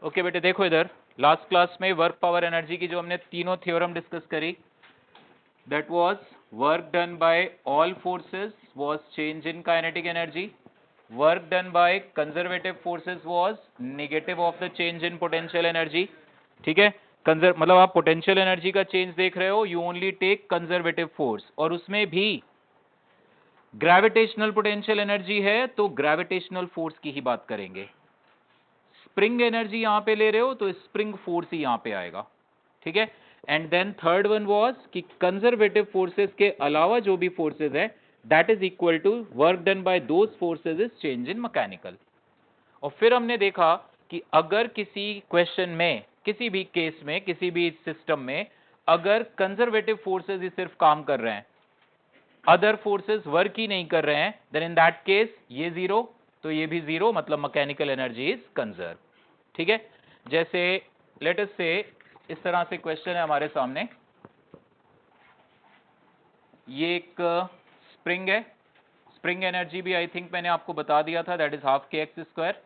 Okay बेटे देखो इधर, लास्ट क्लास में वर्क पावर एनर्जी की जो हमने तीनों थ्योरम डिस्कस करी, that was work done by all forces was change in kinetic energy, work done by conservative forces was negative of the change in potential energy. ठीक है, मतलब आप पोटेंशियल एनर्जी का चेंज देख रहे हो, you only take conservative force, और उसमें भी ग्रेविटेशनल पोटेंशियल एनर्जी है तो ग्रेविटेशनल फोर्स की ही बात करेंगे। स्प्रिंग एनर्जी यहां पे ले रहे हो तो स्प्रिंग फोर्स ही यहां पे आएगा। ठीक है, and then third one was कि कंजर्वेटिव फोर्सेस के अलावा जो भी फोर्सेस है that is equal to work done by those forces is change in mechanical. और फिर हमने देखा कि अगर किसी क्वेश्चन में, किसी भी केस में, किसी भी सिस्टम में अगर कंजर्वेटिव फोर्सेस ही सिर्फ काम कर रहे हैं, अदर फोर्सेस वर्क ही नहीं कर रहे हैं, देन इन दैट केस ये जीरो तो ये भी जीरो, मतलब मैकेनिकल एनर्जी इज कंजर्व। ठीक है, जैसे लेट अस से इस तरह से क्वेश्चन है हमारे सामने, ये एक स्प्रिंग है, स्प्रिंग एनर्जी भी आई थिंक मैंने आपको बता दिया था, that is half k x square.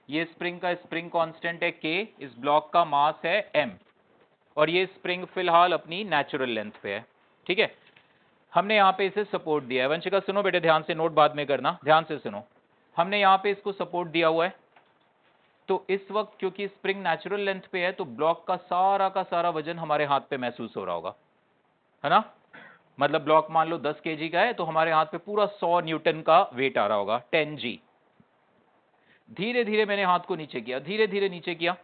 ये स्प्रिंग का स्प्रिंग कांस्टेंट है के, इस ब्लॉक का मास है एम, और ये स्प्रिंग फिलहाल अपनी नेचुरल लेंथ पे है। ठीक है, हमने यहाँ पे इसे सपोर्ट दिया है। वंशिका सुनो बेटे ध्यान से, नोट बाद में करना, ध्यान से सुनो। हमने यहाँ पे इसको सपोर्ट दिया हुआ है, तो इस वक्त क्योंकि स्प्रिंग नेचुरल लेंथ पे है तो ब्लॉक का सारा वजन हमारे हाथ पे महसूस हो रहा होगा, है ना। मतलब ब्लॉक मान लो 10 केजी का है तो हमारे हाथ पे पूरा 100 न्यूटन का वेट आ रहा होगा, 10 जी। धीरे धीरे मैंने हाथ को नीचे किया, धीरे धीरे नीचे किया,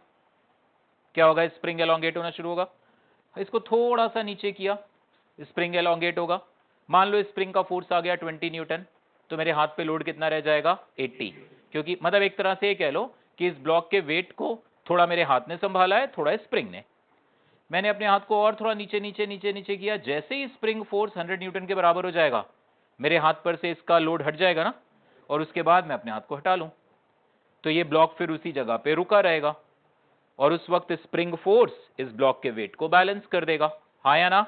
क्या होगा, स्प्रिंग एलोंगेट होना शुरू होगा। इसको थोड़ा सा नीचे किया, स्प्रिंग एलोंगेट होगा। मान लो स्प्रिंग का फोर्स आ गया 20 न्यूटन, तो मेरे हाथ पे लोड कितना रह जाएगा, 80। क्योंकि मतलब एक तरह से ये कह लो कि इस ब्लॉक के वेट को थोड़ा मेरे हाथ ने संभाला है, थोड़ा स्प्रिंग ने। मैंने अपने हाथ को और थोड़ा नीचे नीचे नीचे नीचे किया, जैसे ही स्प्रिंग फोर्स 100 न्यूटन के बराबर हो जाएगा मेरे हाथ पर से इसका लोड हट जाएगा ना, और उसके बाद मैं अपने हाथ को हटा लूं तो ये ब्लॉक फिर उसी जगह पे रुका रहेगा, और उस वक्त स्प्रिंग फोर्स इस ब्लॉक के वेट को बैलेंस कर देगा, हाँ या ना।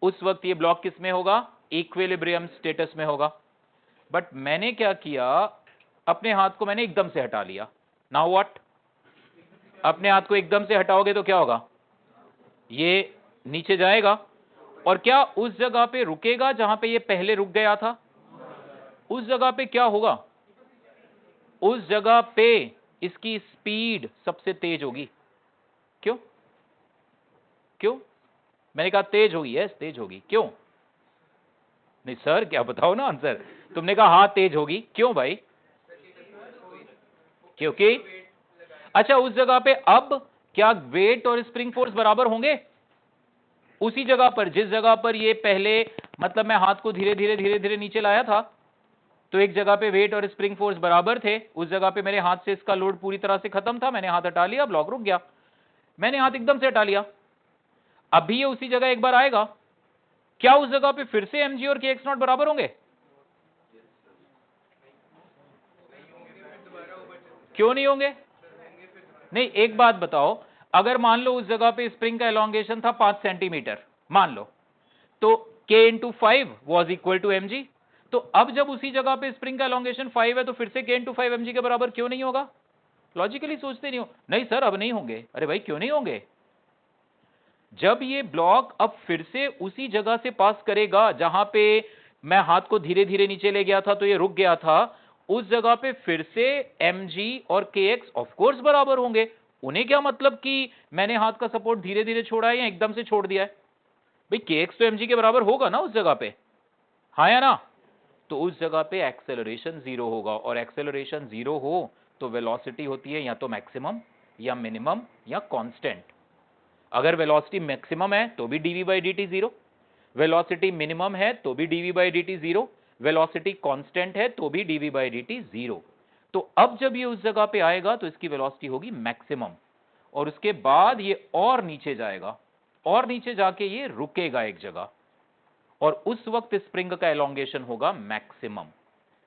उस वक्त ये ब्लॉक किस में होगा, इक्विलिब्रियम स्टेटस में होगा। बट मैंने क्या किया, अपने हाथ को मैंने एकदम से हटा लिया। नाउ व्हाट, अपने हाथ को एकदम से हटाओगे तो क्या होगा, ये नीचे जाएगा, और क्या उस जगह पे रुकेगा जहां पे ये पहले रुक गया था। उस जगह पे क्या होगा, उस जगह पे इसकी स्पीड सबसे तेज होगी। क्यों, क्यों, मैंने कहा तेज होगी, यस तेज होगी, क्यों नहीं सर, क्या बताओ ना आंसर। तुमने कहा हाँ तेज होगी, क्यों भाई, क्योंकि अच्छा उस जगह पे अब क्या वेट और स्प्रिंग फोर्स बराबर होंगे, उसी जगह पर जिस जगह पर ये पहले, मतलब मैं हाथ को धीरे धीरे धीरे धीरे नीचे लाया था तो एक जगह पे वेट और स्प्रिंग फोर्स बराबर थे, उस जगह पे मेरे हाथ से इसका लोड पूरी तरह से खत्म था, मैंने हाथ हटा लिया, ब्लॉक रुक गया। मैंने हाथ एकदम से हटा लिया, अभी ये उसी जगह एक बार आएगा, क्या उस जगह पे फिर से mg और kx नॉट बराबर होंगे, क्यों नहीं होंगे। नहीं एक बात बताओ, अगर मान लो उस जगह पे स्प्रिंग का एलोंगेशन था 5 सेंटीमीटर मान लो, तो k into 5 was equal to mg, तो अब जब उसी जगह पे स्प्रिंग का एलोंगेशन 5 है तो फिर से k इंटू 5 mg के बराबर क्यों नहीं होगा। लॉजिकली सोचते नहीं हो, नहीं सर अब नहीं होंगे, अरे भाई क्यों नहीं होंगे, जब ये ब्लॉक अब फिर से उसी जगह से पास करेगा जहां पे मैं हाथ को धीरे धीरे नीचे ले गया था तो ये रुक गया था, उस जगह पे फिर से mg और kx ऑफ कोर्स बराबर होंगे। उन्हें क्या मतलब कि मैंने हाथ का सपोर्ट धीरे धीरे छोड़ा है या एकदम से छोड़ दिया है, भाई kx तो mg के बराबर होगा ना उस जगह पे, हाँ या ना। तो उस जगह पे एक्सेलरेशन जीरो होगा, और एक्सेलरेशन जीरो हो तो वेलोसिटी होती है या तो मैक्सिमम या मिनिमम या कांस्टेंट। अगर वेलोसिटी मैक्सिमम है तो भी dv by dt zero, velocity minimum है तो भी dv by dt zero, velocity constant है तो भी dv बाई dt जीरो। तो अब जब ये उस जगह पे आएगा तो इसकी वेलोसिटी होगी मैक्सिमम, और उसके बाद ये और नीचे जाएगा, और नीचे जाके ये रुकेगा एक जगह, और उस वक्त स्प्रिंग का एलोंगेशन होगा मैक्सिमम।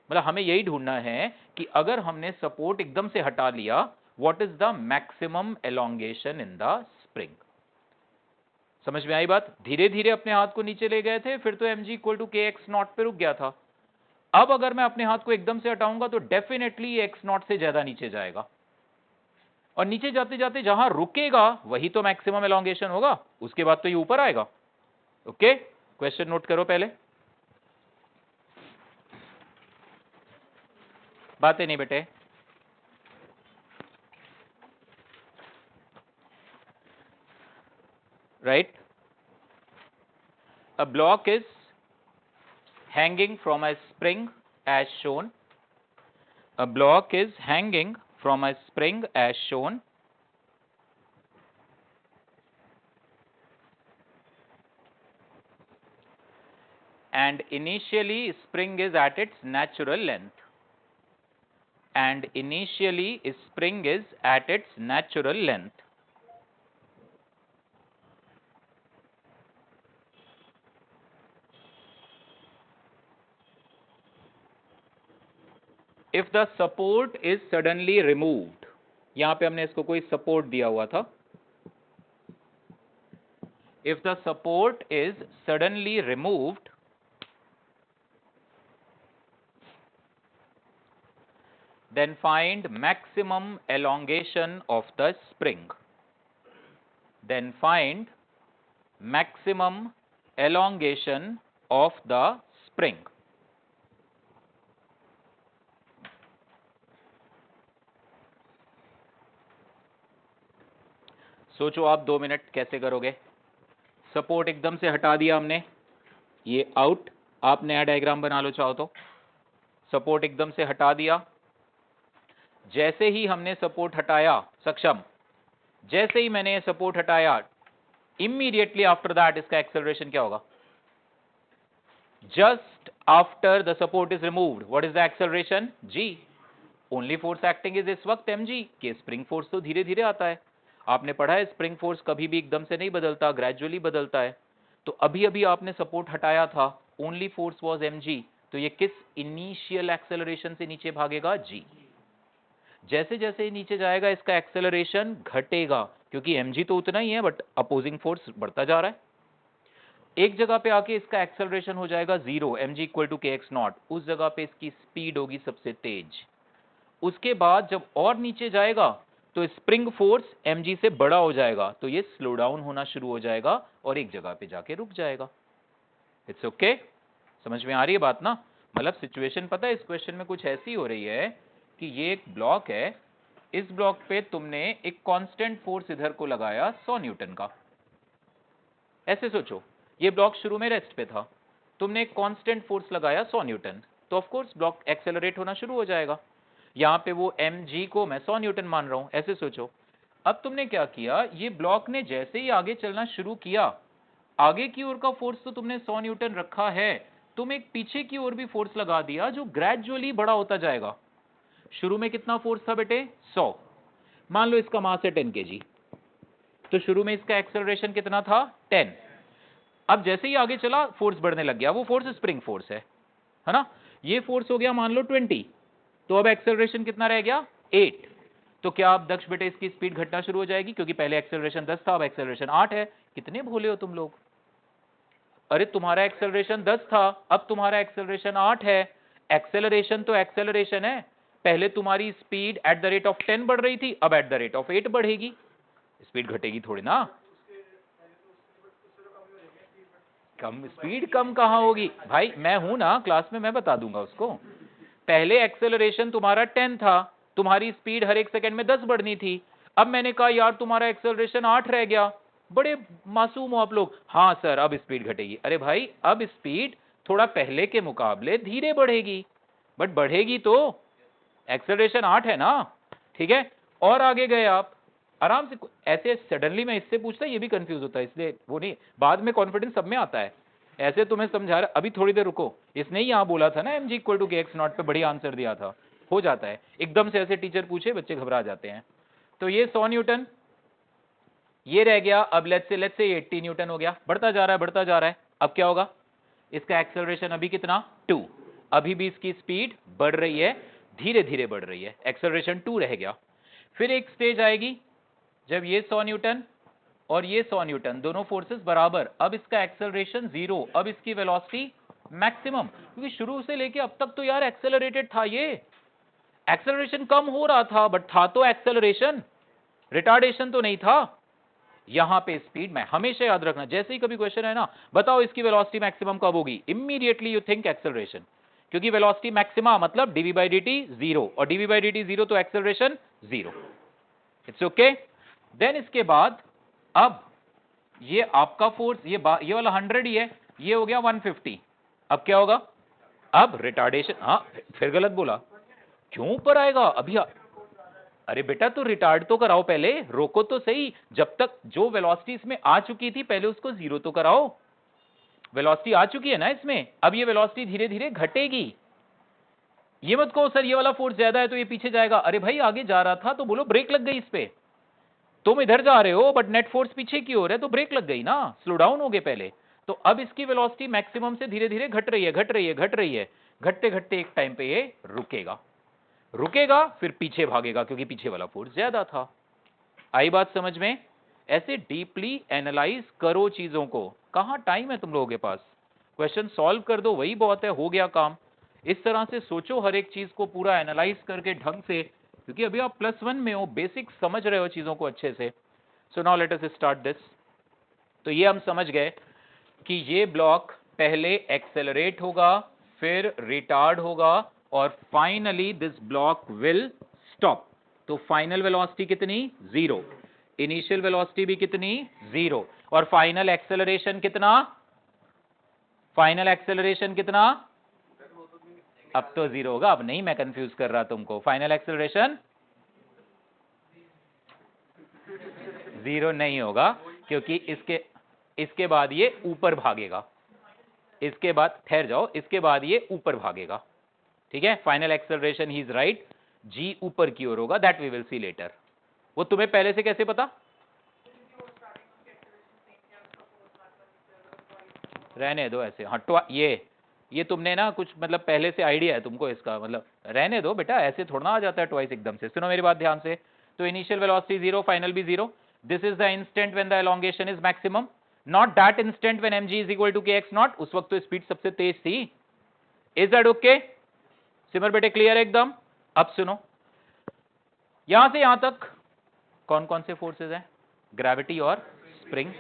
मतलब हमें यही ढूंढना है कि अगर हमने सपोर्ट एकदम से हटा लिया, what is the maximum elongation in the spring. समझ में आई बात, धीरे धीरे अपने हाथ को नीचे ले गए थे, फिर तो mg equal to kx naught पे रुक गया था, अब अगर मैं अपने हाथ को एकदम से हटाऊंगा तो डेफिनेटली x नॉट से ज्यादा नीचे जाएगा, और नीचे जाते जाते जहां रुकेगा वही तो मैक्सिमम एलोंगेशन होगा, उसके बाद तो ये ऊपर आएगा। ओके, क्वेश्चन नोट करो पहले, बातें नहीं बेटे। Right, a block is hanging from a spring as shown. A block is hanging from a spring as shown. And initially spring is at its natural length. And initially spring is at its natural length. If the support is suddenly removed, यहां पे हमने इसको कोई support दिया हुआ था। If the support is suddenly removed, then find maximum elongation of the spring. Then find maximum elongation of the spring. सोचो आप 2 मिनट कैसे करोगे। सपोर्ट एकदम से हटा दिया हमने, ये आउट, आप नया डायग्राम बना लो चाहो तो। सपोर्ट एकदम से हटा दिया, जैसे ही हमने सपोर्ट हटाया, सक्षम, जैसे ही मैंने सपोर्ट हटाया, इमीडिएटली आफ्टर दैट इसका एक्सेलरेशन क्या होगा? Just after the support is removed, what is the acceleration? G. Only force acting is इस वक्त mg, के स्प्रिंग फोर्स तो धीरे धीरे आता है। आपने पढ़ा है स्प्रिंग फोर्स कभी भी एकदम से नहीं बदलता, ग्रेजुअली बदलता है। तो अभी अभी आपने सपोर्ट हटाया था, ओनली फोर्स वाज mg, तो ये किस इनिशियल एक्सेलरेशन से नीचे भागेगा? g। जैसे जैसे नीचे जाएगा इसका एक्सेलरेशन घटेगा, क्योंकि mg तो उतना ही है बट अपोजिंग फोर्स बढ़ता जा रहा है। एक जगह पे आके इसका एक्सेलरेशन हो जाएगा 0, mg इक्वल टू kx0, उस जगह पे इसकी स्पीड होगी सबसे तेज। उसके बाद जब और नीचे जाएगा तो स्प्रिंग फोर्स mg से बड़ा हो जाएगा, तो ये स्लो डाउन होना शुरू हो जाएगा और एक जगह पे जाके रुक जाएगा। इट्स ओके, समझ में आ रही है बात ना? मतलब सिचुएशन पता है इस क्वेश्चन में कुछ ऐसी हो रही है कि ये एक ब्लॉक है, इस ब्लॉक पे तुमने एक कांस्टेंट फोर्स इधर को लगाया 100 न्यूटन का। ऐसे सोचो, ये ब्लॉक शुरू में रेस्ट पे था, तुमने एक कांस्टेंट फोर्स लगाया 100 न्यूटन, तो ऑफ कोर्स ब्लॉक एक्सेलरेट होना शुरू हो जाएगा। यहाँ पे वो mg को मैं 100 न्यूटन मान रहा हूं, ऐसे सोचो। अब तुमने क्या किया, ये ब्लॉक ने जैसे ही आगे चलना शुरू किया, आगे की ओर का फोर्स तो तुमने 100 न्यूटन रखा है, तुम एक पीछे की ओर भी फोर्स लगा दिया जो ग्रेजुअली बड़ा होता जाएगा। शुरू में कितना फोर्स था बेटे? 100। मान लो इसका मास है 10 kg, तो शुरू में इसका एक्सेलरेशन कितना था? 10। अब जैसे ही आगे चला फोर्स बढ़ने लग गया, वो फोर्स स्प्रिंग फोर्स है ना? ये फोर्स हो गया मान लो 20, तो अब एक्सेलरेशन कितना रह गया? 8। तो क्या आप दक्ष बेटे इसकी स्पीड घटना शुरू हो जाएगी, क्योंकि पहले एक्सेलरेशन 10 था, अब एक्सेलरेशन 8 है। कितने भोले हो तुम लोग। अरे तुम्हारा एक्सेलरेशन 10 था, अब तुम्हारा एक्सेलरेशन 8 है। एक्सेलरेशन तो एक्सेलरेशन है, पहले तुम्हारी speed at the rate of 10 बढ़ रही थी, अब एट द रेट ऑफ 8 बढ़ेगी, स्पीड घटेगी थोड़ी ना। कम स्पीड कम कहां होगी भाई, मैं हूं ना क्लास में, मैं बता दूंगा उसको। पहले एक्सेलरेशन तुम्हारा 10 था, तुम्हारी स्पीड हर एक सेकंड में 10 बढ़नी थी। अब मैंने कहा यार तुम्हारा एक्सेलरेशन 8 रह गया। बड़े मासूम हो आप लोग। हाँ सर अब स्पीड घटेगी। अरे भाई अब स्पीड थोड़ा पहले के मुकाबले धीरे बढ़ेगी, बट बढ़ेगी तो। एक्सेलरेशन 8 है ना, ठीक है। और आगे गए आप आराम से। ऐसे सडनली मैं इससे पूछता ये भी कंफ्यूज होता है, इसलिए वो नहीं, बाद में कॉन्फिडेंस सब में आता है। ऐसे तुम्हें समझा रहा, अभी थोड़ी देर रुको। इसने ही यहां बोला था ना mg इक्वल टू kx0 पे, बढ़िया आंसर दिया था। हो जाता है एकदम से, ऐसे टीचर पूछे बच्चे घबरा जाते हैं। तो ये 100 न्यूटन ये रह गया। अब लेट्स से 80 न्यूटन हो गया, बढ़ता जा रहा है बढ़ता जा रहा है। अब क्या होगा, इसका एक्सेलरेशन अभी कितना? 2। अभी भी इसकी स्पीड बढ़ रही है, धीरे धीरे बढ़ रही है, एक्सेलरेशन 2 रह गया। फिर एक स्टेज आएगी जब ये 100 न्यूटन और ये 100 न्यूटन दोनों फोर्सेस बराबर, अब इसका एक्सेलरेशन 0, अब इसकी वेलोसिटी मैक्सिमम, क्योंकि शुरू से लेके अब तक तो यार एक्सेलरेटेड था, ये एक्सेलरेशन कम हो रहा था बट था तो एक्सेलरेशन। रिटार्डेशन तो नहीं था, यहां पे स्पीड में। हमेशा याद रखना, जैसे ही कभी क्वेश्चन है ना, बताओ इसकी वेलोसिटी मैक्सिमम कब होगी, इमीडिएटली यू थिंक एक्सेलरेशन, क्योंकि वेलोसिटी मैक्सिमा मतलब d v by d t zero, और d v by d t zero तो acceleration zero. It's okay. Then इसके बाद अब ये आपका फोर्स, ये वाला 100 ही है, ये हो गया 150। अब क्या होगा, अब रिटार्डेशन, हाँ फिर गलत बोला, क्यों ऊपर आएगा अभी अरे बेटा तो रिटार्ड तो कराओ पहले, रोको तो सही, जब तक जो वेलोसिटी इसमें आ चुकी थी पहले उसको जीरो तो कराओ। वेलोसिटी आ चुकी है ना इसमें, अब ये वेलोसिटी धीरे धीरे घटेगी। ये मत कहो सर ये वाला फोर्स ज्यादा है तो ये पीछे जाएगा, अरे भाई आगे जा रहा था तो बोलो ब्रेक लग गई इस पे, तुम इधर जा रहे हो बट नेट फोर्स पीछे की ओर है तो ब्रेक लग गई ना, स्लो डाउन हो गए पहले। तो अब इसकी वेलोसिटी मैक्सिमम से धीरे धीरे घट रही है, घट रही है, घट रही है, घटते घटते एक टाइम पे ये रुकेगा, रुकेगा फिर पीछे भागेगा क्योंकि पीछे वाला फोर्स ज्यादा था। आई बात समझ में? ऐसे डीपली एनालाइज करो चीजों को, कहां टाइम है तुम लोगों के पास, क्वेश्चन सॉल्व कर दो वही बहुत है, हो गया काम। इस तरह से सोचो हर एक चीज को पूरा एनालाइज करके ढंग से, क्योंकि अभी आप +1 में हो, बेसिक समझ रहे हो चीजों को अच्छे से। So now let us start this. तो ये हम समझ गए कि ये ब्लॉक पहले एक्सेलरेट होगा, फिर रिटार्ड होगा, और finally this block will stop. तो फाइनल वेलोसिटी कितनी, जीरो, इनिशियल वेलोसिटी भी कितनी, जीरो, और फाइनल एक्सेलरेशन कितना, फाइनल एक्सेलरेशन कितना, अब तो जीरो होगा, अब नहीं मैं कंफ्यूज कर रहा तुमको, फाइनल एक्सेलरेशन जीरो नहीं होगा, क्योंकि इसके बाद ये ऊपर भागेगा, इसके बाद ठहर जाओ, इसके बाद ये ऊपर भागेगा, ठीक है। फाइनल एक्सेलरेशन ही इज राइट, जी ऊपर की ओर होगा, that we will see later. वो तुम्हें पहले से कैसे पता, रहने दो ऐसे, हाँ ये तुमने ना कुछ मतलब पहले से आइडिया है तुमको इसका, मतलब रहने दो बेटा, ऐसे थोड़ा आ जाता है ट्वाइस एकदम से। सुनो मेरी बात ध्यान से, तो इनिशियल वेलोसिटी जीरो, फाइनल भी zero, this is the instant when the elongation is maximum, not that instant when mg is equal to kx naught, उस वक्त तो स्पीड सबसे तेज थी। इज दैट ओके सिमर बेटे, क्लियर है एकदम? अब सुनो, यहां से यहां तक कौन कौन से फोर्सेस हैं, ग्रेविटी और spring,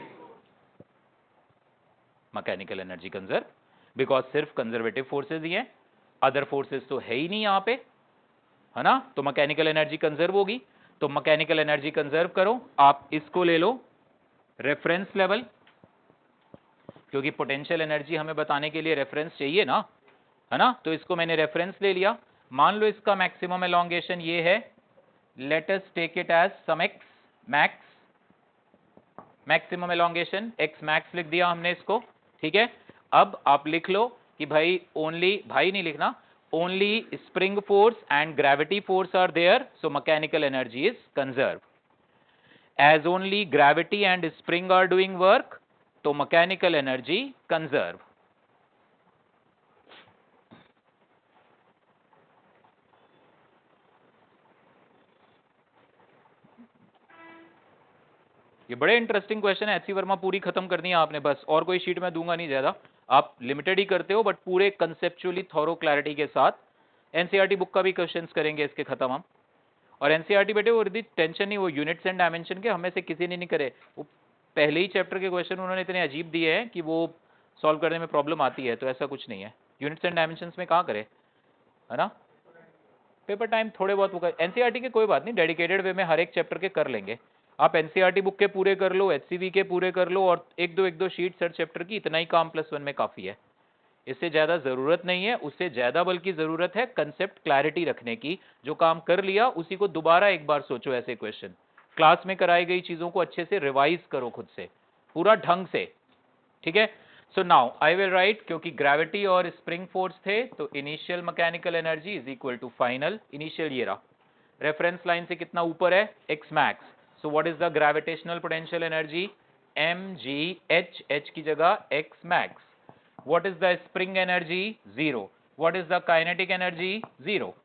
mechanical energy conserve, because सिर्फ कंजर्वेटिव फोर्सेज ही हैं, अदर फोर्सेज तो है ही नहीं यहां पे, है ना, तो मैकेनिकल एनर्जी कंजर्व होगी। तो मैकेनिकल एनर्जी कंजर्व करो, आप इसको ले लो रेफरेंस लेवल, क्योंकि पोटेंशियल एनर्जी हमें बताने के लिए रेफरेंस चाहिए ना, है ना, तो इसको मैंने रेफरेंस ले लिया। मान लो इसका मैक्सिमम एलोंगेशन ये है, let us take it as some x max, maximum elongation x max लिख दिया हमने इसको, ठीक है। अब आप लिख लो कि भाई ओनली, भाई नहीं लिखना, only spring force and gravity force are there, so mechanical energy is conserve. As only gravity and spring are doing work, तो मैकेनिकल एनर्जी कंजर्व। ये बड़े इंटरेस्टिंग क्वेश्चन है, एचसी वर्मा पूरी खत्म करनी है आपने बस, और कोई शीट में दूंगा नहीं ज्यादा, आप लिमिटेड ही करते हो, बट पूरे कंसेप्चुअली थॉरो क्लैरिटी के साथ। एनसीईआरटी बुक का भी क्वेश्चंस करेंगे इसके खत्म हम, और एनसीईआरटी बेटे वो टेंशन नहीं, वो यूनिट्स एंड डायमेंशन के हमें से किसी ने नहीं करे, वो पहले ही चैप्टर के क्वेश्चन उन्होंने इतने अजीब दिए हैं कि वो सॉल्व करने में प्रॉब्लम आती है, तो ऐसा कुछ नहीं है, यूनिट्स एंड डायमेंशन में कहाँ करे, है ना, पेपर टाइम थोड़े बहुत वो एनसीईआरटी के कोई बात नहीं, डेडिकेटेड वे में हर एक चैप्टर के कर लेंगे। आप एनसीईआरटी बुक के पूरे कर लो, एचसीवी के पूरे कर लो, और एक दो शीट हर चैप्टर की, इतना ही काम +1 में काफी है, इससे ज्यादा जरूरत नहीं है, उससे ज्यादा बल्कि जरूरत है कंसेप्ट क्लैरिटी रखने की। जो काम कर लिया उसी को दोबारा एक बार सोचो, ऐसे क्वेश्चन क्लास में कराई गई चीजों को अच्छे से रिवाइज करो खुद से पूरा ढंग से, ठीक है। So now I will write, क्योंकि ग्रेविटी और स्प्रिंग फोर्स थे, तो initial mechanical energy is equal to final, initial ये रहा, रेफरेंस लाइन से कितना ऊपर है, x max, so what is the gravitational potential energy, mgh, h की जगह x max. What is the spring energy, zero. What is the kinetic energy, zero.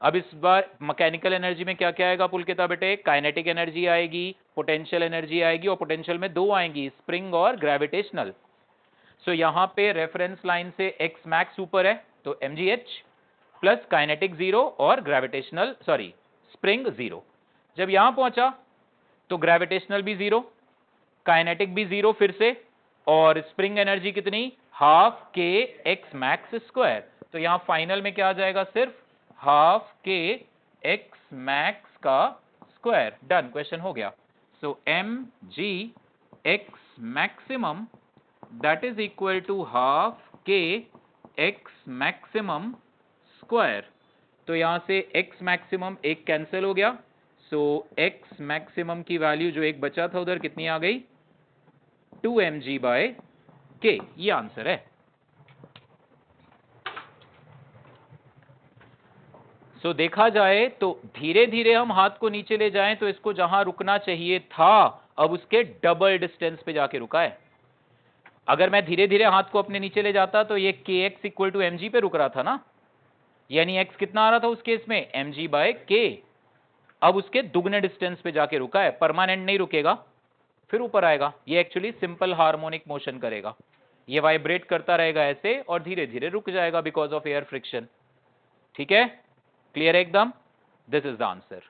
अब इस बार मैकेनिकल एनर्जी में क्या क्या आएगा पुलकिता बेटे, काइनेटिक एनर्जी आएगी, पोटेंशियल एनर्जी आएगी, और पोटेंशियल में दो आएंगी, स्प्रिंग और ग्रेविटेशनल। सो यहां पे रेफरेंस लाइन से x मैक्स ऊपर है, तो mgh प्लस काइनेटिक जीरो और ग्रेविटेशनल सॉरी स्प्रिंग जीरो। जब यहां पहुंचा तो ग्रेविटेशनल भी 0, काइनेटिक भी 0 फिर से, और स्प्रिंग एनर्जी कितनी, half k x max square. तो यहां फाइनल में क्या आ जाएगा, सिर्फ हाफ के एक्स मैक्स का स्क्वायर। डन, क्वेश्चन हो गया। So m g x maximum that is equal to half k x maximum square. तो यहां से एक्स मैक्सिमम एक कैंसिल हो गया, सो एक्स मैक्सिमम की वैल्यू जो एक बचा था उधर कितनी आ गई, 2mg/k। ये आंसर है। सो देखा जाए तो धीरे धीरे हम हाथ को नीचे ले जाएं तो इसको जहां रुकना चाहिए था अब उसके डबल डिस्टेंस पे जाके रुका है। अगर मैं धीरे धीरे हाथ को अपने नीचे ले जाता तो ये kx इक्वल टू mg पे रुक रहा था ना, यानी x कितना आ रहा था उस केस में, mg/k। अब उसके दुगने डिस्टेंस पे जाके रुका है, परमानेंट नहीं रुकेगा, फिर ऊपर आएगा। ये एक्चुअली सिंपल हार्मोनिक मोशन करेगा, ये वाइब्रेट करता रहेगा ऐसे और धीरे धीरे रुक जाएगा बिकॉज ऑफ एयर फ्रिक्शन। ठीक है, क्लियर है एकदम, this is the answer.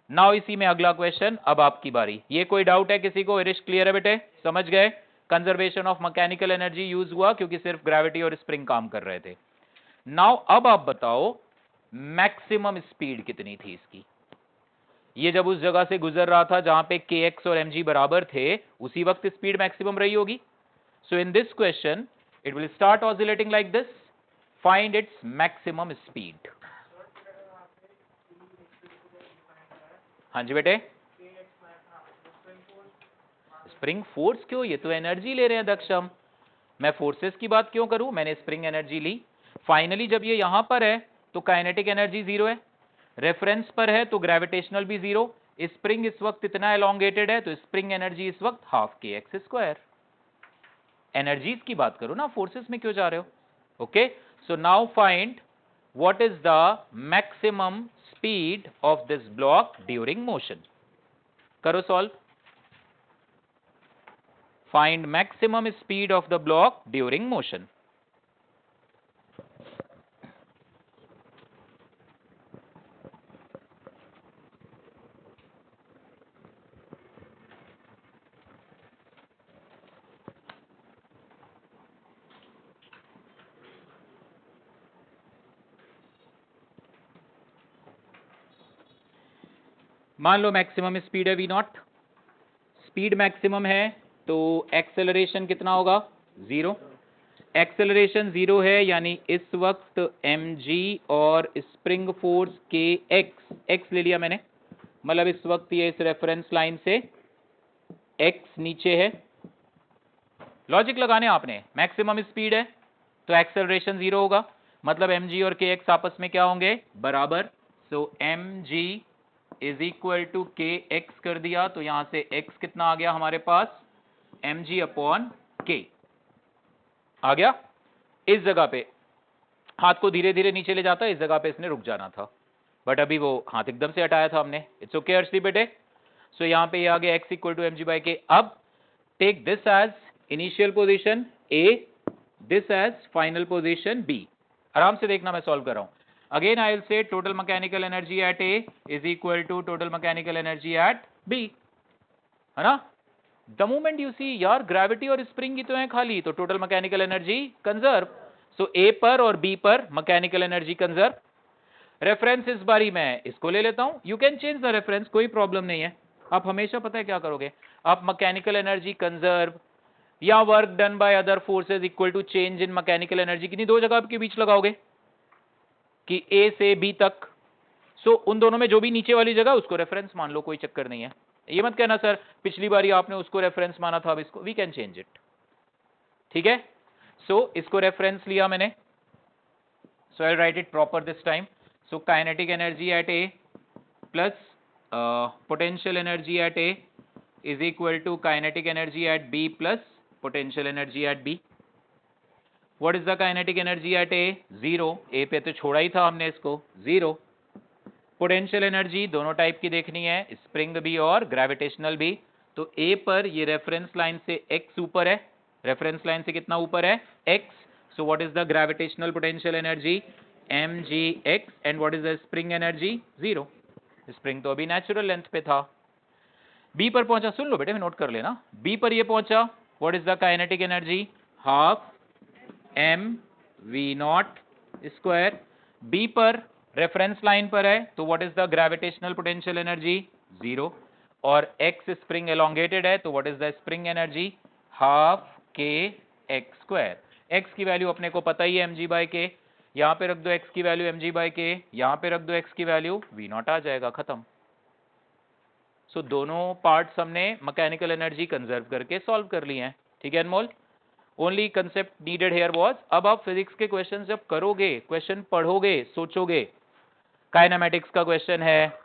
Now इसी में अगला क्वेश्चन, अब आपकी बारी। ये कोई डाउट है किसी को, इरिश क्लियर है बेटे, समझ गए? Conservation of mechanical energy use हुआ क्योंकि सिर्फ ग्रेविटी और स्प्रिंग काम कर रहे थे। नाउ अब आप बताओ मैक्सिमम स्पीड कितनी थी इसकी। ये जब उस जगह से गुजर रहा था जहां पे kx और mg बराबर थे, उसी वक्त स्पीड मैक्सिमम रही होगी। So in this question it will start oscillating like this, find its maximum speed. हाँ जी बेटे, स्प्रिंग फोर्स क्यों, ये तो एनर्जी ले रहे हैं दक्षम, मैं फोर्सेस की बात क्यों करूं, मैंने स्प्रिंग एनर्जी ली। फाइनली जब ये यहां पर है तो काइनेटिक एनर्जी 0 है, रेफरेंस पर है तो ग्रेविटेशनल भी 0, स्प्रिंग इस वक्त इतना एलोंगेटेड है तो स्प्रिंग एनर्जी इस वक्त half k x square. Energies की बात करो ना, फोर्सेस में क्यों जा रहे हो? Okay, so now find what is the maximum speed of this block during motion. करो solve. Find maximum speed of the block during motion. मान लो मैक्सिमम स्पीड है v0, स्पीड मैक्सिमम है तो एक्सेलरेशन कितना होगा, 0। एक्सेलरेशन 0 है यानी इस वक्त mg और स्प्रिंग फोर्स के x ले लिया मैंने, मतलब इस वक्त ये इस रेफरेंस लाइन से x नीचे है। लॉजिक लगाने आपने, मैक्सिमम स्पीड है तो एक्सेलरेशन 0 होगा, मतलब mg और kx आपस में क्या होंगे, बराबर। सो mg इज इक्वल टू के एक्स कर दिया तो यहां से x कितना आ गया हमारे पास, mg अपॉन k आ गया। इस जगह पे हाथ को धीरे धीरे नीचे ले जाता है, इस जगह पे इसने रुक जाना था, बट अभी वो हाथ एकदम से हटाया था हमने। इट्स ओके अर्शदीप बेटे। सो यहां पे ये आ गया x इक्वल टू mg/k। अब take this as initial position a, this as final position b। आराम से देखना, मैं सॉल्व कर रहा हूं। Again I will say total mechanical energy at A is equal to total mechanical energy at B, है ना? The moment you see यार ग्रेविटी और स्प्रिंग की तो है खाली, तो total mechanical energy conserve. So A पर और B पर मैकेनिकल एनर्जी कंजर्व। रेफरेंस इस बारी मैं इसको ले लेता हूं, you can change the reference, कोई प्रॉब्लम नहीं है। आप हमेशा पता है क्या करोगे, आप मैकेनिकल एनर्जी कंजर्व या work done by other forces equal to change in mechanical energy किन्हीं दो जगह के बीच लगाओगे कि A से B तक। सो उन दोनों में जो भी नीचे वाली जगह उसको रेफरेंस मान लो, कोई चक्कर नहीं है। ये मत कहना सर पिछली बारी आपने उसको रेफरेंस माना था, अब इसको, वी कैन चेंज इट। ठीक है, सो इसको रेफरेंस लिया मैंने, so I write it proper this time. So kinetic energy at A plus potential energy at A is equal to kinetic energy at B plus potential energy at B। What is the kinetic energy at A? 0। A पे तो छोड़ा ही था हमने इसको, 0। Potential energy दोनों type की देखनी है, स्प्रिंग भी और ग्रेविटेशनल भी। तो A पर ये रेफरेंस लाइन से x ऊपर है, रेफरेंस लाइन से कितना ऊपर है, x। So what is the gravitational potential energy, mgx, and what is the spring energy, 0। Spring तो अभी नेचुरल लेंथ पे था। बी पर पहुंचा, सुन लो बेटे, नोट कर लेना। बी पर ये पहुंचा, what is the kinetic energy? Half m v naught square. B पर रेफरेंस लाइन पर है, तो what is the gravitational potential energy? 0। और एक्स स्प्रिंग एलोंगेटेड है, तो what is the spring energy? Half k x square. X की value अपने को पता ही है mg बाय के, यहां पे रख दो एक्स की वैल्यू mg बाय के, यहां पे रख दो एक्स की वैल्यू वी नॉट, आ जाएगा, खत्म। सो दोनों पार्ट्स हमने मैकेनिकल एनर्जी कंजर्व करके सॉल्व कर लिए हैं। ठीक है Anmol? Only concept needed here was, अब आप फिजिक्स के क्वेश्चन जब करोगे, क्वेश्चन पढ़ोगे, सोचोगे, काइनेमेटिक्स का क्वेश्चन है,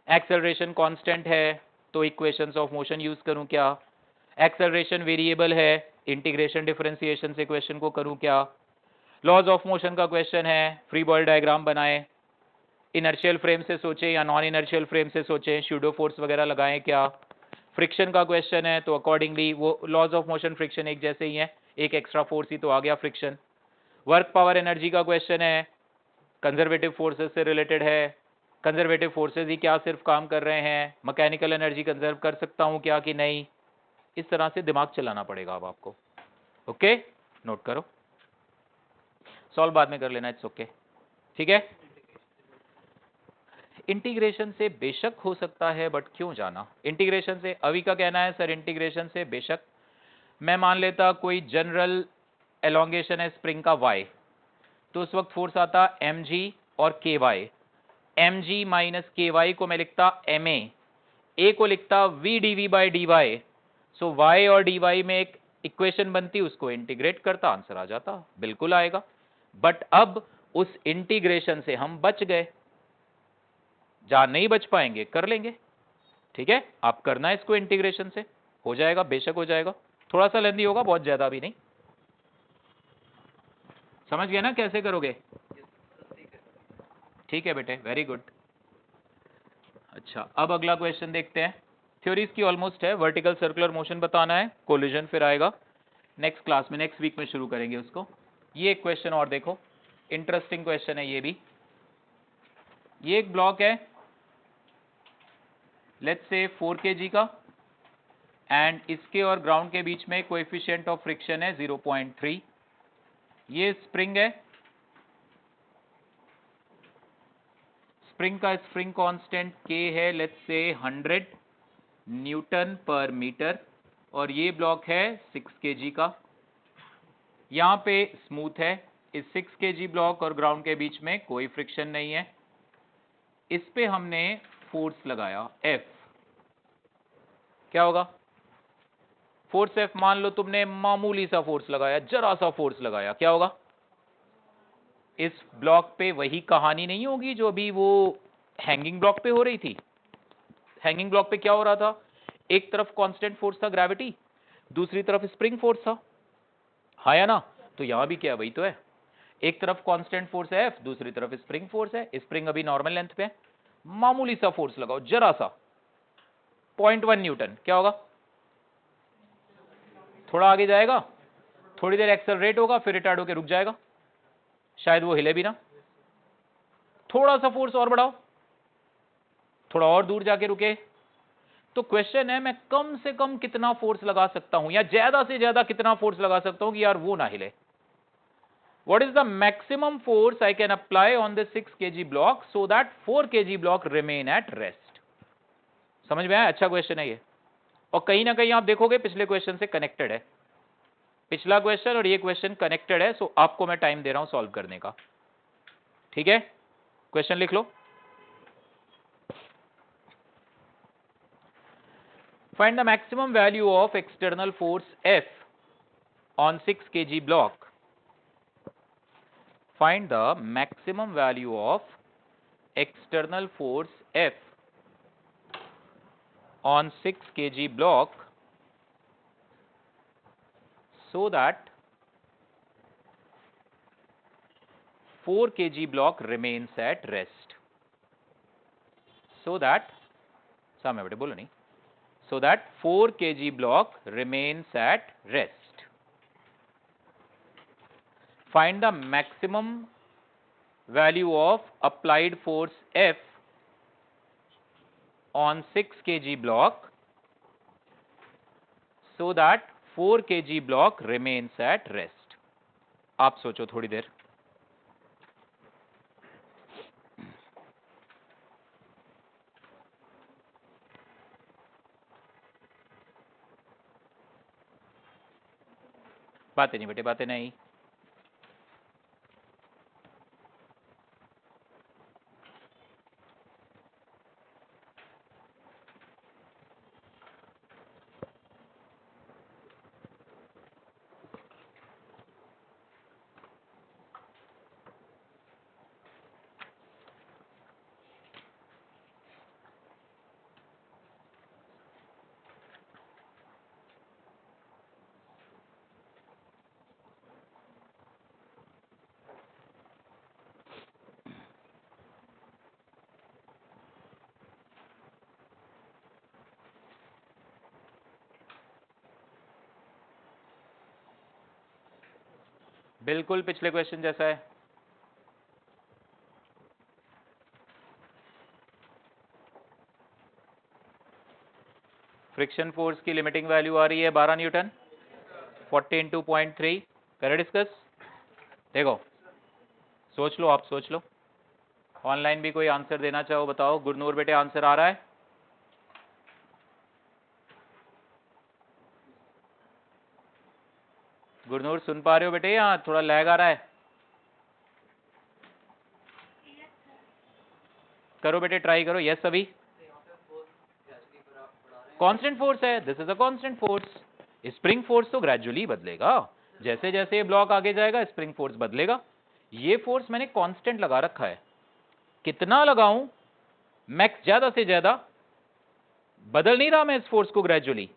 एक्सेलरेशन कांस्टेंट है, तो इक्वेशंस ऑफ मोशन यूज करूं क्या? एक्सेलरेशन वेरिएबल है, इंटीग्रेशन डिफरेंशिएशन से क्वेश्चन को करूं क्या? लॉज ऑफ मोशन का क्वेश्चन है, फ्री बॉडी डायग्राम बनाए, इनर्शियल फ्रेम से सोचे या नॉन इनर्शियल फ्रेम से सोचे, स्यूडो फोर्स वगैरह लगाएं क्या? फ्रिक्शन का क्वेश्चन है, तो अकॉर्डिंगली वो लॉज ऑफ मोशन फ्रिक्शन एक जैसे ही है, एक एक्स्ट्रा फोर्स ही तो आ गया फ्रिक्शन। वर्क पावर एनर्जी का क्वेश्चन है, कंजर्वेटिव फोर्सेस से रिलेटेड है, कंजर्वेटिव फोर्सेस ही क्या सिर्फ काम कर रहे हैं, मैकेनिकल एनर्जी कंजर्व कर सकता हूं क्या कि नहीं? इस तरह से दिमाग चलाना पड़ेगा अब आपको। ओके, नोट करो, सॉल्व बाद में कर लेना, इट्स ओके। ठीक है, इंटीग्रेशन से बेशक हो सकता है, बट क्यों जाना इंटीग्रेशन से? अभी का कहना है सर इंटीग्रेशन से बेशक, मैं मान लेता कोई जनरल एलोंगेशन है स्प्रिंग का y, तो उस वक्त फोर्स आता mg और ky। mg माइनस ky को मैं लिखता ma, a को लिखता v dv by dy। So y और dy में एक इक्वेशन बनती, उसको इंटीग्रेट करता, आंसर आ जाता, बिल्कुल आएगा। बट अब उस इंटीग्रेशन से हम बच गए, जहां नहीं बच पाएंगे कर लेंगे। ठीक है, आप करना है इसको इंटीग्रेशन से, हो जाएगा, बेशक हो जाएगा, थोड़ा सा लेंदी होगा, बहुत ज्यादा भी नहीं। समझ गए ना कैसे करोगे? ठीक है बेटे, वेरी गुड। अच्छा, अब अगला क्वेश्चन देखते हैं। थ्योरीज की ऑलमोस्ट है, वर्टिकल सर्कुलर मोशन बताना है, कोलिजन फिर आएगा नेक्स्ट क्लास में, नेक्स्ट वीक में शुरू करेंगे उसको। ये एक क्वेश्चन और देखो, इंटरेस्टिंग क्वेश्चन है ये भी। ये एक ब्लॉक है, लेट्स से 4 kg का, एंड इसके और ग्राउंड के बीच में कोएफिशिएंट ऑफ फ्रिक्शन है 0.3। ये स्प्रिंग है, स्प्रिंग का स्प्रिंग कांस्टेंट K है, लेट्स से 100 न्यूटन पर मीटर, और ये ब्लॉक है 6 kg का। यहाँ पे स्मूथ है, इस 6 kg ब्लॉक और ग्राउंड के बीच में कोई फ्रिक्शन नहीं है। इस पे हमने फोर्स लगाया F, क्या होगा? फोर्स F, मान लो तुमने मामूली सा फोर्स लगाया, जरा सा फोर्स लगाया, क्या होगा? इस ब्लॉक पे वही कहानी नहीं होगी जो अभी वो हैंगिंग ब्लॉक पे हो रही थी। हैंगिंग ब्लॉक पे क्या हो रहा था? एक तरफ कांस्टेंट फोर्स था ग्रेविटी, दूसरी तरफ स्प्रिंग फोर्स था, हाँ या ना? तो यहां भी क्या, वही तो है, एक तरफ कांस्टेंट फोर्स है F, दूसरी तरफ स्प्रिंग फोर्स है। स्प्रिंग अभी नॉर्मल लेंथ पे है, मामूली सा फोर्स लगाओ, जरा सा, 0.1 न्यूटन, क्या होगा? थोड़ा आगे जाएगा, थोड़ी देर एक्सेलरेट होगा, फिर रिटार्ड होकर रुक जाएगा, शायद वो हिले भी ना। थोड़ा सा फोर्स और बढ़ाओ, थोड़ा और दूर जाके रुके। तो क्वेश्चन है, मैं कम से कम कितना फोर्स लगा सकता हूं, या ज्यादा से ज्यादा कितना फोर्स लगा सकता हूं कि यार वो ना हिले? What is the maximum force I can apply on the 6 kg block so that 4 kg block remain at rest? समझ में आया? अच्छा क्वेश्चन है ये, और कहीं ना कहीं आप देखोगे पिछले क्वेश्चन से कनेक्टेड है, पिछला क्वेश्चन और ये क्वेश्चन कनेक्टेड है। सो आपको मैं टाइम दे रहा हूं सॉल्व करने का। ठीक है, क्वेश्चन लिख लो। Find the maximum value of external force F on 6 kg block. Find the maximum value of external force F on 6 kg block so that 4 kg block remains at rest. So that, सामने बेटे बोलो नहीं, so that 4 kg block remains at rest. Find the maximum value of applied force F on 6 kg block so that 4 kg block remains at rest. आप सोचो थोड़ी देर। बातें नहीं बेटे, बातें नहीं। बिल्कुल पिछले क्वेश्चन जैसा है। फ्रिक्शन फोर्स की लिमिटिंग वैल्यू आ रही है 12 न्यूटन, 40 × 0.3। करें डिस्कस? देखो सोच लो, आप सोच लो। ऑनलाइन भी कोई आंसर देना चाहो बताओ। गुरनूर बेटे आंसर आ रहा है? गुरनूर सुन पा रहे हो बेटे या थोड़ा लैग आ रहा है? करो बेटे, ट्राई करो। यस अभी कांस्टेंट फोर्स है, this is a constant force. Spring force तो ग्रेजुअली बदलेगा, जैसे जैसे ये ब्लॉक आगे जाएगा स्प्रिंग फोर्स बदलेगा। ये फोर्स मैंने कांस्टेंट लगा रखा है, कितना लगाऊं मैक्स, ज्यादा से ज्यादा बदल नहीं रहा मैं इस फोर्स को ग्रेजुअली।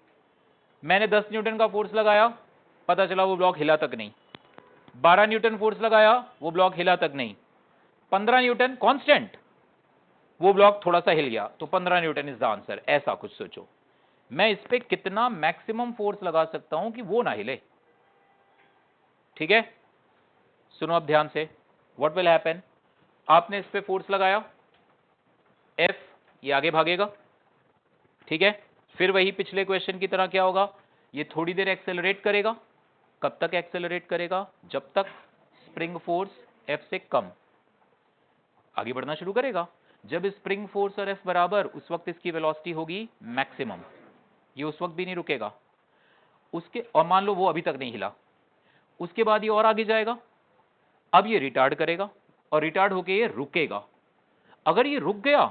मैंने 10 न्यूटन का फोर्स लगाया, पता चला वो ब्लॉक हिला तक नहीं। 12 न्यूटन फोर्स लगाया, वो ब्लॉक हिला तक नहीं। 15 न्यूटन कांस्टेंट, वो ब्लॉक थोड़ा सा हिल गया, तो 15 न्यूटन इज द आंसर। ऐसा कुछ सोचो, मैं इस पे कितना मैक्सिमम फोर्स लगा सकता हूं कि वो ना हिले। ठीक है, सुनो अब ध्यान से। व्हाट विल हैपन, आपने इस पे फोर्स लगाया F, ये आगे भागेगा। ठीक है, फिर वही पिछले क्वेश्चन की तरह क्या होगा, ये थोड़ी देर एक्सेलरेट करेगा। कब तक एक्सेलरेट करेगा? जब तक स्प्रिंग फोर्स F से कम। आगे बढ़ना शुरू करेगा। जब स्प्रिंग फोर्स और F बराबर, उस वक्त इसकी वेलोसिटी होगी मैक्सिमम। ये उस वक्त भी नहीं रुकेगा उसके, और मान लो वो अभी तक नहीं हिला, उसके बाद ये और आगे जाएगा। अब ये रिटार्ड करेगा और रिटार्ड होके ये रुकेगा। अगर ये रुक गया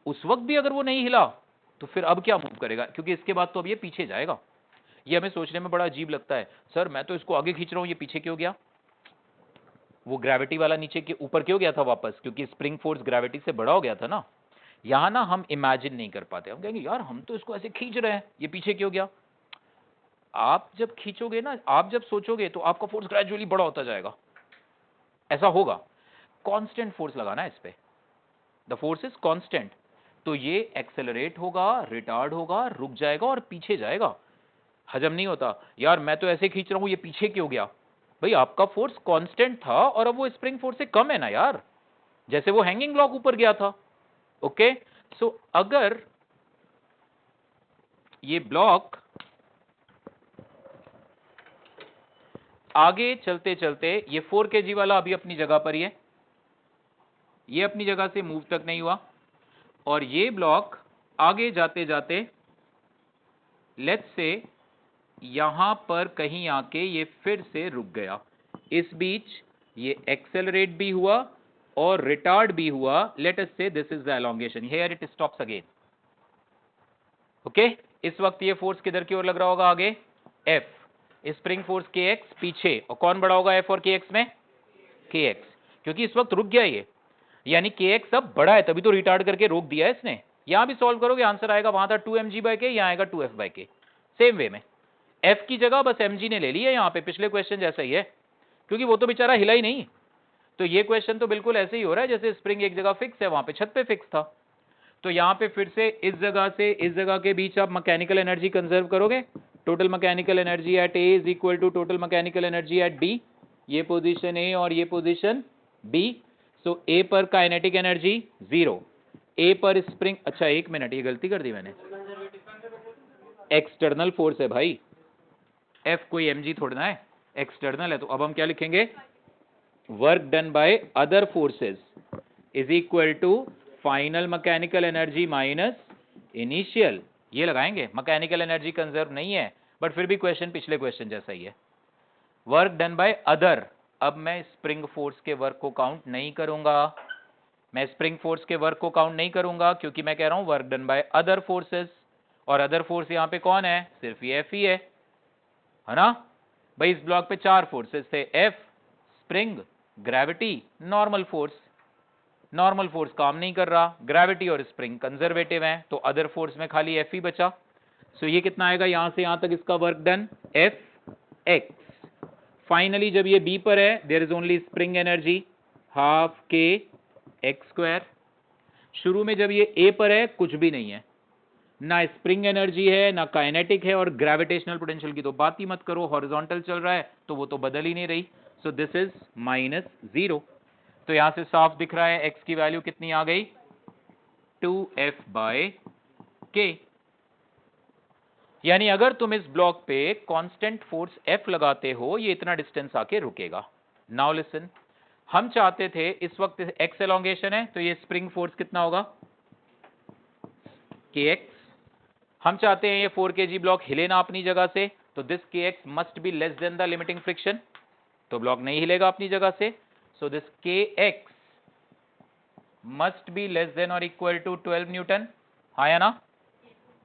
उस वक्त भी अगर वो नहीं हिला, तो फिर अब क्या मूव करेगा, क्योंकि इसके बाद तो अब ये पीछे जाएगा। ये हमें सोचने में बड़ा अजीब लगता है, सर मैं तो इसको आगे खींच रहा हूं, ये पीछे क्यों गया? वो ग्रेविटी वाला नीचे के ऊपर क्यों गया था वापस? क्योंकि स्प्रिंग फोर्स ग्रेविटी से बड़ा हो गया था ना। यहां ना हम इमेजिन नहीं कर पाते, हम कहेंगे यार हम तो इसको ऐसे खींच रहे हैं, ये पीछे क्यों गया? आप जब खींचोगे ना, आप जब सोचोगे, तो आपका फोर्स ग्रेजुअली बड़ा होता जाएगा। ऐसा होगा। कांस्टेंट फोर्स लगाना है इस पे, द फोर्स इज कांस्टेंट। तो ये एक्सेलरेट होगा, रिटार्ड होगा, रुक जाएगा और पीछे जाएगा। हजम नहीं होता यार, मैं तो ऐसे खींच रहा हूं, ये पीछे क्यों गया? भाई आपका फोर्स कांस्टेंट था और अब वो स्प्रिंग फोर्स से कम है ना यार, जैसे वो हैंगिंग ब्लॉक ऊपर गया था। ओके, सो अगर ये ब्लॉक आगे चलते चलते, ये 4 kg वाला अभी अपनी जगह पर ही है, ये अपनी जगह से मूव तक नहीं हुआ, और ये ब्लॉक आगे जाते जाते लेट्स से यहां पर कहीं आके ये फिर से रुक गया। इस बीच ये एक्सेलरेट भी हुआ और रिटार्ड भी हुआ। लेट अस से this is the elongation, here it stops again. Okay, इस वक्त ये फोर्स किधर की ओर लग रहा होगा? आगे F, स्प्रिंग फोर्स kx पीछे, और कौन बड़ा होगा F और kx में? kx, क्योंकि इस वक्त रुक गया ये, यानी kx अब बड़ा है, तभी तो रिटार्ड करके रोक दिया है इसने। यहां भी सॉल्व करोगे आंसर आएगा, वहां था 2mg/k, यहां आएगा 2f/k। सेम वे में f की जगह बस mg ने ले ली है यहां पे, पिछले क्वेश्चन जैसा ही है, क्योंकि वो तो बेचारा हिला ही नहीं। तो ये क्वेश्चन तो बिल्कुल ऐसे ही हो रहा है जैसे स्प्रिंग एक जगह फिक्स है, वहां पे छत पे फिक्स था। तो यहां पे फिर से इस जगह से इस जगह के बीच आप मैकेनिकल एनर्जी कंजर्व करोगे। Total mechanical energy at A is equal to total mechanical energy at B. ये पोजीशन ए और ये पोजीशन बी। सो ए पर काइनेटिक एनर्जी 0, ए पर स्प्रिंग, अच्छा एक मिनट, ये गलती कर दी मैंने, एक्सटर्नल फोर्स है भाई, एफ कोई mg थोड़ा ना है, एक्सटर्नल है। तो अब हम क्या लिखेंगे, work done by other forces is equal to final mechanical energy minus initial, ये लगाएंगे। मैकेनिकल एनर्जी कंजर्व नहीं है, बट फिर भी क्वेश्चन पिछले क्वेश्चन जैसा ही है। वर्क डन बाय अदर, अब मैं स्प्रिंग फोर्स के वर्क को काउंट नहीं करूंगा, मैं स्प्रिंग फोर्स के वर्क को काउंट नहीं करूंगा, क्योंकि मैं कह रहा हूं work done by other forces, और अदर फोर्स यहां पे कौन है, सिर्फ ये एफ ही है ना भाई। इस ब्लॉक पे 4 फोर्सेस थे, F, spring, gravity, normal force. Normal force काम नहीं कर रहा, ग्रेविटी और स्प्रिंग कंजर्वेटिव हैं, तो अदर फोर्स में खाली एफ ही बचा। सो ये कितना आएगा यहां से यहां तक इसका work done, F x. Finally जब ये बी पर है, there is only spring energy half k x square. शुरू में जब ये ए पर है कुछ भी नहीं है, ना स्प्रिंग एनर्जी है ना काइनेटिक है, और ग्रेविटेशनल पोटेंशियल की तो बात ही मत करो, हॉरिजॉन्टल चल रहा है तो वो तो बदल ही नहीं रही। सो दिस इज -0। तो यहां से साफ दिख रहा है x की वैल्यू कितनी आ गई, 2f/k। यानी अगर तुम इस ब्लॉक पे कांस्टेंट फोर्स F लगाते हो, ये इतना डिस्टेंस आके रुकेगा। नाउ लिसन, हम चाहते थे इस वक्त x एलोंगेशन है, तो ये स्प्रिंग फोर्स कितना होगा, kx। हम चाहते हैं ये 4 kg ब्लॉक हिले ना अपनी जगह से, तो this kx must be less then the limiting friction, तो ब्लॉक नहीं हिलेगा अपनी जगह से। So this kx must be less than और इक्वल टू 12 न्यूटन, हाँ या ना,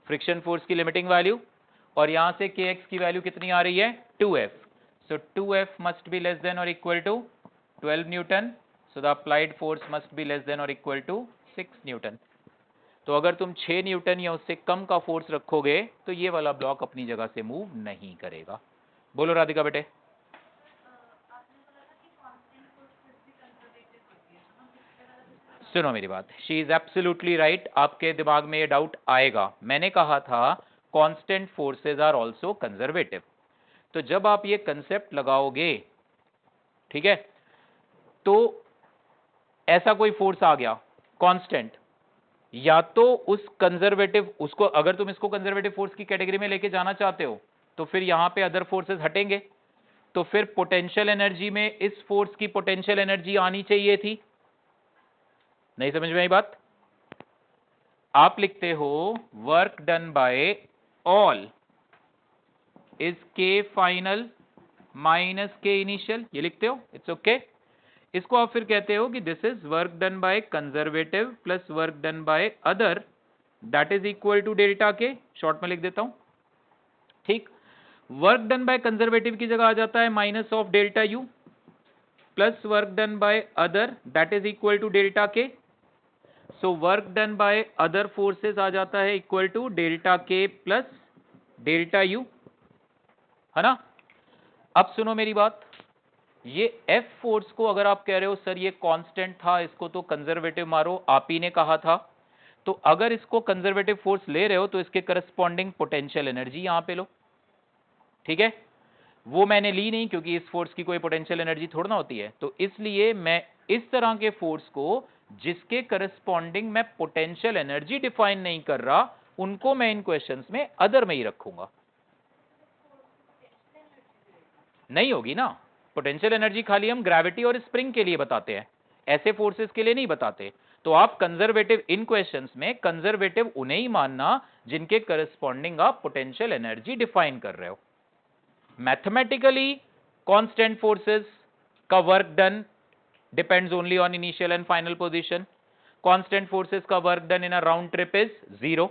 फ्रिक्शन फोर्स की लिमिटिंग वैल्यू। और यहां से kx की वैल्यू कितनी आ रही है, 2f। So 2f must be less than और equal to 12 newton, so the applied force must be less than और इक्वल टू 6 न्यूटन। तो अगर तुम 6 न्यूटन या उससे कम का फोर्स रखोगे तो ये वाला ब्लॉक अपनी जगह से मूव नहीं करेगा। बोलो राधिका बेटे। सुनो मेरी बात, शी इज एब्सोल्युटली राइट, आपके दिमाग में ये डाउट आएगा। मैंने कहा था constant forces are also conservative. तो जब आप ये कंसेप्ट लगाओगे, ठीक है, तो ऐसा कोई फोर्स आ गया कांस्टेंट, या तो उस कंजर्वेटिव, उसको अगर तुम इसको कंजर्वेटिव फोर्स की कैटेगरी में लेके जाना चाहते हो तो फिर यहां पे अदर फोर्सेस हटेंगे, तो फिर पोटेंशियल एनर्जी में इस फोर्स की पोटेंशियल एनर्जी आनी चाहिए थी। नहीं समझ में आई बात? आप लिखते हो work done by all is के फाइनल माइनस के इनिशियल, ये लिखते हो, इट्स ओके। इसको आप फिर कहते हो कि this is work done by conservative plus work done by other, that is equal to delta K, short में लिख देता हूं, ठीक। वर्क डन बाय कंजर्वेटिव की जगह आ जाता है minus of delta U, plus work done by other that is equal to delta K. So work done by other forces आ जाता है equal to delta K plus delta U, है ना। अब सुनो मेरी बात, ये F फोर्स को अगर आप कह रहे हो सर ये कांस्टेंट था, इसको तो कंजर्वेटिव मारो, आप ही ने कहा था, तो अगर इसको कंजर्वेटिव फोर्स ले रहे हो तो इसके करस्पॉन्डिंग पोटेंशियल एनर्जी यहां पे लो, ठीक है। वो मैंने ली नहीं क्योंकि इस फोर्स की कोई पोटेंशियल एनर्जी थोड़ा ना होती है, तो इसलिए मैं इस तरह के फोर्स को जिसके करस्पॉन्डिंग मैं पोटेंशियल एनर्जी डिफाइन नहीं कर रहा, उनको मैं इन क्वेश्चंस में अदर में ही रखूंगा। नहीं होगी ना, पोटेंशियल एनर्जी खाली हम ग्रेविटी और स्प्रिंग के लिए बताते हैं, ऐसे फोर्सेस के लिए नहीं बताते। तो आप कंजर्वेटिव इन क्वेश्चंस में कंजर्वेटिव उन्हें ही मानना जिनके करस्पॉन्डिंग आप पोटेंशियल एनर्जी डिफाइन कर रहे हो। मैथमेटिकली कांस्टेंट फोर्सेस का work done depends only on initial and final position. Constant forces का work done in a round trip is 0।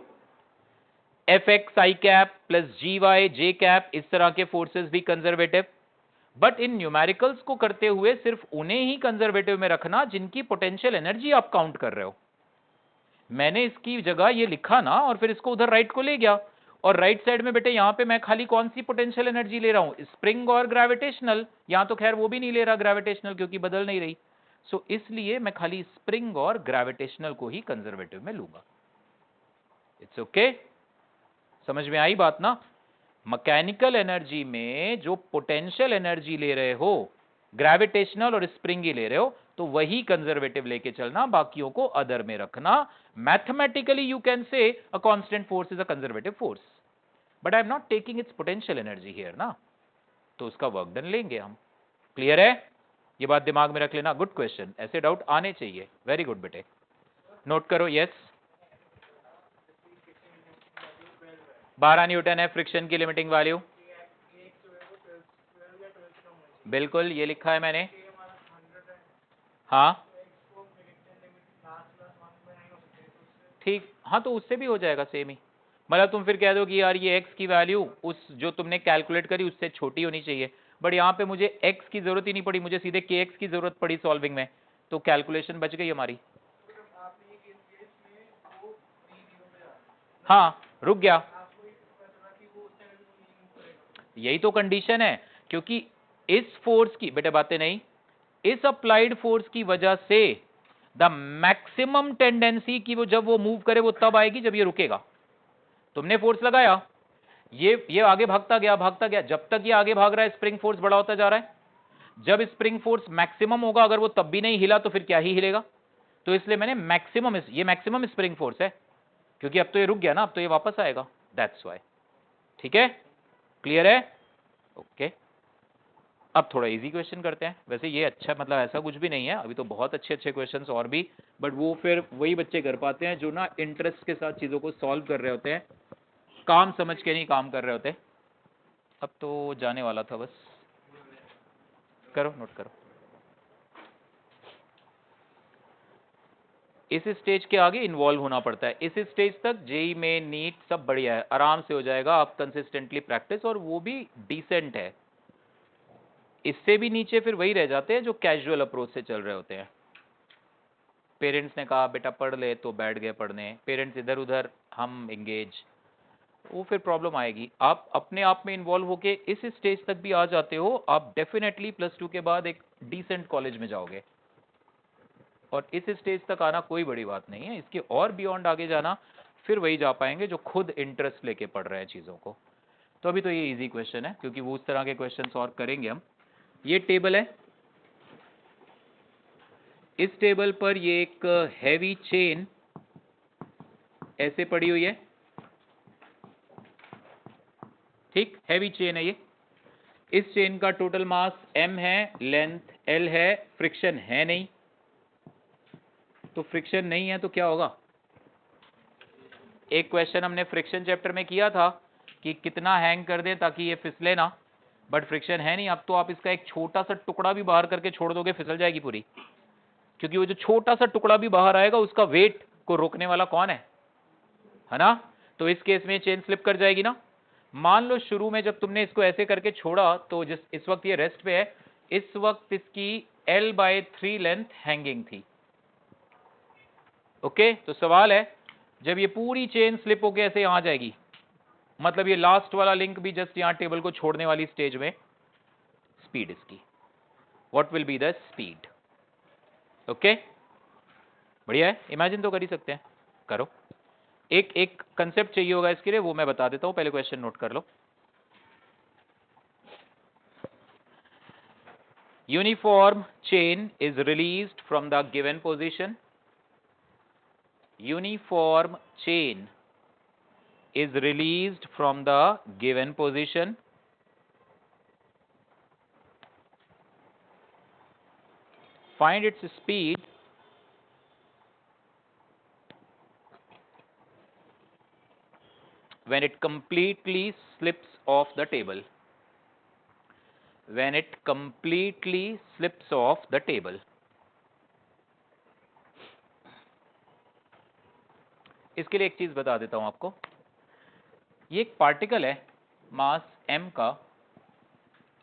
Fx i cap plus Gy j cap, इस तरह के forces भी conservative, but in numericals को करते हुए सिर्फ उन्हें ही कंजर्वेटिव में रखना जिनकी पोटेंशियल एनर्जी आप काउंट कर रहे हो। मैंने इसकी जगह ये लिखा ना और फिर इसको उधर राइट को ले गया, और राइट साइड में बेटे यहां पे मैं खाली कौन सी पोटेंशियल एनर्जी ले रहा हूं, स्प्रिंग और ग्रेविटेशनल। यहां तो खैर वो भी नहीं ले रहा ग्रेविटेशनल क्योंकि बदल नहीं रही, सो इसलिए मैं खाली स्प्रिंग और ग्रेविटेशनल को ही कंजर्वेटिव में लूंगा। इट्स ओके, समझ में आई बात ना। मैकेनिकल एनर्जी में जो पोटेंशियल एनर्जी ले रहे हो ग्रेविटेशनल और स्प्रिंग ही ले रहे हो तो वही कंजर्वेटिव लेके चलना, बाकियों को अदर में रखना। Mathematically you can say a constant force is a conservative force, but I am not taking it's potential energy here ना, तो उसका वर्क डन लेंगे हम। क्लियर है? ये बात दिमाग में रख लेना। गुड क्वेश्चन, ऐसे डाउट आने चाहिए। वेरी गुड बेटे, नोट करो। यस, 12 न्यूटन है फ्रिक्शन की लिमिटिंग वैल्यू। बिल्कुल, ये लिखा है मैंने। हाँ ठीक, हाँ तो उससे भी हो जाएगा सेम ही। मतलब तुम फिर कह दो कि यार ये x की वैल्यू उस जो तुमने कैलकुलेट करी उससे छोटी होनी चाहिए, बट यहाँ पे मुझे x की जरूरत ही नहीं पड़ी, मुझे सीधे kx की जरूरत पड़ी सॉल्विंग में, तो कैलकुलेशन बच गई हमारी। हाँ रुक गया, यही तो कंडीशन है, क्योंकि इस फोर्स की बेटे बातें नहीं, इस अप्लाइड फोर्स की वजह से द मैक्सिमम टेंडेंसी की वो जब वो मूव करे वो तब आएगी जब ये रुकेगा। तुमने फोर्स लगाया, ये आगे भागता गया, जब तक ये आगे भाग रहा है स्प्रिंग फोर्स बड़ा होता जा रहा है। जब स्प्रिंग फोर्स मैक्सिमम होगा, अगर वो तब भी नहीं हिला तो फिर क्या ही हिलेगा। तो इसलिए मैंने मैक्सिमम, ये मैक्सिमम स्प्रिंग फोर्स है, क्योंकि अब तो ये रुक गया ना, अब तो ये वापस आएगा, दैट्स वाई। ठीक है, क्लियर है? ओके अब थोड़ा इजी क्वेश्चन करते हैं। वैसे ये अच्छा, मतलब ऐसा कुछ भी नहीं है, अभी तो बहुत अच्छे अच्छे क्वेश्चंस और भी, बट वो फिर वही बच्चे कर पाते हैं जो ना इंटरेस्ट के साथ चीज़ों को सॉल्व कर रहे होते हैं, काम समझ के नहीं काम कर रहे होते। अब तो जाने वाला था बस, करो नोट करो। इस स्टेज के आगे इन्वॉल्व होना पड़ता है, इस स्टेज तक जेई में नीट सब बढ़िया है, आराम से हो जाएगा, आप कंसिस्टेंटली प्रैक्टिस, और वो भी डिसेंट है। इससे भी नीचे फिर वही रह जाते हैं जो कैजुअल अप्रोच से चल रहे होते हैं। पेरेंट्स ने कहा बेटा पढ़ ले तो बैठ गए पढ़ने, पेरेंट्स इधर उधर, हम एंगेज, वो फिर प्रॉब्लम आएगी। आप अपने आप में इन्वॉल्व होके इस स्टेज तक भी आ जाते हो, आप डेफिनेटली +2 के बाद एक डिसेंट कॉलेज में जाओगे। और इस स्टेज तक आना कोई बड़ी बात नहीं है, इसके और बियॉन्ड आगे जाना फिर वही जा पाएंगे जो खुद इंटरेस्ट लेके पढ़ रहे हैं चीज़ों को। तो अभी तो ये इजी क्वेश्चन है, क्योंकि वो उस तरह के क्वेश्चन और करेंगे हम। ये टेबल है, इस टेबल पर ये एक हैवी चेन ऐसे पड़ी हुई है, ठीक, हैवी चेन है ये। इस चेन का टोटल मास m है, लेंथ l है, फ्रिक्शन है नहीं, तो फ्रिक्शन नहीं है तो क्या होगा? एक क्वेश्चन हमने फ्रिक्शन चैप्टर में किया था कि कितना हैंग कर दें ताकि ये फिसले ना, बट फ्रिक्शन है नहीं। अब तो आप इसका एक छोटा सा टुकड़ा भी बाहर करके छोड़ दोगे, फिसल जाएगी पूरी, क्योंकि वो जो छोटा सा टुकड़ा भी बाहर आएगा उसका वेट को रोकने वाला कौन है ना? तो इस केस में चेन स्लिप कर जाएगी ना। मान लो शुरू में जब तुमने इसको ऐसे करके छोड़ा तो जिस इस वक्त ये रेस्ट पे है, इस वक्त इसकी l/3 लेंथ हैंगिंग थी। ओके, तो सवाल है जब ये पूरी चेन स्लिप होके ऐसे यहां जाएगी, मतलब ये लास्ट वाला लिंक भी जस्ट यहां टेबल को छोड़ने वाली स्टेज में, स्पीड इसकी, what will be the speed? Okay, बढ़िया है, इमेजिन तो कर ही सकते हैं, करो। एक एक कंसेप्ट चाहिए होगा इसके लिए, वो मैं बता देता हूं, पहले क्वेश्चन नोट कर लो। Uniform chain is released from the given position. Uniform chain is released from the given position. Find its speed when it completely slips off the table. When it completely slips off the table. इसके लिए एक चीज बता देता हूं आपको, ये एक पार्टिकल है मास m का,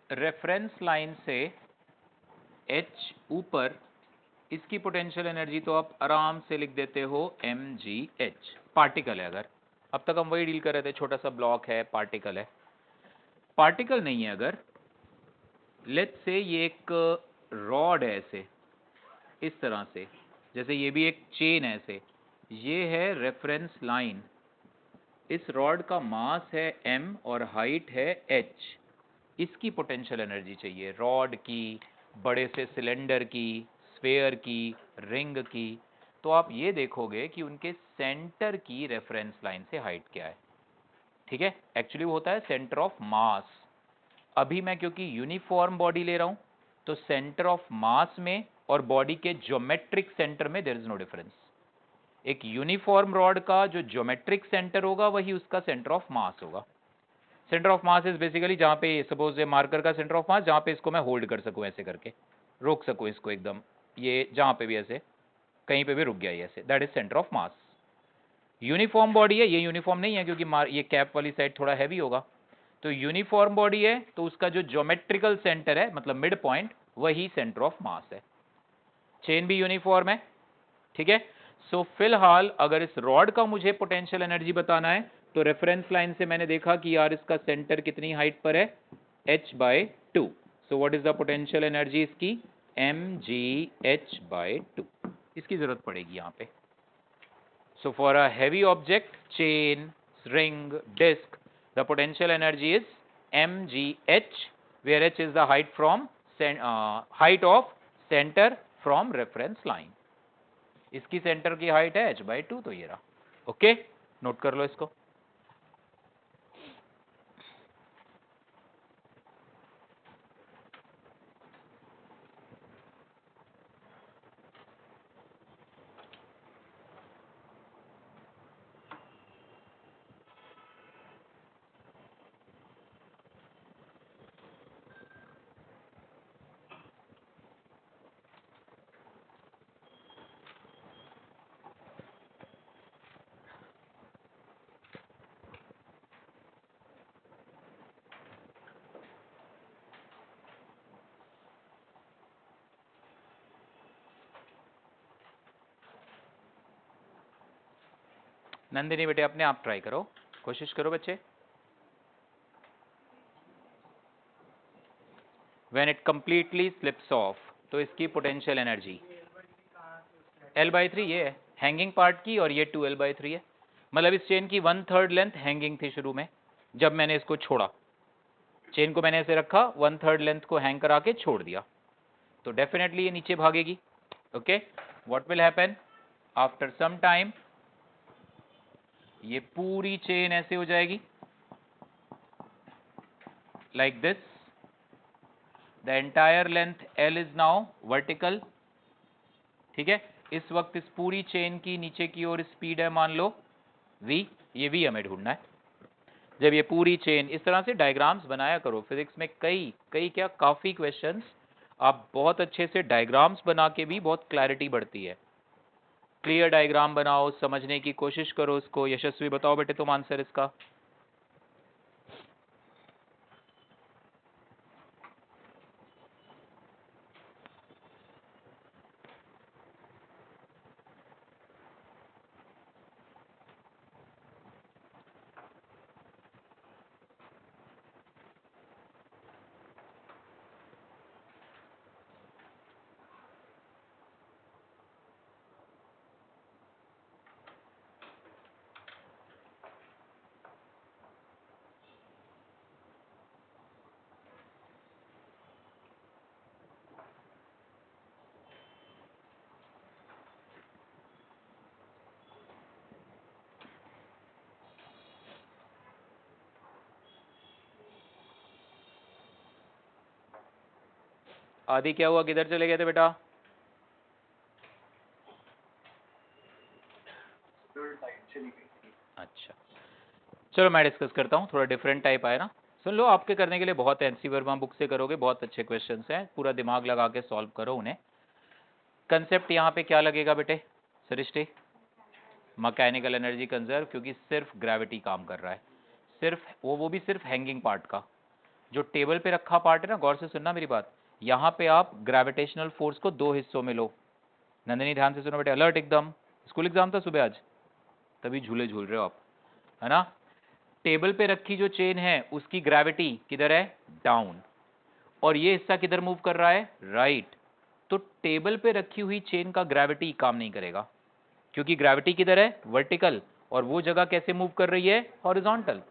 रेफरेंस लाइन से h ऊपर, इसकी पोटेंशियल एनर्जी तो आप आराम से लिख देते हो mgh। पार्टिकल है, अगर अब तक हम वही डील कर रहे थे, छोटा सा ब्लॉक है, पार्टिकल है। पार्टिकल नहीं है अगर, लेट्स से ये एक रॉड है ऐसे, इस तरह से, जैसे ये भी एक चेन है ऐसे, ये है रेफरेंस लाइन, इस रॉड का मास है m और हाइट है h, इसकी पोटेंशियल एनर्जी चाहिए रॉड की, बड़े से सिलेंडर की, स्फेयर की, रिंग की, तो आप ये देखोगे कि उनके सेंटर की रेफरेंस लाइन से हाइट क्या है। ठीक है, एक्चुअली वो होता है सेंटर ऑफ मास। अभी मैं क्योंकि यूनिफॉर्म बॉडी ले रहा हूं, तो सेंटर ऑफ मास में और बॉडी के ज्योमेट्रिक सेंटर में देयर इज नो डिफरेंस। एक यूनिफॉर्म रॉड का जो ज्योमेट्रिक सेंटर होगा वही उसका सेंटर ऑफ मास होगा। Centre of mass is basically जहां पे सपोज ये मार्कर का सेंटर ऑफ मास, जहां पे इसको मैं होल्ड कर सकूं, ऐसे करके रोक सकूं इसको एकदम, ये जहां पे भी ऐसे कहीं पे भी रुक गया ये ऐसे, that is centre of mass. Uniform body है, ये यूनिफॉर्म नहीं है क्योंकि ये कैप वाली साइड थोड़ा हैवी होगा। तो यूनिफॉर्म बॉडी है तो उसका जो ज्योमेट्रिकल सेंटर है, मतलब मिड पॉइंट, वही सेंटर ऑफ मास है। चेन भी यूनिफॉर्म है। ठीक है, सो फिलहाल अगर इस रॉड का मुझे पोटेंशियल एनर्जी बताना है, तो रेफरेंस लाइन से मैंने देखा कि यार इसका सेंटर कितनी हाइट पर है, h/2। So what is the potential energy इसकी, mgh/2। इसकी जरूरत पड़ेगी यहां पे। So for a heavy object, chain, ring, disc, the potential energy is mgh, where h is the height of center from reference line। इसकी centre की height है h/2, तो ये रहा। ओके, नोट कर लो इसको। नंदिनी बेटे अपने आप ट्राई करो, कोशिश करो बच्चे। When it completely slips of, तो इसकी पोटेंशियल एनर्जी L/3 ये है हैंगिंग पार्ट की, और ये 2L/3 है। मतलब इस चेन की 1/3 लेंथ हैंगिंग थी शुरू में, जब मैंने इसको छोड़ा, चेन को मैंने ऐसे रखा, 1/3 लेंथ को हैंग करा के छोड़ दिया, तो डेफिनेटली ये नीचे भागेगी। Okay, what will happen after some time, ये पूरी चेन ऐसे हो जाएगी like this, the entire length L is now vertical। ठीक है, इस वक्त इस पूरी चेन की नीचे की ओर स्पीड है मान लो v, ये v हमें ढूंढना है। जब ये पूरी चेन, इस तरह से डायग्राम्स बनाया करो, फिजिक्स में कई कई क्या काफी क्वेश्चंस आप बहुत अच्छे से डायग्राम्स बना के भी बहुत क्लैरिटी बढ़ती है। क्लियर डायग्राम बनाओ, समझने की कोशिश करो इसको। यशस्वी बताओ बेटे तुम आंसर इसका। आदि क्या हुआ, किधर चले गए थे बेटा? अच्छा, चलो मैं डिस्कस करता हूँ, थोड़ा डिफरेंट टाइप आया ना। सुन लो, आपके करने के लिए बहुत है, एनसी वर्मा बुक से करोगे, बहुत अच्छे क्वेश्चंस हैं, पूरा दिमाग लगा के सॉल्व करो उन्हें। कंसेप्ट यहाँ पे क्या लगेगा बेटे सृष्टि? मैकेनिकल एनर्जी कंजर्व, क्योंकि सिर्फ ग्रेविटी काम कर रहा है, सिर्फ वो भी सिर्फ हैंगिंग पार्ट का। जो टेबल पे रखा पार्ट है ना, गौर से सुनना मेरी बात, यहाँ पे आप ग्रेविटेशनल फोर्स को 2 हिस्सों में लो। नंदिनी ध्यान से सुनो बेटे, अलर्ट एकदम, स्कूल एग्जाम था सुबह आज, तभी झूले झूल रहे हो आप, है ना। टेबल पे रखी जो चेन है उसकी ग्रेविटी किधर है, डाउन, और ये हिस्सा किधर मूव कर रहा है, राइट। तो टेबल पे रखी हुई चेन का ग्रेविटी काम नहीं करेगा, क्योंकि ग्रेविटी किधर है, वर्टिकल, और वो जगह कैसे मूव कर रही है, हॉरिजॉन्टल।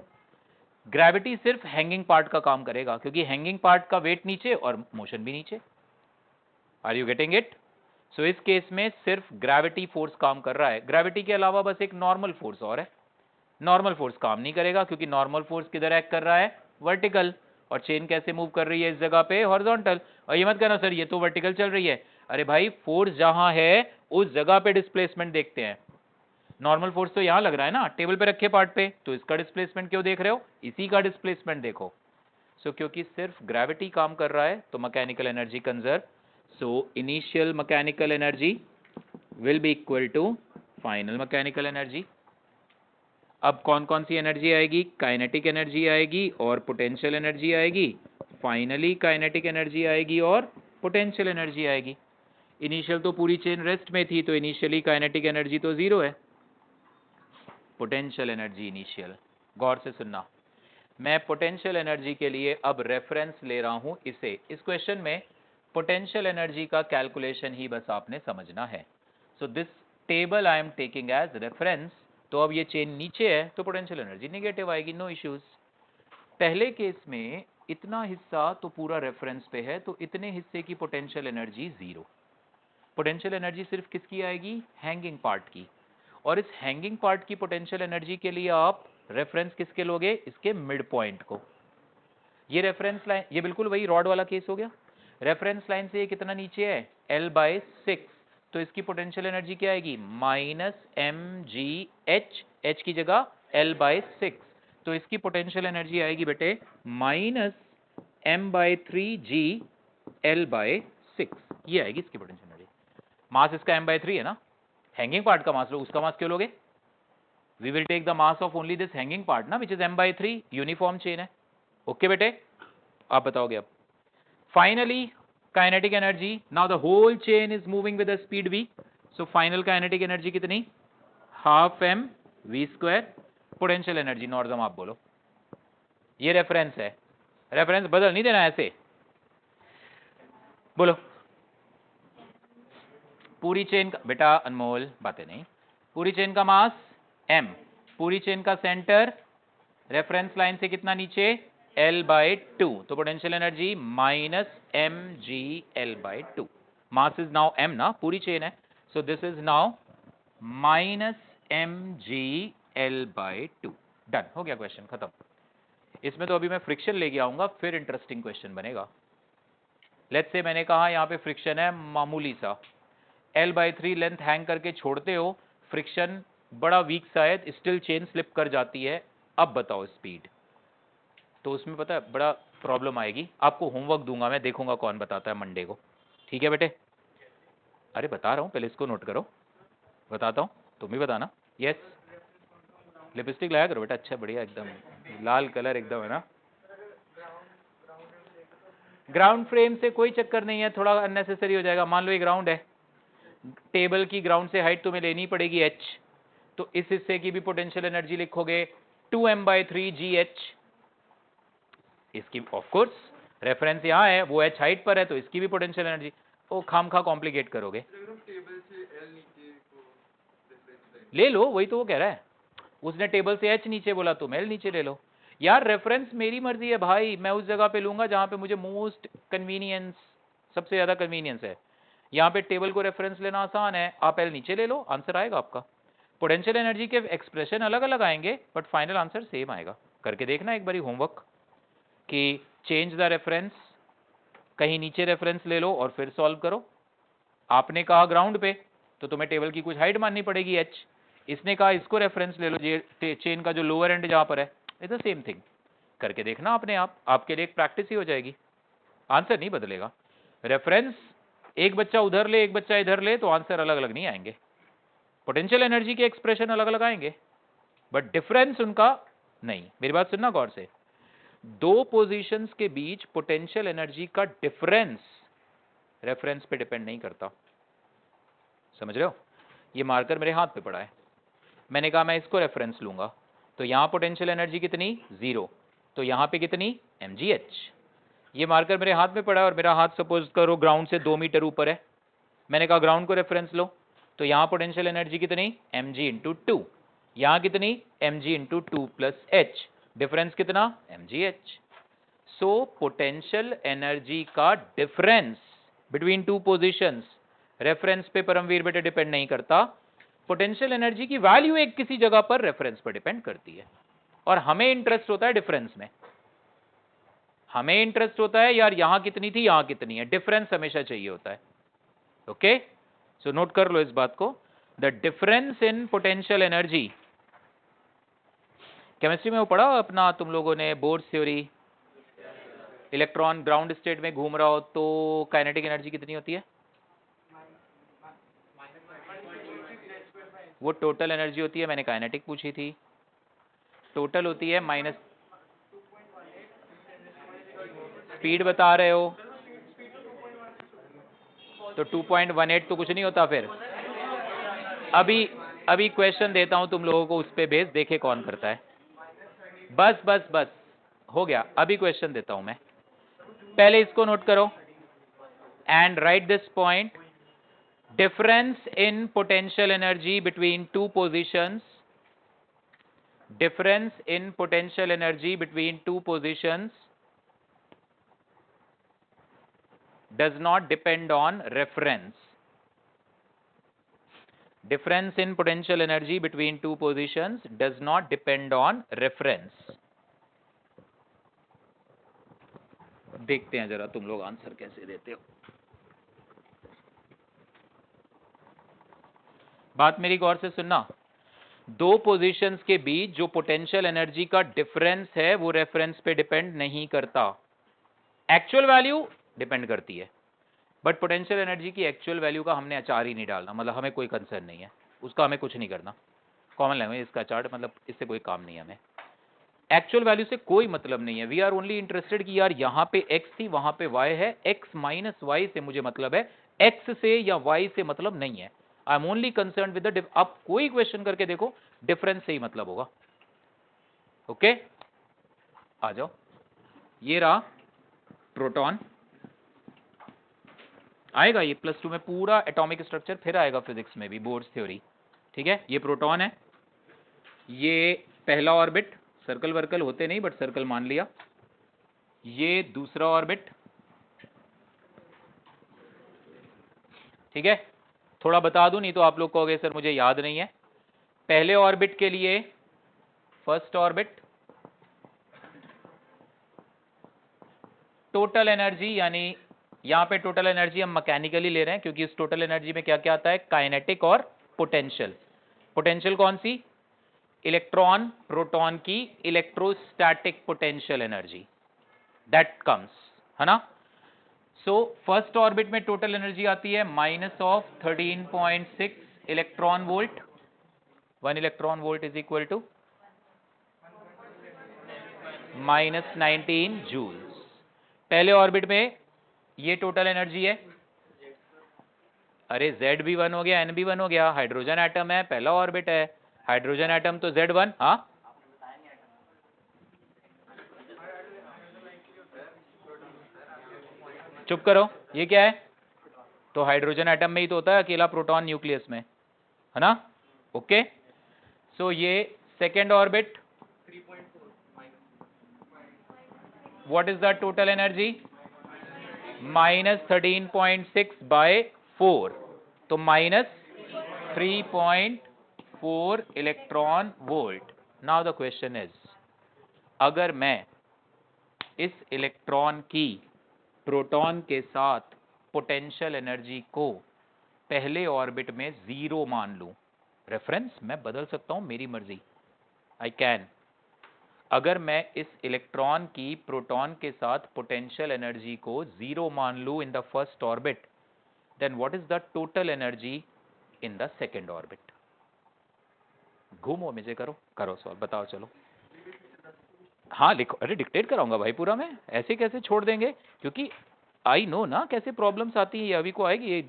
ग्रेविटी सिर्फ हैंगिंग पार्ट का काम करेगा, क्योंकि हैंगिंग पार्ट का वेट नीचे और मोशन भी नीचे। Are you getting it? So इस केस में सिर्फ ग्रेविटी फोर्स काम कर रहा है, ग्रेविटी के अलावा बस एक नॉर्मल फोर्स और है। नॉर्मल फोर्स काम नहीं करेगा क्योंकि नॉर्मल फोर्स किधर एक्ट कर रहा है, वर्टिकल, और चेन कैसे मूव कर रही है इस जगह पे, हॉरिजॉन्टल। और ये मत कहना सर ये तो वर्टिकल चल रही है, अरे भाई फोर्स जहां है उस जगह पे डिस्प्लेसमेंट देखते हैं। नॉर्मल फोर्स तो यहां लग रहा है ना टेबल पे रखे पार्ट पे, तो इसका डिस्प्लेसमेंट क्यों देख रहे हो, इसी का डिस्प्लेसमेंट देखो। सो क्योंकि सिर्फ ग्रेविटी काम कर रहा है तो mechanical energy conserve, so initial mechanical energy will be equal to final mechanical energy. अब कौन कौन सी एनर्जी आएगी, काइनेटिक एनर्जी आएगी और पोटेंशियल एनर्जी आएगी, फाइनली काइनेटिक एनर्जी आएगी और पोटेंशियल एनर्जी आएगी। इनिशियल तो पूरी चेन रेस्ट में थी तो इनिशियली काइनेटिक एनर्जी तो जीरो है, पोटेंशियल एनर्जी इनिशियल। गौर से सुनना, मैं पोटेंशियल एनर्जी के लिए अब रेफरेंस ले रहा हूं इसे, इस क्वेश्चन में पोटेंशियल एनर्जी का कैलकुलेशन ही बस आपने समझना है। So this table I am taking as reference. तो अब ये चेन नीचे है तो पोटेंशियल एनर्जी नेगेटिव आएगी, नो इश्यूज। पहले केस में इतना हिस्सा तो पूरा रेफरेंस पे है तो इतने हिस्से की potential energy zero. Potential energy सिर्फ किसकी आएगी, हैंगिंग पार्ट की। और इस हैंगिंग पार्ट की पोटेंशियल एनर्जी के लिए आप रेफरेंस किसके लोगे, इसके मिड पॉइंट को। ये रेफरेंस लाइन, ये बिल्कुल वही रॉड वाला केस हो गया। रेफरेंस लाइन से ये कितना नीचे है, L/6, तो इसकी पोटेंशियल एनर्जी क्या आएगी, -mgh, h की जगह L/6, तो इसकी पोटेंशियल एनर्जी आएगी बेटे -m/3g L/6, ये आएगी इसकी पोटेंशियल एनर्जी। मास इसका m/3 है ना, हैंगिंग पार्ट का मास लो, उसका मास क्यों लोगे, we will take the mass of only this hanging part ना, which is m/3, uniform chain है। ओके बेटे, आप बताओगे अब। Finally kinetic energy, now the whole chain is moving with the speed v, so final kinetic energy कितनी, ½ mv²। Potential energy normal आप बोलो, ये रेफरेंस है, रेफरेंस बदल नहीं देना ऐसे, बोलो। पूरी चेन का, बेटा अनमोल बातें नहीं, पूरी चेन का मास m, पूरी चेन का सेंटर रेफरेंस लाइन से कितना नीचे, L/2, तो potential energy -mg L/2। Mass is now m ना, पूरी चेन है, so this is now -mg L/2। Done, हो गया क्वेश्चन खत्म। इसमें तो अभी मैं फ्रिक्शन लेके आऊंगा, फिर इंटरेस्टिंग क्वेश्चन बनेगा। लेट्स से मैंने कहा यहाँ पे फ्रिक्शन है मामूली सा, L/3 लेंथ हैंग करके छोड़ते हो, फ्रिक्शन बड़ा वीक सा है, स्टिल चेन स्लिप कर जाती है। अब बताओ स्पीड, तो उसमें पता है बड़ा प्रॉब्लम आएगी। आपको होमवर्क दूंगा मैं, देखूंगा कौन बताता है मंडे को, ठीक है बेटे? अरे बता रहा हूँ, पहले इसको नोट करो, बताता हूँ, तुम भी बताना। यस, लिपस्टिक लाया करो बेटा, अच्छा बढ़िया, एकदम लाल कलर एकदम है ना। ग्राउंड फ्रेम से कोई चक्कर नहीं है, थोड़ा अननेसेसरी हो जाएगा। मान लो ये ग्राउंड है, टेबल की ग्राउंड से हाइट तुम्हें लेनी पड़ेगी h, तो इस हिस्से की भी पोटेंशियल एनर्जी लिखोगे 2m/3gh। इसकी ऑफ कोर्स रेफरेंस यहाँ है, वो h हाइट पर है, तो इसकी भी पोटेंशियल एनर्जी, वो खामखा कॉम्प्लिकेट करोगे। ले लो, वही तो वो कह रहा है, उसने टेबल से h नीचे बोला, तुम l नीचे ले लो। यार रेफरेंस मेरी मर्जी है भाई, मैं उस जगह पे लूंगा जहां पे मुझे मोस्ट कन्वीनियंस, सबसे ज्यादा कन्वीनियंस है। यहाँ पे टेबल को रेफरेंस लेना आसान है, आप एल नीचे ले लो, आंसर आएगा आपका। पोटेंशियल एनर्जी के एक्सप्रेशन अलग अलग आएंगे बट फाइनल आंसर सेम आएगा। करके देखना एक बारी होमवर्क कि चेंज द रेफरेंस, कहीं नीचे रेफरेंस ले लो और फिर सॉल्व करो। आपने कहा ग्राउंड पे, तो तुम्हें टेबल की कुछ हाइट माननी पड़ेगी h, इसने कहा इसको रेफरेंस ले लो, चेन का जो लोअर एंड जहां पर है, इट्स द सेम थिंग। करके देखना अपने आप, आपके लिए एक प्रैक्टिस ही हो जाएगी, आंसर नहीं बदलेगा। रेफरेंस एक बच्चा उधर ले, एक बच्चा इधर ले, तो आंसर अलग अलग नहीं आएंगे। पोटेंशियल एनर्जी के एक्सप्रेशन अलग अलग आएंगे बट डिफरेंस उनका नहीं। मेरी बात सुनना गौर से, दो पोजीशंस के बीच पोटेंशियल एनर्जी का डिफरेंस रेफरेंस पे डिपेंड नहीं करता, समझ रहे हो? ये मार्कर मेरे हाथ पे पड़ा है, मैंने कहा मैं इसको रेफरेंस लूंगा, तो यहां पोटेंशियल एनर्जी कितनी, 0, तो यहां पे कितनी, mgh। ये मार्कर मेरे हाथ में पड़ा है और मेरा हाथ सपोज करो ग्राउंड से 2 मीटर ऊपर है, मैंने कहा ग्राउंड को रेफरेंस लो, तो यहां पोटेंशियल एनर्जी कितनी, mg/2, यहां कितनी, mg/2 + h, डिफरेंस कितना, mgh। सो पोटेंशियल एनर्जी का difference between two positions, reference पे परमवीर बेटे डिपेंड नहीं करता। पोटेंशियल एनर्जी की वैल्यू एक किसी जगह पर रेफरेंस पर डिपेंड करती है, और हमें इंटरेस्ट होता है डिफरेंस में। हमें इंटरेस्ट होता है यार यहां कितनी थी यहां कितनी है, डिफरेंस हमेशा चाहिए होता है। ओके, सो नोट कर लो इस बात को, the difference in potential energy. Chemistry में वो पढ़ा अपना तुम लोगों ने, board theory, electron ground state में घूम रहा हो तो काइनेटिक एनर्जी कितनी होती है? वो टोटल एनर्जी होती है, मैंने काइनेटिक पूछी थी। टोटल होती है माइनस, स्पीड बता रहे हो तो 2.18 तो कुछ नहीं होता फिर। अभी क्वेश्चन देता हूं तुम लोगों को, उस पे बेस देखे कौन करता है। बस बस बस हो गया, अभी क्वेश्चन देता हूं मैं, पहले इसको नोट करो and right this point. Difference in potential energy between two positions, difference in potential energy between two positions does not depend on reference. Difference in potential energy between two positions does not depend on reference. देखते हैं जरा तुम लोग answer कैसे देते हो। बात मेरी गौर से सुनना, दो पोजीशंस के बीच जो पोटेंशियल एनर्जी का डिफरेंस है वो रेफरेंस पे डिपेंड नहीं करता, एक्चुअल वैल्यू डिपेंड करती है, बट पोटेंशियल एनर्जी की एक्चुअल वैल्यू का हमने अचार ही नहीं डालना, मतलब हमें कोई कंसर्न नहीं है उसका, हमें कुछ नहीं करना। कॉमन लैंग्वेज इसका चार्ट, मतलब इससे कोई काम नहीं है, हमें एक्चुअल वैल्यू से कोई मतलब नहीं है। वी आर ओनली इंटरेस्टेड कि यार यहाँ पे x थी वहां पे y है, x माइनस वाई से मुझे मतलब है, x से या y से मतलब नहीं है। I am only concern with the, आप कोई क्वेश्चन करके देखो डिफरेंस से ही मतलब होगा। ओके आ जाओ, ये रहा प्रोटॉन, आएगा ये +2 में पूरा एटॉमिक स्ट्रक्चर, फिर आएगा फिजिक्स में भी, बोर्ड्स थ्योरी। ठीक है, ये प्रोटॉन है, ये पहला ऑर्बिट, सर्कल वर्कल होते नहीं बट सर्कल मान लिया, ये दूसरा ऑर्बिट। ठीक है, थोड़ा बता दूं नहीं तो आप लोग कहोगे सर मुझे याद नहीं है। पहले ऑर्बिट के लिए फर्स्ट ऑर्बिट, टोटल एनर्जी, यानी यहां पे टोटल एनर्जी हम मैकेनिकली ले रहे हैं क्योंकि इस टोटल एनर्जी में क्या क्या आता है, काइनेटिक और पोटेंशियल। पोटेंशियल कौन सी? इलेक्ट्रॉन प्रोटॉन की electrostatic potential energy, that comes, है ना। सो फर्स्ट ऑर्बिट में टोटल एनर्जी आती है -13.6 electron volt. 1 electron volt is equal to -19 joules. पहले ऑर्बिट में ये टोटल एनर्जी है, अरे Z भी 1 हो गया, N भी 1 हो गया, हाइड्रोजन एटम है, पहला ऑर्बिट है, हाइड्रोजन एटम तो Z1। हाँ चुप करो, ये क्या है? तो हाइड्रोजन एटम में ही तो होता है, अकेला प्रोटॉन न्यूक्लियस में, है ना। ओके, सो ये second orbit, what is the total energy? -13.6 by 4, तो -3.4 electron volt. Now the question is, अगर मैं इस इलेक्ट्रॉन की प्रोटॉन के साथ पोटेंशियल एनर्जी को पहले ऑर्बिट में 0 मान लूं, रेफरेंस मैं बदल सकता हूं मेरी मर्जी, आई कैन। अगर मैं इस इलेक्ट्रॉन की प्रोटॉन के साथ पोटेंशियल एनर्जी को 0 मान लूं in the first orbit, then what is the total energy in the second orbit? घूमो मुझे, करो करो सॉल्व, बताओ चलो। हाँ लिखो, अरे डिक्टेट कराऊंगा भाई पूरा मैं, ऐसे कैसे छोड़ देंगे, क्योंकि आई नो ना कैसे प्रॉब्लम्स आती है, ये अभी को आएगी, ये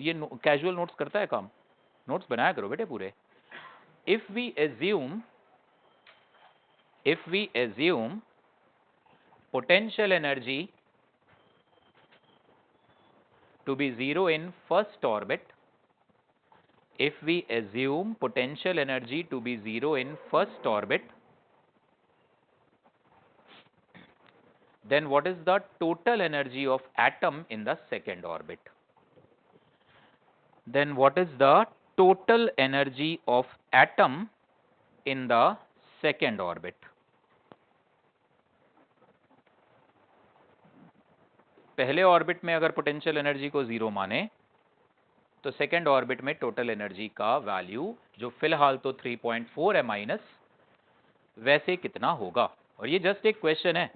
कैजुअल नोट्स करता है काम, नोट्स बनाया करो बेटे पूरे। If we assume potential energy to be 0 in first orbit, if we assume potential energy to be 0 in first orbit, then what is the total energy of atom in the second orbit? then what is the total energy of atom in the second orbit? पहले orbit में अगर potential energy को 0 माने तो second orbit में total energy का value जो फिलहाल तो 3.4 है माइनस, वैसे कितना होगा? और ये जस्ट एक क्वेश्चन है,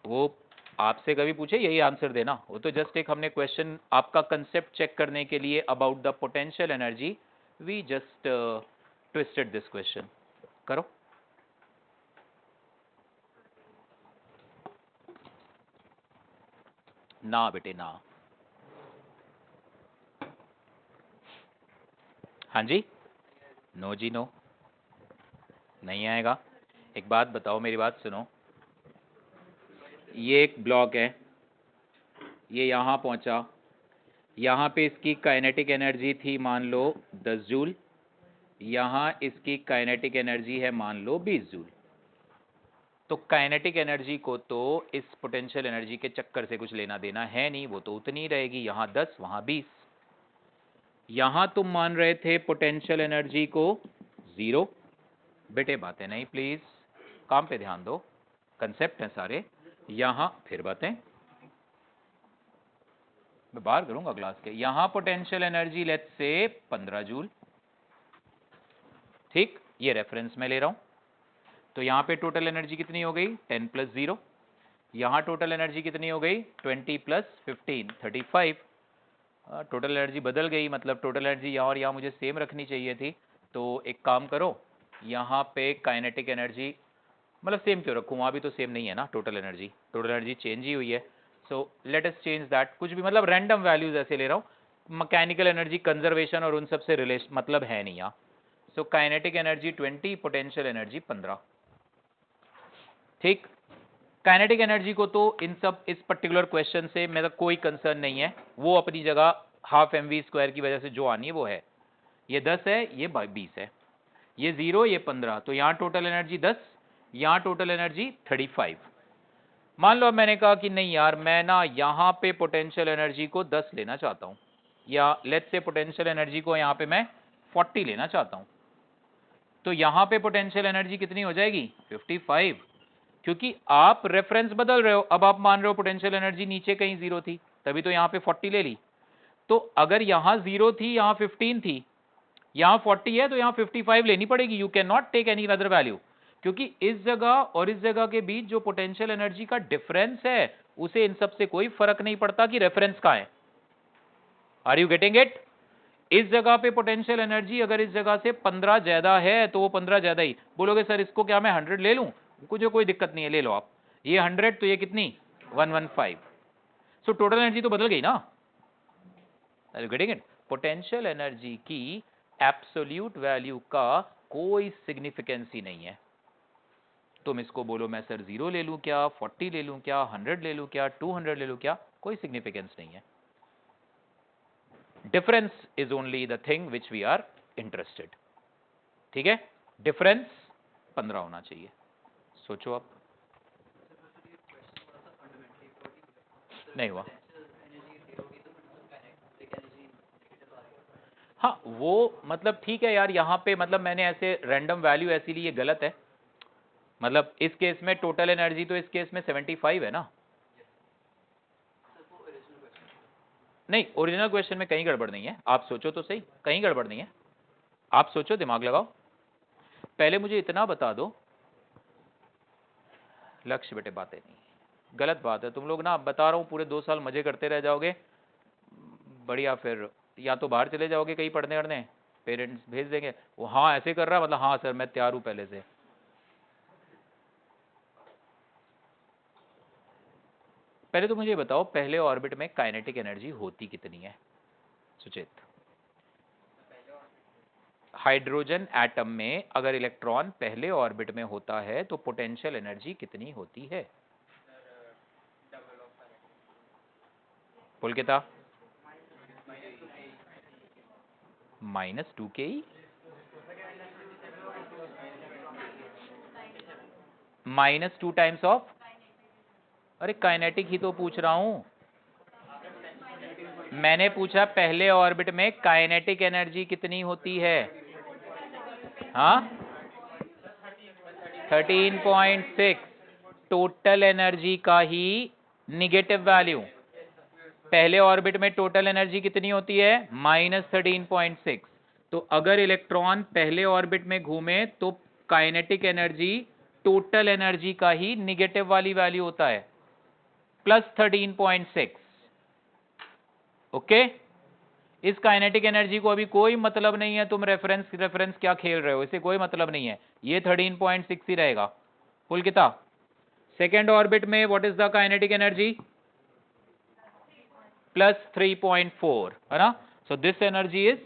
वो आपसे कभी पूछे यही आंसर देना, वो तो जस्ट एक हमने क्वेश्चन आपका कंसेप्ट चेक करने के लिए about the potential energy, we just twisted this question. करो। ना बेटे ना। हाँ जी, नो जी नो, नहीं आएगा। एक बात बताओ, मेरी बात सुनो, ये एक ब्लॉक है, ये यहाँ पहुंचा, यहाँ पे इसकी काइनेटिक एनर्जी थी मान लो 10 जूल, यहाँ इसकी काइनेटिक एनर्जी है मान लो 20 जूल। तो काइनेटिक एनर्जी को तो इस पोटेंशियल एनर्जी के चक्कर से कुछ लेना देना है नहीं, वो तो उतनी ही रहेगी, यहाँ 10 वहाँ 20। यहाँ तुम मान रहे थे पोटेंशियल एनर्जी को 0। बेटे बातें नहीं प्लीज, काम पे ध्यान दो, कंसेप्ट है सारे। यहाँ फिर बातें मैं बाहर करूंगा क्लास के। यहाँ potential energy let's say 15 joule, ठीक, ये रेफरेंस में ले रहा हूं। तो यहाँ पे टोटल एनर्जी कितनी हो गई? 10 + 0। यहाँ टोटल एनर्जी कितनी हो गई? 20 + 15 35। टोटल एनर्जी बदल गई, मतलब टोटल एनर्जी यहाँ और यहाँ मुझे सेम रखनी चाहिए थी। तो एक काम करो, यहाँ पे काइनेटिक एनर्जी, मतलब सेम क्यों रखूँ, वहाँ भी तो सेम नहीं है ना टोटल एनर्जी चेंज ही हुई है। So let us change that, कुछ भी मतलब रैंडम वैल्यूज ऐसे ले रहा हूँ, मैकेनिकल एनर्जी कंजर्वेशन और उन सब से रिलेशन मतलब है नहीं यहाँ। सो काइनेटिक एनर्जी 20, पोटेंशियल एनर्जी 15, ठीक। काइनेटिक एनर्जी को तो इन सब इस पर्टिकुलर क्वेश्चन से मेरा कोई कंसर्न नहीं है, वो अपनी जगह हाफ mv² की वजह से जो आनी है वो है। ये 10 है, ये 20 है, ये 0, ये 15, तो यहाँ टोटल एनर्जी 10, यहाँ टोटल एनर्जी 35। मान लो मैंने कहा कि नहीं यार, मैं ना यहाँ पे पोटेंशियल एनर्जी को 10 लेना चाहता हूँ, या लेट्स से पोटेंशियल एनर्जी को यहाँ पे मैं 40 लेना चाहता हूँ। तो यहाँ पे पोटेंशियल एनर्जी कितनी हो जाएगी? 55, क्योंकि आप रेफरेंस बदल रहे हो। अब आप मान रहे हो पोटेंशियल एनर्जी नीचे कहीं 0 थी, तभी तो यहाँ पे 40 ले ली। तो अगर यहाँ 0 थी, यहाँ 15 थी, यहाँ 40 है, तो यहाँ 55 लेनी पड़ेगी। You can not take any other value, क्योंकि इस जगह और इस जगह के बीच जो पोटेंशियल एनर्जी का डिफरेंस है, उसे इन सब से कोई फर्क नहीं पड़ता कि रेफरेंस कहां है। Are you getting it? इस जगह पे पोटेंशियल एनर्जी अगर इस जगह से 15 ज्यादा है तो वो 15 ज्यादा ही। बोलोगे सर इसको क्या मैं 100 ले लूं? कोई दिक्कत नहीं है, ले लो आप। ये 100 तो ये कितनी? 115। सो टोटल एनर्जी तो बदल गई ना। Are you getting it? Potential energy की एब्सोल्यूट वैल्यू का कोई सिग्निफिकेंस ही नहीं है। तुम इसको बोलो मैं सर 0 ले लूं क्या, 40 ले लूं क्या, 100 ले लूं क्या, 200 ले लूं क्या, कोई सिग्निफिकेंस नहीं है। Difference is only the thing which we are interested, ठीक है। डिफरेंस 15 होना चाहिए। सोचो आप। नहीं हुआ? हाँ वो मतलब ठीक है यार, यहाँ पे मतलब मैंने ऐसे रैंडम वैल्यू ऐसी ली, ये गलत है। मतलब इस केस में टोटल एनर्जी तो इस केस में 75 है ना। नहीं, ओरिजिनल क्वेश्चन में कहीं गड़बड़ नहीं है, आप सोचो तो सही, कहीं गड़बड़ नहीं है। आप सोचो, दिमाग लगाओ। पहले मुझे इतना बता दो, लक्ष्य बेटे बातें नहीं, गलत बात है। तुम लोग ना, बता रहा हूँ, पूरे 2 साल मजे करते रह जाओगे, बढ़िया। फिर या तो बाहर चले जाओगे कहीं पढ़ने वढ़ने, पेरेंट्स भेज देंगे, वो हाँ ऐसे कर रहा मतलब हाँ सर मैं तैयार हूँ पहले से। पहले तो मुझे बताओ, पहले ऑर्बिट में काइनेटिक एनर्जी होती कितनी है सुचित? हाइड्रोजन एटम में अगर इलेक्ट्रॉन पहले ऑर्बिट में होता है तो पोटेंशियल एनर्जी कितनी होती है? पुलकिता? -2ke। -2 टाइम्स ऑफ, अरे काइनेटिक ही तो पूछ रहा हूं मैंने पूछा पहले ऑर्बिट में काइनेटिक एनर्जी कितनी होती है? हाँ, 13.6 टोटल एनर्जी का ही निगेटिव वैल्यू। पहले ऑर्बिट में टोटल एनर्जी कितनी होती है? -13.6। तो अगर इलेक्ट्रॉन पहले ऑर्बिट में घूमे तो काइनेटिक एनर्जी टोटल एनर्जी का ही निगेटिव वाली वैल्यू होता है, +13.6। ओके, इस काइनेटिक एनर्जी को अभी कोई मतलब नहीं है, तुम रेफरेंस क्या खेल रहे हो, इसे कोई मतलब नहीं है, ये 13.6 ही रहेगा। पुलकिता, सेकेंड ऑर्बिट में what is the kinetic energy? +3.4, है ना? सो दिस एनर्जी इज,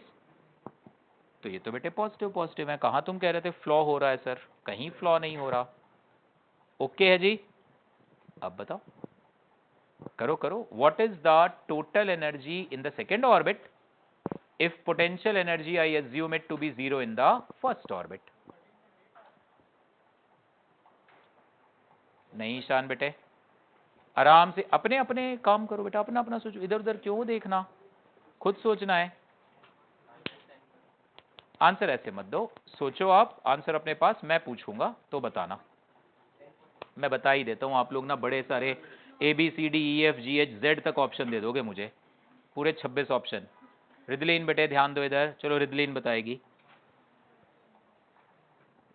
तो ये तो बेटे पॉजिटिव है। कहां तुम कह रहे थे फ्लॉ हो रहा है सर? कहीं फ्लॉ नहीं हो रहा। ओके है जी, अब बताओ, करो। What is the total energy in the second orbit if potential energy I assume it to be 0 in the first orbit? नहीं ईशान बेटे, आराम से अपने अपने काम करो बेटा, अपना अपना सोचो, इधर उधर क्यों देखना, खुद सोचना है। आंसर ऐसे मत दो, सोचो आप आंसर अपने पास, मैं पूछूंगा तो बताना। मैं बता ही देता हूं, आप लोग ना बड़े सारे ABCDEFGHZ तक ऑप्शन दे दोगे मुझे, पूरे 26 ऑप्शन। रिदलीन बेटे ध्यान दो इधर, चलो रिदलीन बताएगी।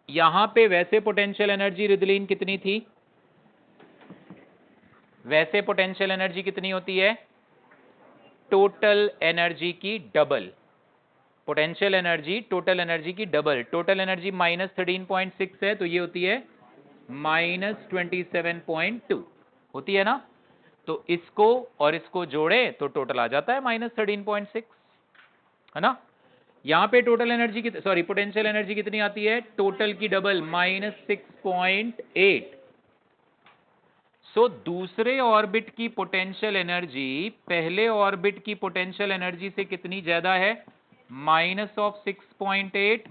यहां पे वैसे पोटेंशियल एनर्जी रिदलीन कितनी थी? वैसे पोटेंशियल एनर्जी कितनी होती है? टोटल एनर्जी की double. Potential energy total energy की डबल। टोटल एनर्जी -13.6 है, तो ये होती है -27.2 होती है ना? तो इसको और इसको जोड़े तो टोटल आ जाता है -13.6, है ना? यहां पे टोटल एनर्जी की, सॉरी पोटेंशियल एनर्जी कितनी आती है? टोटल की डबल, -6.8। सो दूसरे ऑर्बिट की पोटेंशियल एनर्जी पहले ऑर्बिट की पोटेंशियल एनर्जी से कितनी ज्यादा है? -6.8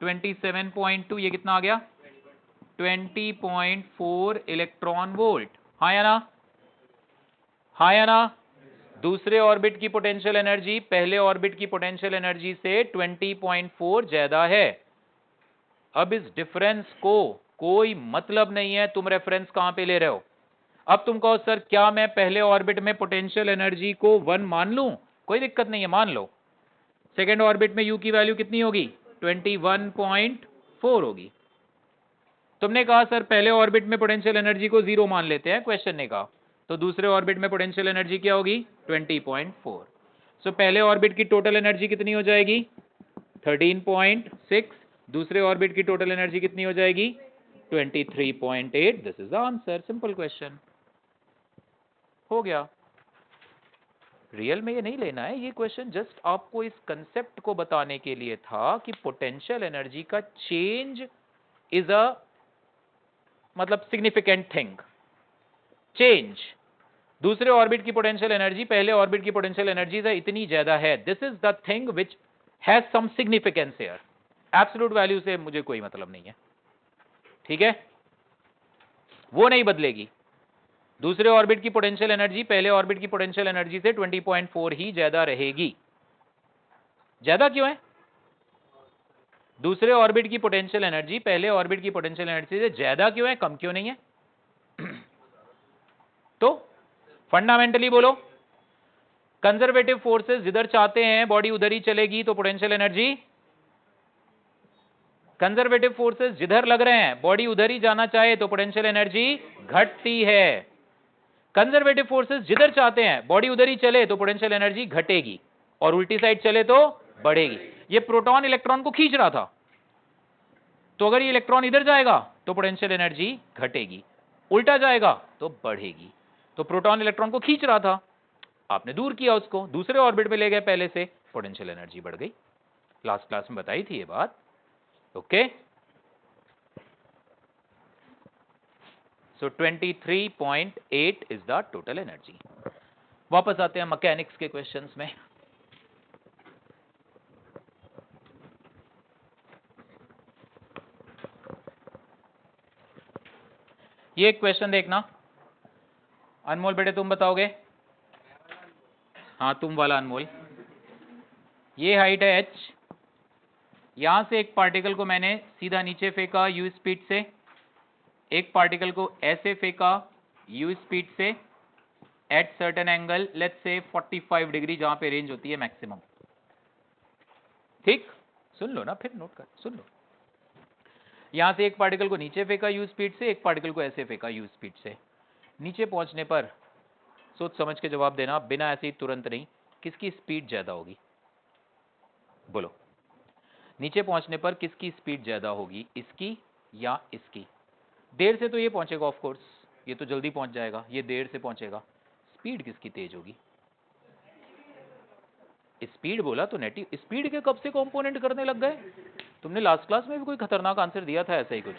-27.2, ये कितना आ गया? 20.4 इलेक्ट्रॉन वोल्ट। हाँ या ना? हाँ या ना? दूसरे ऑर्बिट की पोटेंशियल एनर्जी पहले ऑर्बिट की पोटेंशियल एनर्जी से 20.4 ज्यादा है। अब इस डिफरेंस को कोई मतलब नहीं है तुम रेफरेंस कहां पे ले रहे हो। अब तुम कहो सर क्या मैं पहले ऑर्बिट में पोटेंशियल एनर्जी को 1 मान लूं? कोई दिक्कत नहीं है, मान लो। सेकेंड ऑर्बिट में यू की वैल्यू कितनी होगी? 21.4 होगी। तुमने कहा सर पहले ऑर्बिट में पोटेंशियल एनर्जी को 0 मान लेते हैं, क्वेश्चन ने कहा, तो दूसरे ऑर्बिट में पोटेंशियल एनर्जी क्या होगी? 20.4। सो पहले ऑर्बिट की टोटल एनर्जी कितनी हो जाएगी? 13.6। दूसरे ऑर्बिट की टोटल एनर्जी कितनी हो जाएगी? 23.8। This is the answer, simple question. हो गया। रियल में ये नहीं लेना है, ये क्वेश्चन जस्ट आपको इस कंसेप्ट को बताने के लिए था कि पोटेंशियल एनर्जी का चेंज इज अ मतलब सिग्निफिकेंट थिंग। चेंज, दूसरे ऑर्बिट की पोटेंशियल एनर्जी पहले ऑर्बिट की पोटेंशियल एनर्जी से इतनी ज्यादा है, this is the thing which has some significance here. Absolute value से मुझे कोई मतलब नहीं है, ठीक है? वो नहीं बदलेगी। दूसरे ऑर्बिट की पोटेंशियल एनर्जी पहले ऑर्बिट की पोटेंशियल एनर्जी से 20.4 ही ज्यादा रहेगी। ज्यादा क्यों है? दूसरे ऑर्बिट की पोटेंशियल एनर्जी पहले ऑर्बिट की पोटेंशियल एनर्जी से ज्यादा क्यों है, कम क्यों नहीं है? तो फंडामेंटली बोलो, कंजर्वेटिव फोर्सेस जिधर चाहते हैं बॉडी उधर ही चलेगी, तो पोटेंशियल एनर्जी, कंजर्वेटिव फोर्सेस जिधर लग रहे हैं बॉडी उधर ही जाना चाहे तो पोटेंशियल एनर्जी घटती है। कंजर्वेटिव फोर्सेस जिधर चाहते हैं बॉडी उधर ही चले तो पोटेंशियल एनर्जी घटेगी, और उल्टी साइड चले तो बढ़ेगी। ये प्रोटॉन इलेक्ट्रॉन को खींच रहा था, तो अगर ये इलेक्ट्रॉन इधर जाएगा तो पोटेंशियल एनर्जी घटेगी, उल्टा जाएगा तो बढ़ेगी। तो प्रोटॉन इलेक्ट्रॉन को खींच रहा था, आपने दूर किया उसको, दूसरे ऑर्बिट में ले गए पहले से, पोटेंशियल एनर्जी बढ़ गई। लास्ट क्लास में बताई थी ये बात। Okay, so 23.8 is the total energy. वापस आते हैं मैकेनिक्स के क्वेश्चंस में। ये एक क्वेश्चन देखना, अनमोल बेटे तुम बताओगे, हाँ तुम वाला अनमोल, ये हाइट है h, यहां से एक पार्टिकल को मैंने सीधा नीचे फेंका u स्पीड से, एक पार्टिकल को ऐसे फेंका u स्पीड से at certain angle, let's say 45 degree, जहां पे रेंज होती है मैक्सिमम। ठीक, सुन लो ना, फिर नोट कर, सुन लो। यहां से एक पार्टिकल को नीचे फेंका u स्पीड से, एक पार्टिकल को ऐसे फेंका u स्पीड से। नीचे पहुंचने पर सोच समझ के जवाब देना, बिना ऐसे ही तुरंत नहीं। किसकी स्पीड ज्यादा होगी, बोलो। नीचे पहुंचने पर किसकी स्पीड ज्यादा होगी, इसकी या इसकी? देर से तो ये पहुंचेगा ऑफ कोर्स, ये तो जल्दी पहुंच जाएगा, ये देर से पहुंचेगा। स्पीड किसकी तेज होगी? स्पीड बोला तो नेटी, स्पीड के कब से कंपोनेंट करने लग गए? तुमने लास्ट क्लास में भी कोई खतरनाक आंसर दिया था ऐसा ही कुछ।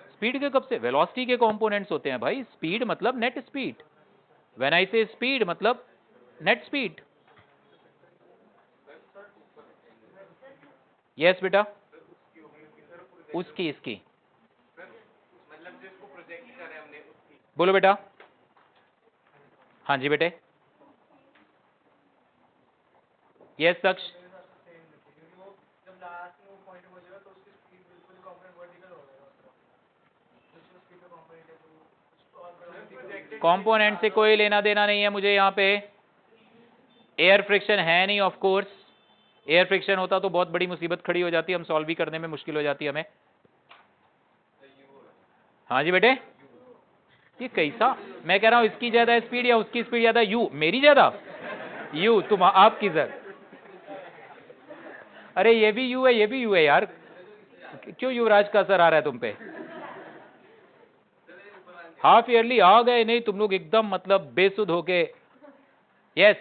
स्पीड के कब से? वेलोसिटी के कंपोनेंट्स होते हैं भाई। स्पीड मतलब नेट स्पीड, व्हेन आई से स्पीड मतलब नेट स्पीड। यस बेटा, उसकी इसकी, बोलो बेटा। हाँ जी बेटे, यस दक्ष। कंपोनेंट से कोई लेना देना नहीं है मुझे यहाँ पे। एयर फ्रिक्शन है नहीं ऑफ कोर्स, एयर फ्रिक्शन होता तो बहुत बड़ी मुसीबत खड़ी हो जाती, हम सॉल्व भी करने में मुश्किल हो जाती हमें। हाँ जी बेटे, ये कैसा, मैं कह रहा हूं इसकी ज्यादा स्पीड या उसकी स्पीड ज्यादा? यू, मेरी ज्यादा? यू, तुम आपकी सर। अरे ये भी यू है, ये भी यू है यार, क्यों युवराज का असर आ रहा है तुम पे? हाफ ईयरली आ गए नहीं तुम लोग एकदम, मतलब बेसुध होके। यस,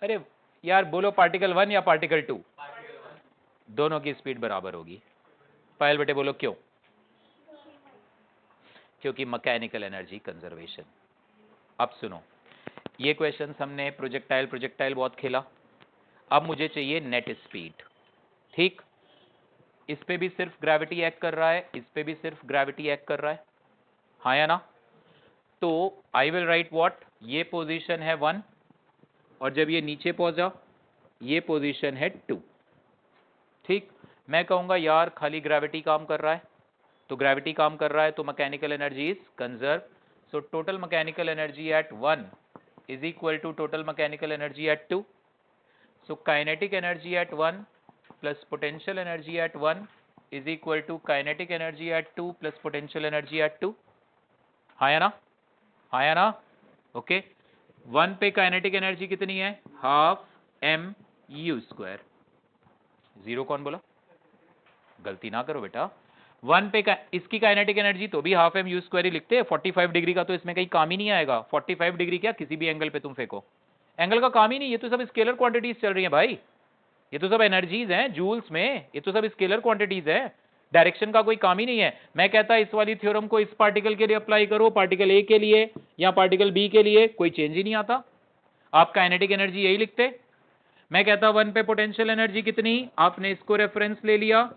अरे यार बोलो, पार्टिकल 1 या पार्टिकल 2? दोनों की स्पीड बराबर होगी। पायल बेटे बोलो क्यों? क्योंकि मैकेनिकल एनर्जी कंजर्वेशन। अब सुनो, ये क्वेश्चन हमने प्रोजेक्टाइल प्रोजेक्टाइल बहुत खेला, अब मुझे चाहिए नेट स्पीड। ठीक, इस पे भी सिर्फ ग्रेविटी एक्ट कर रहा है, इस पे भी सिर्फ ग्रेविटी एक्ट कर रहा है, हाँ या ना? तो आई विल राइट व्हाट, ये पोजीशन है 1, और जब ये नीचे पहुंचा ये पोजीशन है 2। ठीक, मैं कहूंगा यार खाली ग्रेविटी काम कर रहा है, तो ग्रेविटी काम कर रहा है तो mechanical energy is conserve. So total mechanical energy at 1 is equal to total mechanical energy at 2। So kinetic energy at 1 plus potential energy at 1 is equal to kinetic energy at 2 plus potential energy at 2। हाँ या ना, हाँ या ना? Okay, 1 पे kinetic energy कितनी है? Half M you square. 0 कौन बोला? गलती ना करो बेटा, 1 पे इसकी काइनेटिक एनर्जी तो भी हाफ एम यू स्क्वायर ही लिखते हैं। 45 डिग्री का तो इसमें कहीं काम ही नहीं आएगा। 45 डिग्री क्या, किसी भी एंगल पे तुम फेंको, एंगल का काम ही नहीं, ये तो सब स्केलर क्वांटिटीज चल रही है भाई, ये तो सब एनर्जीज हैं जूल्स में, ये तो सब स्केलर क्वांटिटीज है, डायरेक्शन का कोई काम ही नहीं है। मैं कहता इस वाली थ्योरम को इस पार्टिकल के लिए अप्लाई करो, पार्टिकल ए के लिए या पार्टिकल बी के लिए, कोई चेंज ही नहीं आता, आप काइनेटिक एनर्जी यही लिखते। मैं कहता 1 पे पोटेंशियल एनर्जी कितनी, आपने इसको रेफरेंस ले लिया,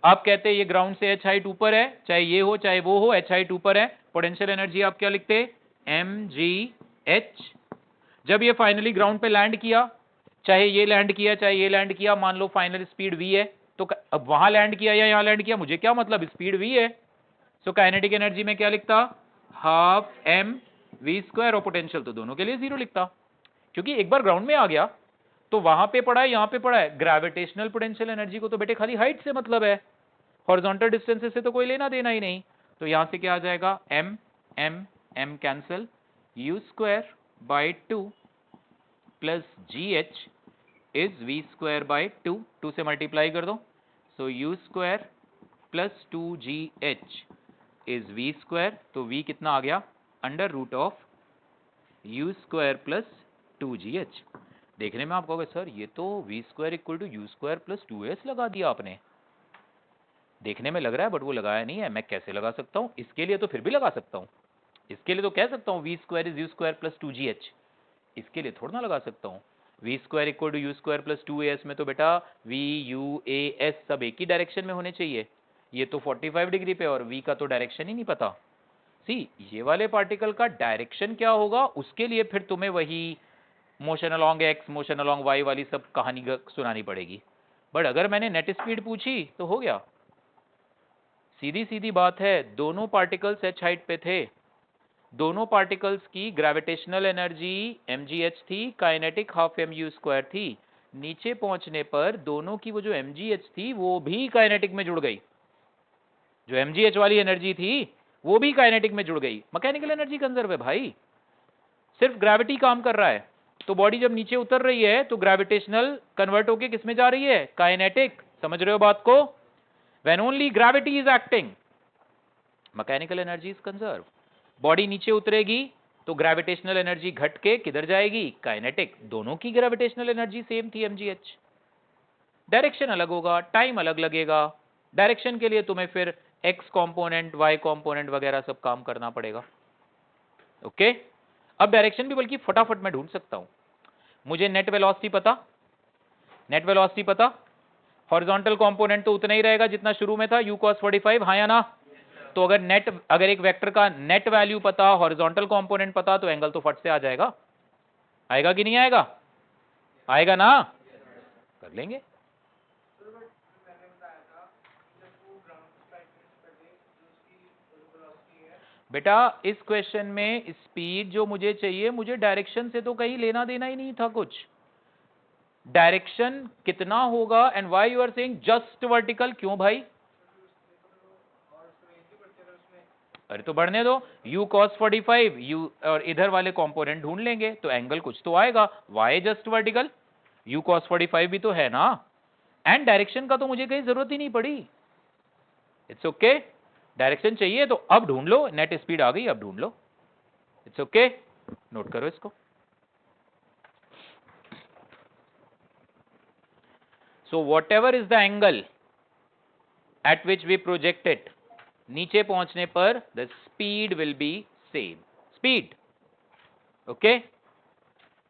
आप कहते ये ग्राउंड से h हाइट ऊपर है, चाहे ये हो चाहे वो हो, h हाइट ऊपर है, पोटेंशियल एनर्जी आप क्या लिखते? mgh। जब ये फाइनली ग्राउंड पे लैंड किया, चाहे ये लैंड किया चाहे ये लैंड किया, मान लो फाइनल स्पीड v है, तो अब वहां लैंड किया या यहां लैंड किया मुझे क्या मतलब, स्पीड v है। सो काइनेटिक एनर्जी में क्या लिखता? हाफ m v स्क्वायर, और पोटेंशियल तो दोनों के लिए 0 लिखता, क्योंकि एक बार ग्राउंड में आ गया तो वहां पे पड़ा है यहां पे पड़ा है। ग्रेविटेशनल पोटेंशियल एनर्जी को तो बेटे खाली हाइट से मतलब है, हॉरिजॉन्टल डिस्टेंसेस से तो कोई लेना देना ही नहीं। तो यहां से क्या आ जाएगा, m m m cancel, u square by 2 plus g h is v square by 2, 2 से मल्टीप्लाई कर दो, so u square plus 2gh is v square, तो v कितना आ गया, under root of u square plus 2gh। देखने में आप कहोगे सर ये तो v square equal to u square plus 2s लगा दिया आपने, देखने में लग रहा है बट वो लगाया नहीं है। मैं कैसे लगा सकता हूं, इसके लिए तो फिर भी लगा सकता हूं, इसके लिए तो कह सकता हूं v square is u square plus 2gh, इसके लिए थोड़ा ना लगा सकता हूं। V square equal to u square plus 2as में तो बेटा वी यू ए एस सब एक ही डायरेक्शन में होने चाहिए, ये तो 45 डिग्री पे और v का तो डायरेक्शन ही नहीं पता। सी, ये वाले पार्टिकल का डायरेक्शन क्या होगा, उसके लिए फिर तुम्हें वही motion along x, motion along y वाली सब कहानी सुनानी पड़ेगी। बट अगर मैंने नेट स्पीड पूछी तो हो गया, सीधी सीधी बात है। दोनों पार्टिकल्स h हाइट पे थे, दोनों पार्टिकल्स की ग्रेविटेशनल एनर्जी mgh थी, काइनेटिक हाफ mu² थी। नीचे पहुंचने पर दोनों की वो जो mgh थी वो भी काइनेटिक में जुड़ गई, जो mgh वाली एनर्जी थी वो भी काइनेटिक में जुड़ गई। मैकेनिकल एनर्जी कंजर्व है भाई, सिर्फ ग्रेविटी काम कर रहा है। तो बॉडी जब नीचे उतर रही है तो ग्रेविटेशनल कन्वर्ट होके किसमें जा रही है, काइनेटिक। समझ रहे हो बात को? When only gravity is acting, mechanical energy is conserve. Body नीचे उतरेगी तो ग्रेविटेशनल एनर्जी घट के किधर जाएगी, काइनेटिक। दोनों की ग्रेविटेशनल एनर्जी सेम थी mgh, डायरेक्शन अलग होगा, टाइम अलग लगेगा। डायरेक्शन के लिए तुम्हें फिर x कंपोनेंट, y कंपोनेंट वगैरह सब काम करना पड़ेगा। ओके, अब डायरेक्शन भी बल्कि फटाफट मैं ढूंढ सकता हूं। मुझे नेट वेलोसिटी पता, नेट वेलोसिटी पता, हॉरिजॉन्टल कंपोनेंट तो उतना ही रहेगा जितना शुरू में था, u cos 45, हाँ या ना? तो अगर एक वेक्टर का नेट वैल्यू पता, हॉरिजॉन्टल कंपोनेंट पता, तो एंगल तो फट से आ जाएगा। आएगा कि नहीं आएगा? आएगा ना? कर लेंगे। बेटा इस क्वेश्चन में स्पीड जो मुझे चाहिए, मुझे डायरेक्शन से तो कहीं लेना देना ही नहीं था कुछ। डायरेक्शन कितना होगा and why you are saying just vertical, क्यों भाई? अरे तो बढ़ने दो, u cos 45 u और इधर वाले कंपोनेंट ढूंढ लेंगे तो एंगल कुछ तो आएगा। Y just vertical, u cos 45 भी तो है ना, एंड डायरेक्शन का तो मुझे कहीं जरूरत ही नहीं पड़ी। इट्स ओके, डायरेक्शन चाहिए तो अब ढूंढ लो, नेट स्पीड आ गई अब ढूंढ लो। इट्स ओके, नोट करो इसको। So whatever is the angle at which we project it, नीचे पहुंचने पर the speed will be same. Speed, okay,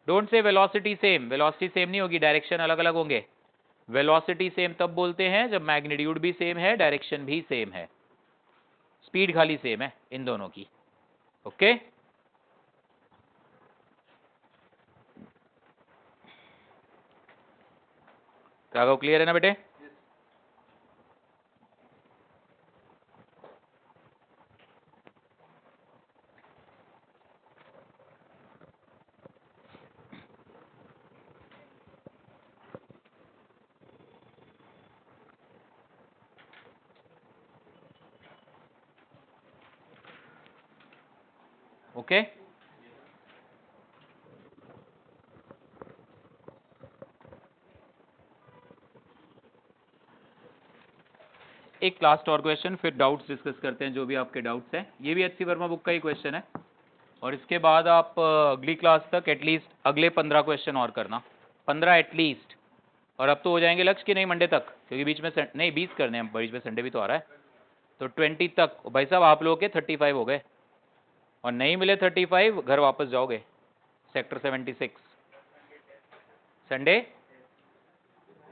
don't say velocity same, velocity same नहीं होगी, डायरेक्शन अलग अलग होंगे। वेलोसिटी सेम तब बोलते हैं जब मैग्नीट्यूड भी सेम है, डायरेक्शन भी सेम है, स्पीड खाली सेम है इन दोनों की। ओके, राघव क्लियर है ना बेटे? ओके, एक लास्ट और क्वेश्चन, फिर डाउट्स डिस्कस करते हैं जो भी आपके डाउट्स हैं। ये भी एच.सी. वर्मा बुक का ही क्वेश्चन है, और इसके बाद आप अगली क्लास तक एटलीस्ट अगले 15 क्वेश्चन और करना, 15 एटलीस्ट। और अब तो हो जाएंगे लक्ष्य कि नहीं मंडे तक, क्योंकि बीच में नहीं 20 करने हैं, बीच में संडे भी तो आ रहा है, तो 20 तक। भाई साहब आप लोगों के 35 हो गए, और नहीं मिले 35 घर वापस जाओगे, सेक्टर 76 संडे।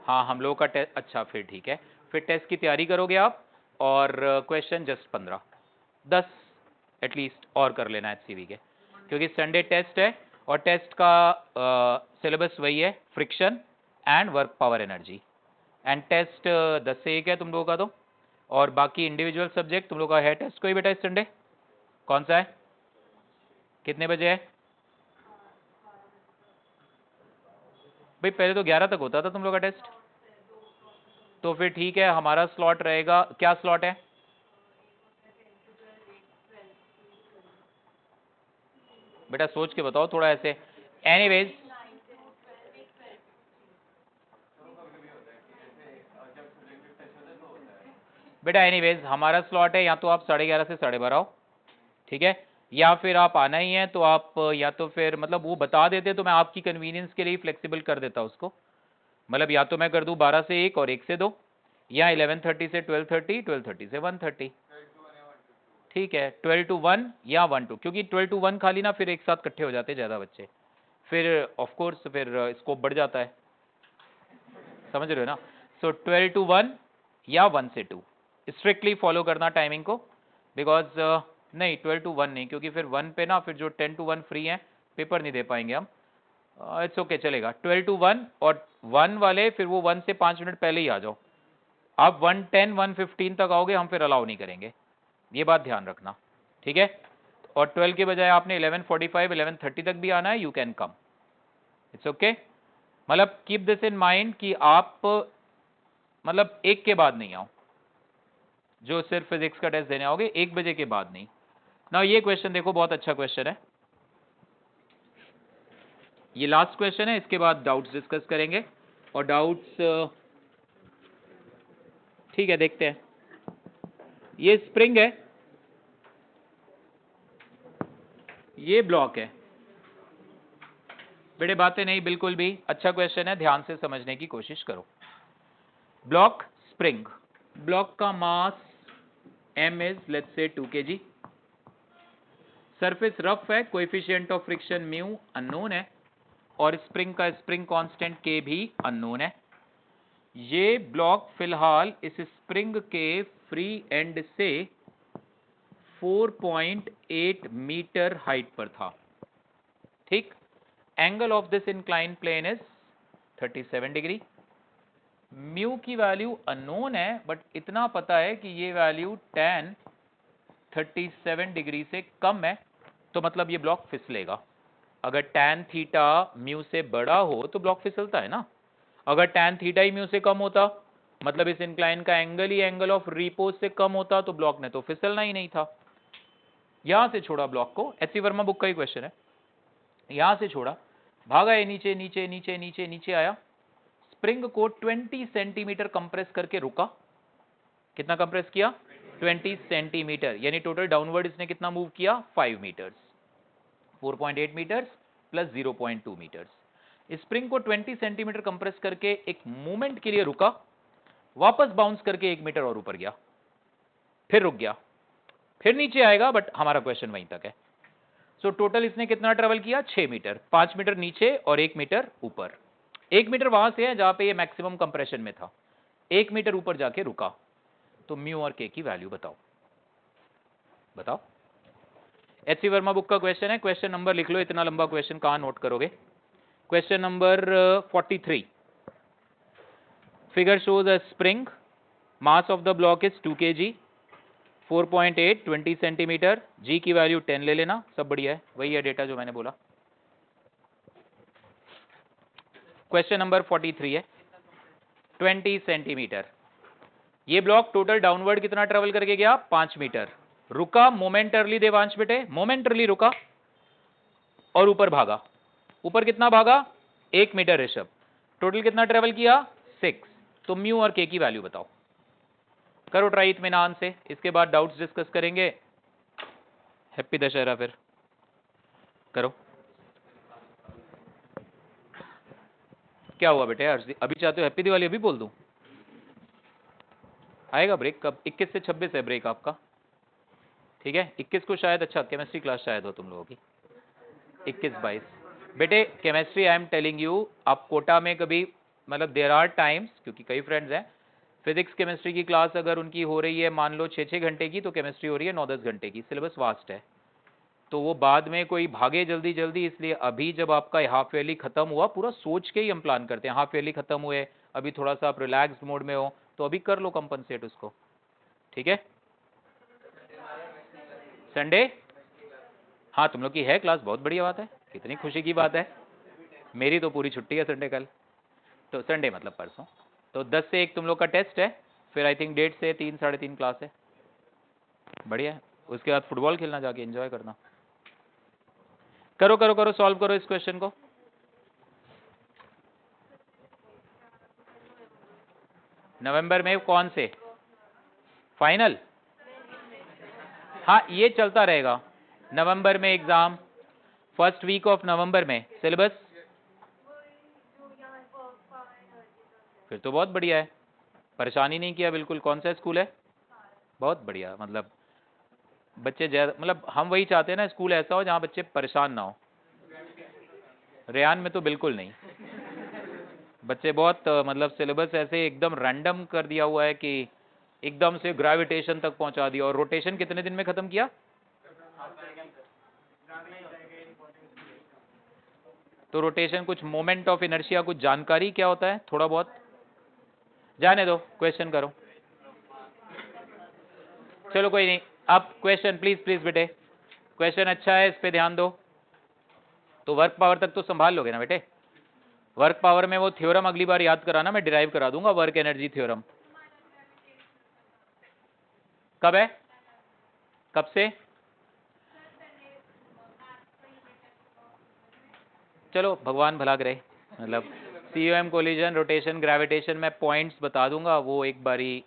हाँ हम लोगों का टेस्ट, अच्छा फिर ठीक है, फिर टेस्ट की तैयारी करोगे आप, और क्वेश्चन जस्ट 15 10 एटलीस्ट और कर लेना HCV के, क्योंकि संडे टेस्ट है, और टेस्ट का सिलेबस वही है, friction and work power energy. And test 10 से 1 है तुम लोगों का तो, और बाकी इंडिविजुअल सब्जेक्ट तुम लोगों का है टेस्ट कोई बेटा इस संडे? कौन सा है, कितने बजे है? भाई पहले तो 11 तक होता था तुम लोग का टेस्ट, तो फिर ठीक है, हमारा स्लॉट रहेगा, क्या स्लॉट है? बेटा सोच के बताओ थोड़ा ऐसे। एनीवेज बेटा एनीवेज हमारा स्लॉट है, या तो आप 11:30 से 12:30 आओ, ठीक है, या फिर आप आना ही है तो आप या तो फिर मतलब वो बता देते तो मैं आपकी कन्वीनियंस के लिए फ्लेक्सिबल कर देता उसको, मतलब या तो मैं कर दूं 12 से 1 और 1 से 2, या 11:30 से 12:30, 12:30 से 1:30, ठीक है, 12 to 1 या 1 to, क्योंकि 12 to 1 खाली ना फिर एक साथ इकट्ठे हो जाते हैं ज़्यादा बच्चे, फिर ऑफ कोर्स फिर स्कोप बढ़ जाता है, समझ रहे हो ना? सो 12 to 1 या 1 से 2 स्ट्रिक्टली फॉलो करना टाइमिंग को, बिकॉज नहीं 12 to 1 नहीं, क्योंकि फिर 1 पे ना फिर जो 10 to 1 फ्री है पेपर नहीं दे पाएंगे हम, इट्स ओके चलेगा, 12 to 1 और 1 वाले फिर वो 1 से 5 मिनट पहले ही आ जाओ। आप 110 115 तक आओगे हम फिर अलाउ नहीं करेंगे, ये बात ध्यान रखना, ठीक है। और 12 के बजाय आपने 11:45 11:30 तक भी आना है, you can come, it's okay. मतलब कीप दिस इन माइंड कि आप मतलब 1 के बाद नहीं आओ, जो सिर्फ फिजिक्स का टेस्ट देने आओगे 1 बजे के बाद नहीं। ना ये क्वेश्चन देखो, बहुत अच्छा क्वेश्चन है, ये लास्ट क्वेश्चन है, इसके बाद डाउट्स डिस्कस करेंगे। और डाउट्स ठीक है, देखते हैं। ये स्प्रिंग है, ये ब्लॉक है। बेटे बातें नहीं बिल्कुल भी, अच्छा क्वेश्चन है, ध्यान से समझने की कोशिश करो। ब्लॉक स्प्रिंग, ब्लॉक का मास m is let's say 2 kg, surface rough है, coefficient of friction mu unknown है, और स्प्रिंग का स्प्रिंग कांस्टेंट k भी अननोन है। ये ब्लॉक फिलहाल इस स्प्रिंग के फ्री एंड से 4.8 मीटर हाइट पर था, ठीक। Angle of this incline plane is 37 degree. Mu की वैल्यू अननोन है, बट इतना पता है कि ये वैल्यू tan 37 डिग्री से कम है, तो मतलब ये ब्लॉक फिसलेगा। अगर tan थीटा म्यू से बड़ा हो तो ब्लॉक फिसलता है ना, अगर tan थीटा ही म्यू से कम होता मतलब इस इंक्लाइन का angle he angle of repose से कम होता, तो ब्लॉक ने तो फिसलना ही नहीं था। यहां से छोड़ा ब्लॉक को, एच.सी. वर्मा बुक का ही क्वेश्चन है, यहां से छोड़ा, भागा ये नीचे नीचे नीचे नीचे नीचे आया, स्प्रिंग को 20 सेंटीमीटर कंप्रेस करके रुका। कितना कंप्रेस किया? 20 सेंटीमीटर, यानी टोटल डाउनवर्ड इसने कितना मूव किया? 5 meters, 4.8 meters plus 0.2 meters. Spring को 20 सेंटीमीटर कंप्रेस करके एक मूवमेंट के लिए रुका, वापस बाउंस करके 1 मीटर और ऊपर गया, फिर रुक गया, फिर नीचे आएगा, बट हमारा क्वेश्चन वहीं तक है। सो टोटल इसने कितना ट्रेवल किया? 6 मीटर, 5 मीटर नीचे और 1 मीटर ऊपर। 1 मीटर वहां से है जहां पे ये मैक्सिमम कंप्रेशन में था, 1 मीटर ऊपर जाके रुका। तो म्यू और के की वैल्यू बताओ, बताओ। एच.सी. वर्मा बुक का क्वेश्चन है, क्वेश्चन नंबर लिख लो, इतना लंबा क्वेश्चन कहां नोट करोगे। Question number 43, figure shows a spring, mass of the block is 2 kg, 4.8 20 centimetre, g की वैल्यू 10 ले लेना, सब बढ़िया है, वही है डेटा जो मैंने बोला। क्वेश्चन नंबर 43 है, 20 सेंटीमीटर, ये ब्लॉक टोटल डाउनवर्ड कितना ट्रेवल करके गया? 5 मीटर, रुका मोमेंटरली, देवांश बेटे मोमेंटरली रुका और ऊपर भागा। ऊपर कितना भागा? 1 मीटर ऋषभ, टोटल कितना ट्रेवल किया? 6। तो म्यू और के की वैल्यू बताओ, करो ट्राई इत्मीनान से, इसके बाद डाउट्स डिस्कस करेंगे। हैप्पी दशहरा फिर करो। क्या हुआ बेटे अभी चाहते हो हैप्पी दिवाली अभी बोल दूं? आएगा ब्रेक कब? 21 से 26 है ब्रेक आपका, ठीक है। 21 को शायद, अच्छा केमिस्ट्री क्लास शायद हो तुम लोगों की, 21-22 बेटे chemistry. I am telling you, आप कोटा में कभी मतलब देयर आर टाइम्स, क्योंकि कई फ्रेंड्स हैं, फिजिक्स केमिस्ट्री की क्लास अगर उनकी हो रही है मान लो 6-6 घंटे की, तो केमिस्ट्री हो रही है 9-10 घंटे की, सिलेबस वास्ट है, तो वो बाद में कोई भागे जल्दी जल्दी, इसलिए अभी जब आपका हाफ ईयरली खत्म हुआ, पूरा सोच के ही हम प्लान करते हैं, हाफ ईयरली खत्म हुए, अभी थोड़ा सा आप रिलैक्स मोड में हो, तो अभी कर लो कंपनसेट उसको, ठीक है। संडे, हाँ तुम लोग की है क्लास, बहुत बढ़िया बात है, कितनी खुशी की बात है, मेरी तो पूरी छुट्टी है संडे कल, तो संडे मतलब परसों, तो 10 से 1 तुम लोग का टेस्ट है, फिर आई थिंक 1:30 से 3 साढ़े 3 क्लास है, बढ़िया है। उसके बाद फुटबॉल खेलना जाके एंजॉय करना। करो करो करो, सॉल्व करो इस क्वेश्चन को। नवंबर में कौन से फाइनल? हाँ ये चलता रहेगा, नवंबर में exam, first week of November में सिलेबस, फिर तो बहुत बढ़िया है, परेशानी नहीं किया बिल्कुल। कौन सा स्कूल है? बहुत बढ़िया, मतलब बच्चे ज्यादा, मतलब हम वही चाहते हैं ना, स्कूल ऐसा हो जहाँ बच्चे परेशान ना हो। रेयान में तो बिल्कुल नहीं, बच्चे बहुत मतलब सिलेबस ऐसे एकदम रैंडम कर दिया हुआ है कि एकदम से ग्रेविटेशन तक पहुंचा दिया, और रोटेशन कितने दिन में खत्म किया? तो रोटेशन कुछ मोमेंट ऑफ इनर्शिया, कुछ जानकारी क्या होता है, थोड़ा बहुत जाने दो, क्वेश्चन करो। चलो कोई नहीं, अब क्वेश्चन प्लीज प्लीज बेटे, क्वेश्चन अच्छा है, इस पे ध्यान दो। तो वर्क पावर तक तो संभाल लोगे ना बेटे? वर्क पावर में वो थ्योरम अगली बार याद कराना, मैं डिराइव करा दूंगा वर्क एनर्जी थ्योरम। कब है, कब से? चलो भगवान भला करे, मतलब सीओएम, कोलिजन, रोटेशन, ग्रेविटेशन में पॉइंट्स बता दूंगा, वो एक बारी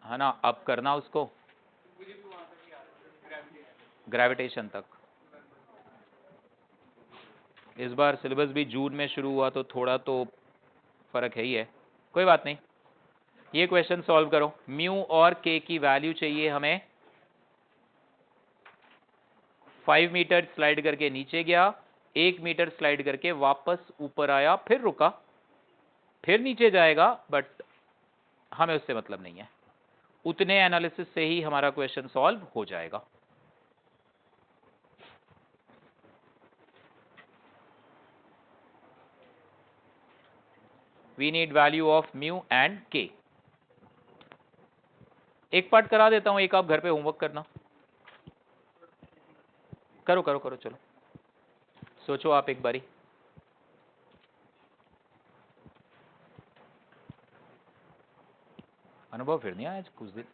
है ना अब करना उसको, ग्रेविटेशन तक। इस बार सिलेबस भी जून में शुरू हुआ तो थोड़ा तो फर्क है ही है, कोई बात नहीं। ये क्वेश्चन सॉल्व करो। म्यू और के की वैल्यू चाहिए हमें। 5 मीटर स्लाइड करके नीचे गया, 1 मीटर स्लाइड करके वापस ऊपर आया, फिर रुका, फिर नीचे जाएगा, बट हमें उससे मतलब नहीं है। उतने एनालिसिस से ही हमारा क्वेश्चन सॉल्व हो जाएगा। We need value of mu and K. एक पार्ट करा देता हूं, एक आप घर पे होमवर्क करना। करो करो करो, चलो सोचो आप एक बारी। अनुभव फिर नहीं आया आज कुछ दिन?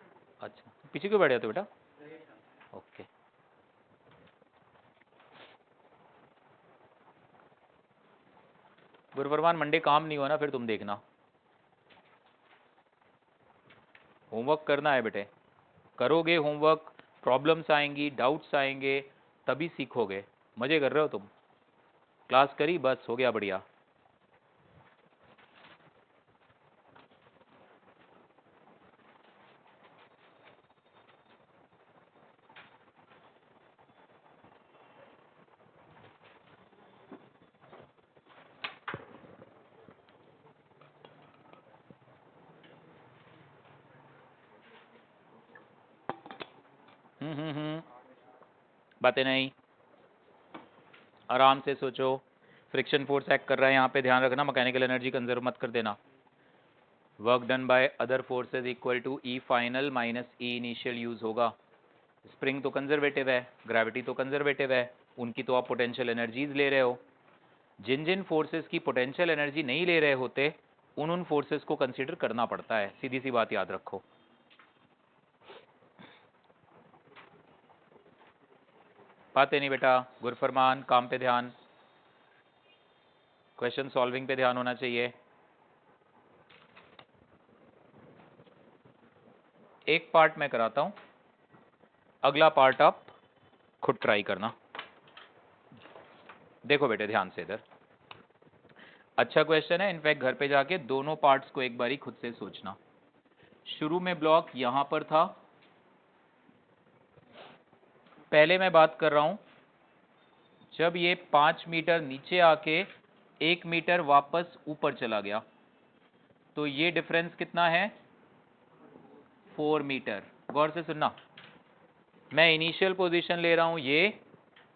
अच्छा, पीछे क्यों बैठ जाते हो बेटा? ओके, गुरुवार मंडे काम नहीं हुआ ना, फिर तुम देखना। होमवर्क करना है बेटे, करोगे होमवर्क, प्रॉब्लम्स आएंगी, डाउट्स आएंगे, तभी सीखोगे। मजे कर रहे हो तुम? क्लास करी, बस हो गया, बढ़िया। बातें नहीं, आराम से सोचो। फ्रिक्शन फोर्स एक्ट कर रहा है यहाँ पे, ध्यान रखना, मैकेनिकल एनर्जी कंजर्व मत कर देना। Work done by other forces equal to E final minus E initial use होगा। स्प्रिंग तो कंजर्वेटिव है, ग्रेविटी तो कंजर्वेटिव है, उनकी तो आप पोटेंशियल एनर्जीज ले रहे हो। जिन जिन फोर्सेस की पोटेंशियल एनर्जी नहीं ले रहे होते, उन फोर्सेस को कंसीडर करना पड़ता है, सीधी सी बात याद रखो। बातें नहीं बेटा, गुरफरमान, काम पे ध्यान, क्वेश्चन सॉल्विंग पे ध्यान होना चाहिए। एक पार्ट मैं कराता हूं, अगला पार्ट आप खुद ट्राई करना। देखो बेटे ध्यान से इधर, अच्छा क्वेश्चन है, इनफैक्ट घर पे जाके दोनों पार्ट्स को एक बारी खुद से सोचना। शुरू में ब्लॉक यहां पर था, पहले मैं बात कर रहा हूं जब ये 5 मीटर नीचे आके 1 मीटर वापस ऊपर चला गया, तो ये डिफरेंस कितना है? 4 मीटर। गौर से सुनना, मैं इनिशियल पोजीशन ले रहा हूं ये,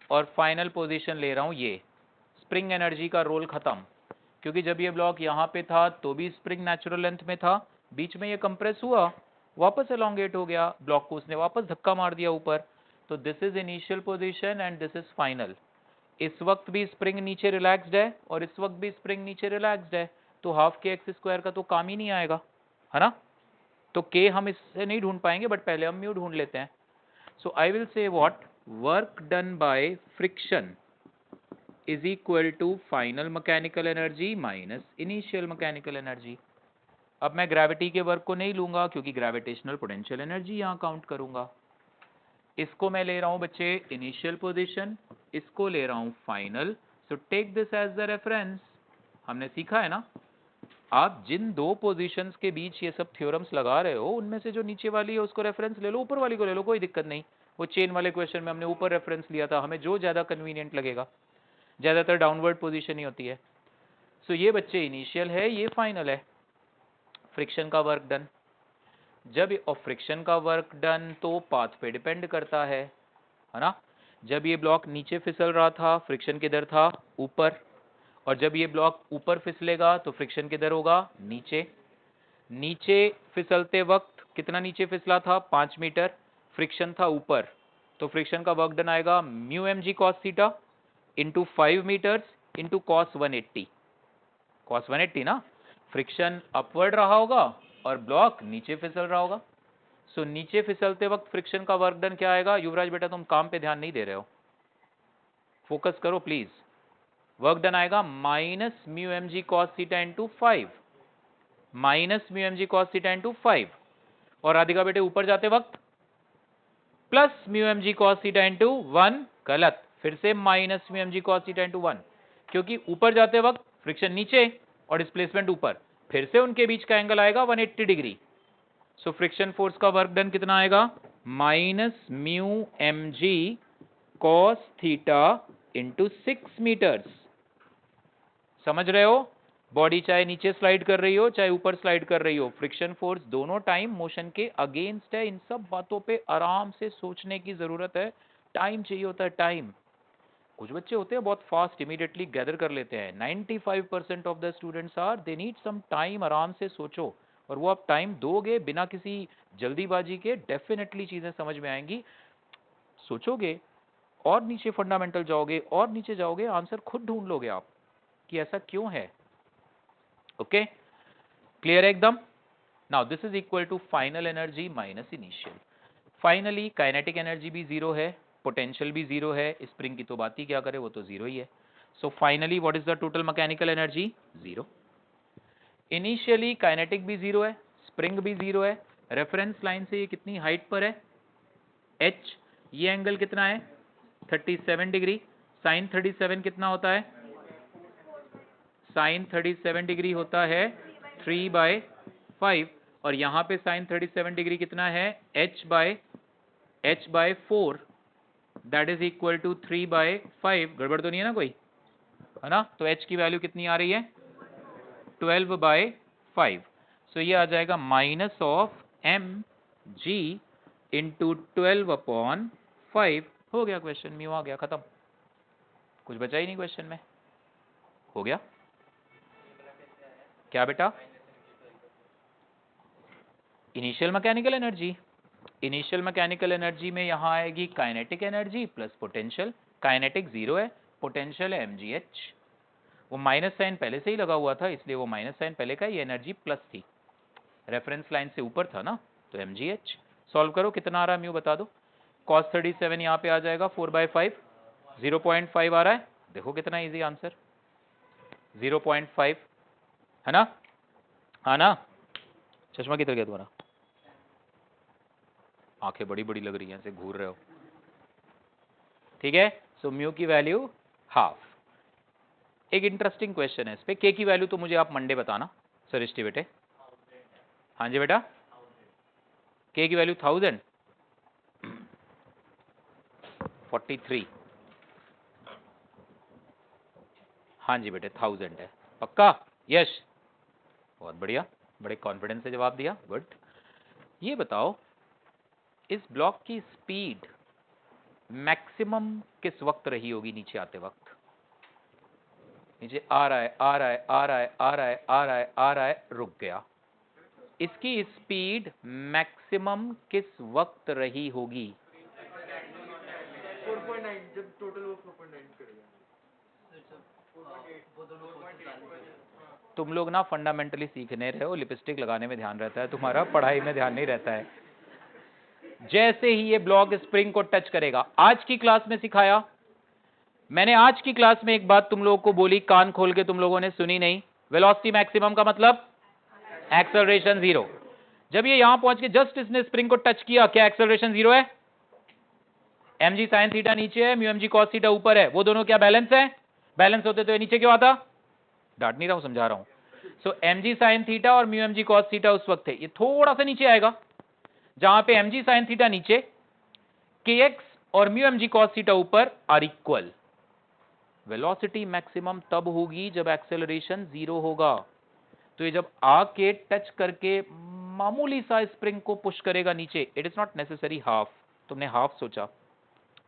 और फाइनल पोजीशन ले रहा हूं ये। स्प्रिंग एनर्जी का रोल खत्म, क्योंकि जब ये ब्लॉक यहाँ पे था तो भी स्प्रिंग नेचुरल लेंथ में था, बीच में ये कंप्रेस हुआ, वापस एलोंगेट हो गया, ब्लॉक को उसने वापस धक्का मार दिया ऊपर। तो this is initial position and this is final. इस वक्त भी स्प्रिंग नीचे रिलैक्स्ड है और इस वक्त भी स्प्रिंग नीचे रिलैक्स्ड है, तो हाफ के एक्स स्क्वायर का तो काम ही नहीं आएगा, है ना? तो के हम इससे नहीं ढूंढ पाएंगे, बट पहले हम म्यू ढूंढ लेते हैं। So I will say what, work done by friction is equal to final mechanical energy minus initial mechanical energy। अब मैं ग्रेविटी के वर्क को नहीं लूंगा, क्योंकि ग्रेविटेशनल पोटेंशियल एनर्जी यहाँ काउंट करूंगा। इसको मैं ले रहा हूं बच्चे इनिशियल पोजीशन, इसको ले रहा हूं final. So take this as the reference. हमने सीखा है ना, आप जिन दो पोजीशंस के बीच ये सब थ्योरम्स लगा रहे हो, उनमें से जो नीचे वाली है उसको रेफरेंस ले लो, ऊपर वाली को ले लो, कोई दिक्कत नहीं। वो चेन वाले क्वेश्चन में हमने ऊपर रेफरेंस लिया था, हमें जो ज्यादा कन्वीनियंट लगेगा, ज्यादातर डाउनवर्ड पोजीशन ही होती है। सो ये बच्चे इनिशियल है, ये फाइनल है। फ्रिक्शन का वर्क डन, जब फ्रिक्शन का वर्क डन तो पाथ पे डिपेंड करता है ना? जब ये ब्लॉक नीचे फिसल रहा था, फ्रिक्शन किधर था? ऊपर, और जब ये ब्लॉक ऊपर फिसलेगा तो फ्रिक्शन किधर होगा, नीचे। नीचे फिसलते वक्त कितना नीचे फिसला था, 5 मीटर, फ्रिक्शन था ऊपर, तो फ्रिक्शन का वर्क डन आएगा mu m g cos theta into 5 meters into cos 180। Cos 180 ना, फ्रिक्शन अपवर्ड रहा होगा और ब्लॉक नीचे फिसल रहा होगा। सो नीचे फिसलते वक्त फ्रिक्शन का वर्क डन क्या आएगा, युवराज बेटा तुम काम पे ध्यान नहीं दे रहे हो, फोकस करो प्लीज। वर्क डन आएगा minus mu m g cos theta into 5, minus mu m g cos theta into 5, और राधिका बेटे ऊपर जाते वक्त plus mu m g cos theta into 1, गलत, फिर से minus mu m g cos theta into 1, क्योंकि ऊपर जाते वक्त फ्रिक्शन नीचे और डिस्प्लेसमेंट ऊपर, फिर से उनके बीच का एंगल आएगा 180 डिग्री। सो फ्रिक्शन फोर्स का वर्क डन कितना आएगा, minus mu m g cos theta into 6 meters. समझ रहे हो, बॉडी चाहे नीचे स्लाइड कर रही हो चाहे ऊपर स्लाइड कर रही हो, फ्रिक्शन फोर्स दोनों टाइम मोशन के अगेंस्ट है। इन सब बातों पे आराम से सोचने की जरूरत है, टाइम चाहिए होता है, टाइम। कुछ बच्चे होते हैं बहुत फास्ट इमीडिएटली गैदर कर लेते हैं, 95% of the students are they need some time, आराम से सोचो, और वो आप टाइम दोगे बिना किसी जल्दीबाजी के, डेफिनेटली चीजें समझ में आएंगी। सोचोगे और नीचे फंडामेंटल जाओगे और नीचे जाओगे, आंसर खुद ढूंढ लोगे आप कि ऐसा क्यों है। ओके, क्लियर है एकदम। Now this is equal to final energy minus initial. Finally kinetic energy भी जीरो है, पोटेंशियल भी जीरो है, स्प्रिंग की तो बात ही क्या करे, वो तो जीरो ही है। So finally what is the total mechanical energy, zero. Initially kinetic भी जीरो है, स्प्रिंग भी जीरो है। रेफरेंस लाइन से ये कितनी हाइट पर है, h, ये एंगल कितना है 37 डिग्री, साइन 37 कितना होता है, साइन 37 डिग्री होता है 3/5, और यहां पे साइन 37 डिग्री कितना है, h/4, that is equal to 3/5। गड़बड़ तो नहीं है ना कोई, है ना। तो h की वैल्यू कितनी आ रही है, 12/5। सो ये आ जाएगा minus of m g into 12/5। हो गया क्वेश्चन, म्यू आ गया, खत्म, कुछ बचा ही नहीं क्वेश्चन में, हो गया। क्या बेटा, initial mechanical energy, initial mechanical energy में यहां आएगी kinetic energy plus potential. Kinetic zero है, पोटेंशियल है mgh, वो माइनस साइन पहले से ही लगा हुआ था इसलिए वो माइनस साइन पहले का, ये एनर्जी प्लस थी, रेफरेंस लाइन से ऊपर था ना, तो mgh। सॉल्व करो, कितना आ रहा है म्यू बता दो। cos 37 यहाँ पे आ जाएगा 4/5, 0.5 आ रहा है, देखो कितना इजी आंसर, 0.5, है ना, हाँ ना। चश्मा किधर गया तुम्हारा, आंखें बड़ी बड़ी लग रही हैं, ऐसे घूर रहे हो, ठीक है। सो म्यू की वैल्यू हाफ। एक इंटरेस्टिंग क्वेश्चन है इस पे, के की वैल्यू तो मुझे आप मंडे बताना सरिष्टि बेटे। हाँ जी बेटा, के की वैल्यू 1000, 43, हाँ जी बेटे 1000 है, पक्का, यश, बहुत बढ़िया, बड़े कॉन्फिडेंस से जवाब दिया, गुड। ये बताओ इस ब्लॉक की स्पीड मैक्सिमम किस वक्त रही होगी नीचे आते वक्त, नीचे आ रहा है आ रहा है आ रहा है आ रहा है आ रहा है आ रहा है, रुक गया, इसकी स्पीड मैक्सिमम किस वक्त रही होगी, 4.9, जब टोटल वो 4.9 करेगा। तुम लोग ना फंडामेंटली सीखने रहे हो, लिपस्टिक लगाने में ध्यान रहता है तुम्हारा, पढ़ाई में ध्यान नहीं रहता है। जैसे ही ये ब्लॉक स्प्रिंग को टच करेगा, आज की क्लास में सिखाया मैंने, आज की क्लास में एक बात तुम लोगों को बोली, कान खोल के तुम लोगों ने सुनी नहीं, वेलोसिटी मैक्सिमम का मतलब एक्सेलरेशन जीरो। जब ये यहां पहुंच के जस्ट इसने स्प्रिंग को टच किया, क्या एक्सेलरेशन जीरो है, mg sin थीटा नीचे है, म्यू mg cos थीटा ऊपर है, वो दोनों क्या बैलेंस है, बैलेंस होते तो ये नीचे क्यों आता, डांट नहीं रहा हूं, समझा रहा हूं। सो mg sin थीटा और म्यू mg cos थीटा उस वक्त है, ये थोड़ा सा नीचे आएगा, जहां पे mg sin थीटा नीचे, kx और म्यू mg cos थीटा ऊपर आर इक्वल। वेलोसिटी मैक्सिमम तब होगी जब एक्सेलरेशन जीरो होगा, तो ये जब आके टच करके मामूली सा स्प्रिंग को पुश करेगा नीचे, it is not necessary half, तुमने हाफ सोचा,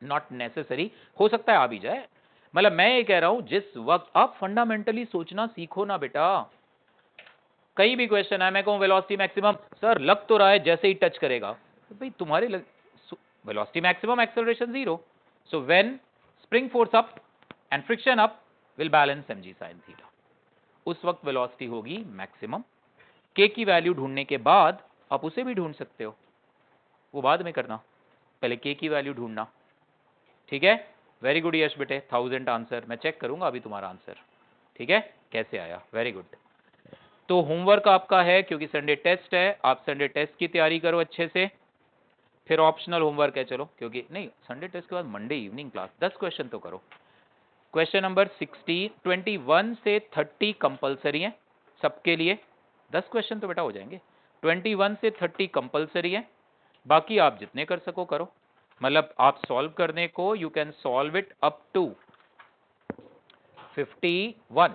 नॉट नेसेसरी, हो सकता है आ भी जाए, मतलब मैं ये कह रहा हूं जिस वक्त आप फंडामेंटली सोचना सीखो ना बेटा, कई भी क्वेश्चन है, मैं कहूं वेलोसिटी मैक्सिमम, सर लग तो रहा है जैसे ही टच करेगा, तो भाई तुम्हारे velocity maximum acceleration 0, so when spring force up and friction up will balance mg sin theta, उस वक्त वेलोसिटी होगी मैक्सिमम। के की वैल्यू ढूंढने के बाद आप उसे भी ढूंढ सकते हो, वो बाद में करना, पहले के की वैल्यू ढूंढना, ठीक है। वेरी गुड यश बेटे, 1000 आंसर, मैं चेक करूंगा अभी तुम्हारा आंसर, ठीक है, कैसे आया, वेरी गुड। तो होमवर्क आपका है, क्योंकि संडे टेस्ट है, आप संडे टेस्ट की तैयारी करो अच्छे से, फिर ऑप्शनल होमवर्क है, चलो, क्योंकि नहीं संडे टेस्ट के बाद मंडे इवनिंग क्लास, 10 क्वेश्चन तो करो। क्वेश्चन नंबर 60, 21 से 30 कंपलसरी है सबके लिए, 10 क्वेश्चन तो बेटा हो जाएंगे, 21 से 30 कंपलसरी है, बाकी आप जितने कर सको करो, मतलब आप सॉल्व करने को you can solve it up to 51,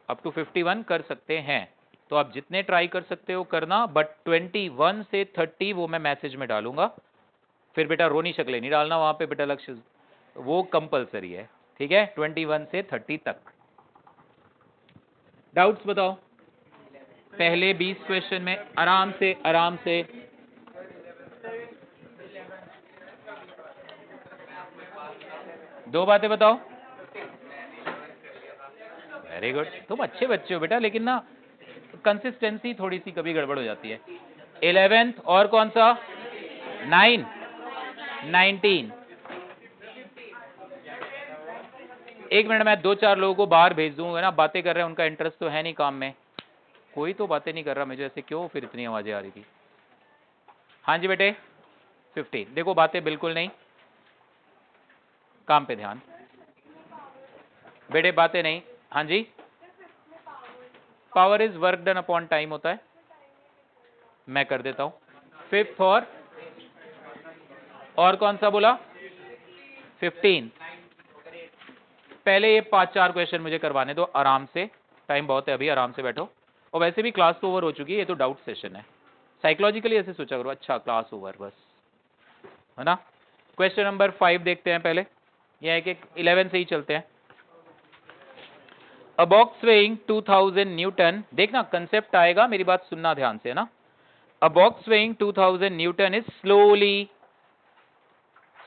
up to 51 कर सकते हैं, तो आप जितने ट्राई कर सकते हो करना, बट 21 से 30 वो मैं मैसेज में डालूंगा, फिर बेटा रोनी शक्लें नहीं डालना वहां पे बेटा, लक्ष्य वो कंपलसरी है, ठीक है, 21 से 30 तक। डाउट्स बताओ, पहले 20 क्वेश्चन में आराम से दो बातें बताओ। वेरी गुड, तुम अच्छे बच्चे हो बेटा, लेकिन ना कंसिस्टेंसी थोड़ी सी कभी गड़बड़ हो जाती है। 11th और कौन सा, 9, 19, एक मिनट, मैं 2-4 लोगों को बाहर भेज दूंगा ना, बातें कर रहे हैं, उनका इंटरेस्ट तो है नहीं काम में, कोई तो बातें नहीं कर रहा, मुझे ऐसे क्यों फिर इतनी आवाजें आ रही थी। हाँ जी बेटे, 50, देखो बातें बिल्कुल नहीं, काम पे ध्यान बेटे, बातें नहीं। हाँ जी, power is work done upon time होता है, मैं कर देता हूं। 5th और कौन सा बोला, 15, पहले ये 5-4 क्वेश्चन मुझे करवाने दो आराम से, टाइम बहुत है अभी, आराम से बैठो, और वैसे भी क्लास तो ओवर हो चुकी है, ये तो डाउट सेशन है, साइकोलॉजिकली ऐसे सोचा करो, अच्छा क्लास ओवर बस, है ना। क्वेश्चन नंबर 5 देखते हैं पहले, यह है कि 11 से ही चलते हैं। अ बॉक्स वेइंग 2000 न्यूटन, देखना कंसेप्ट आएगा, मेरी बात सुनना ध्यान से, है ना। A box weighing 2000 newton is slowly,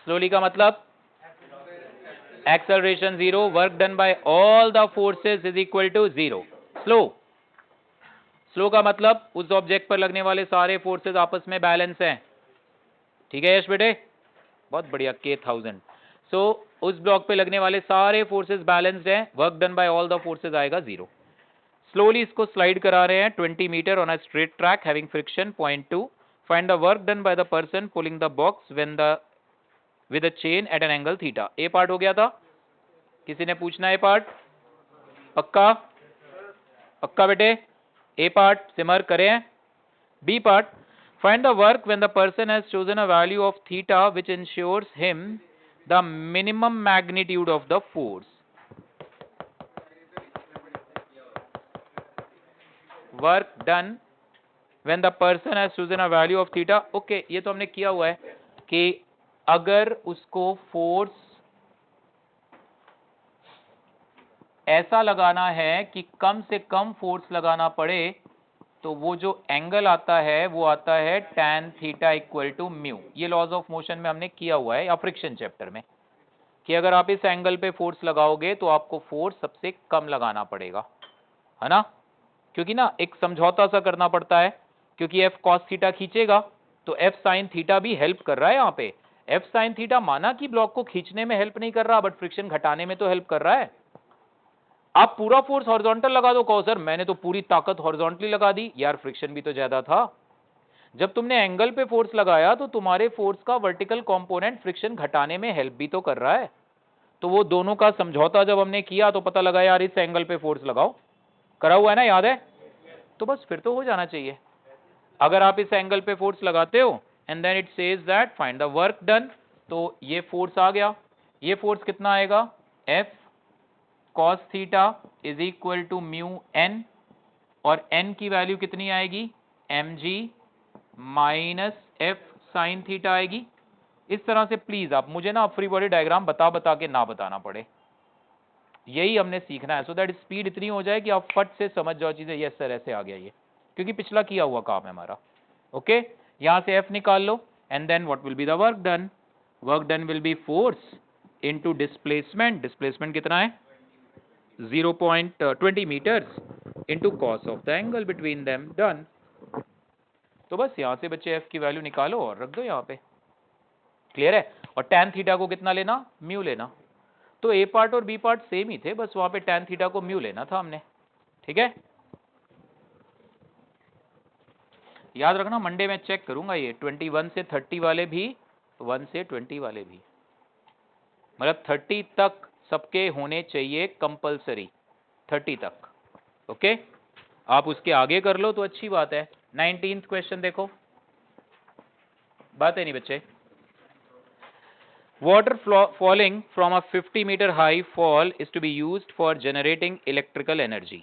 slowly का मतलब acceleration 0, work done by all the forces is equal to 0। Slow, slow का मतलब उस ऑब्जेक्ट पर लगने वाले सारे फोर्सेस आपस में बैलेंस हैं, ठीक है यश बेटे, बहुत बढ़िया, के 1000, सो उस ब्लॉक पे लगने वाले सारे फोर्सेस बैलेंस्ड हैं, work done by all the forces आएगा 0। स्लोली इसको स्लाइड करा रहे हैं 20 metre on a straight track having friction, point 2, find the work done by the person pulling the box when the with a chain at an angle theta. A part हो गया था, किसी ने पूछना है पार्ट, पक्का पक्का बेटे, ए पार्ट सिमर करें। B part, find the work when the person has chosen a value of theta which ensures him the minimum magnitude of the force. Work done when the person has chosen a value of theta. Okay, ये तो हमने किया हुआ है कि अगर उसको force ऐसा लगाना है कि कम से कम फोर्स लगाना पड़े, तो वो जो एंगल आता है वो आता है tan theta equal to mu. ये लॉज ऑफ मोशन में हमने किया हुआ है, या फ्रिक्शन चैप्टर में, कि अगर आप इस एंगल पे फोर्स लगाओगे तो आपको फोर्स सबसे कम लगाना पड़ेगा, है ना, क्योंकि ना एक समझौता सा करना पड़ता है, क्योंकि f cos थीटा खींचेगा तो f sin थीटा भी हेल्प कर रहा है। यहाँ पे f sin थीटा माना कि ब्लॉक को खींचने में हेल्प नहीं कर रहा, बट फ्रिक्शन घटाने में तो हेल्प कर रहा है। आप पूरा फोर्स हॉरिजॉन्टल लगा दो, कहो सर मैंने तो पूरी ताकत हॉरिजॉन्टली लगा दी, यार फ्रिक्शन भी तो ज्यादा था। जब तुमने एंगल पे फोर्स लगाया तो तुम्हारे फोर्स का वर्टिकल कंपोनेंट फ्रिक्शन घटाने में हेल्प भी तो कर रहा है, तो वो दोनों का समझौता जब हमने किया तो पता लगा यार इस एंगल पे फोर्स लगाओ, करा हुआ है ना, याद है, तो बस फिर तो हो जाना चाहिए। अगर आप इस एंगल पे फोर्स लगाते हो and then it says that find the work done, तो ये फोर्स आ गया, ये फोर्स कितना आएगा, F cos theta is equal to mu N, और n की वैल्यू कितनी आएगी, mg minus f sin theta आएगी। इस तरह से प्लीज आप मुझे ना फ्री बॉडी डायग्राम बता के ना बताना पड़े, यही हमने सीखना है, सो दैट स्पीड इतनी हो जाए कि आप फट से समझ जाओ चीजें, यस सर ऐसे आ गया ये, क्योंकि पिछला किया हुआ काम है हमारा। ओके, यहां से F निकाल लो, and then what will be the work done? Work done will be force into displacement. Displacement कितना है? 0.20 metres into cos of the angle between them, done. तो बस यहां से बच्चे F की वैल्यू निकालो और रख दो यहाँ पे, क्लियर है? और tan थीटा को कितना लेना? म्यू लेना। तो ए पार्ट और बी पार्ट सेम ही थे, बस वहां पे tan थीटा को म्यू लेना था हमने, ठीक है? याद रखना, मंडे में चेक करूंगा ये 21 से 30 वाले भी, 1 से 20 वाले भी, मतलब 30 तक सबके होने चाहिए कंपलसरी, 30 तक। ओके, आप उसके आगे कर लो तो अच्छी बात है। 19th क्वेश्चन देखो, बात है नहीं बच्चे? Water falling from a 50-meter high fall is to be used for generating electrical energy.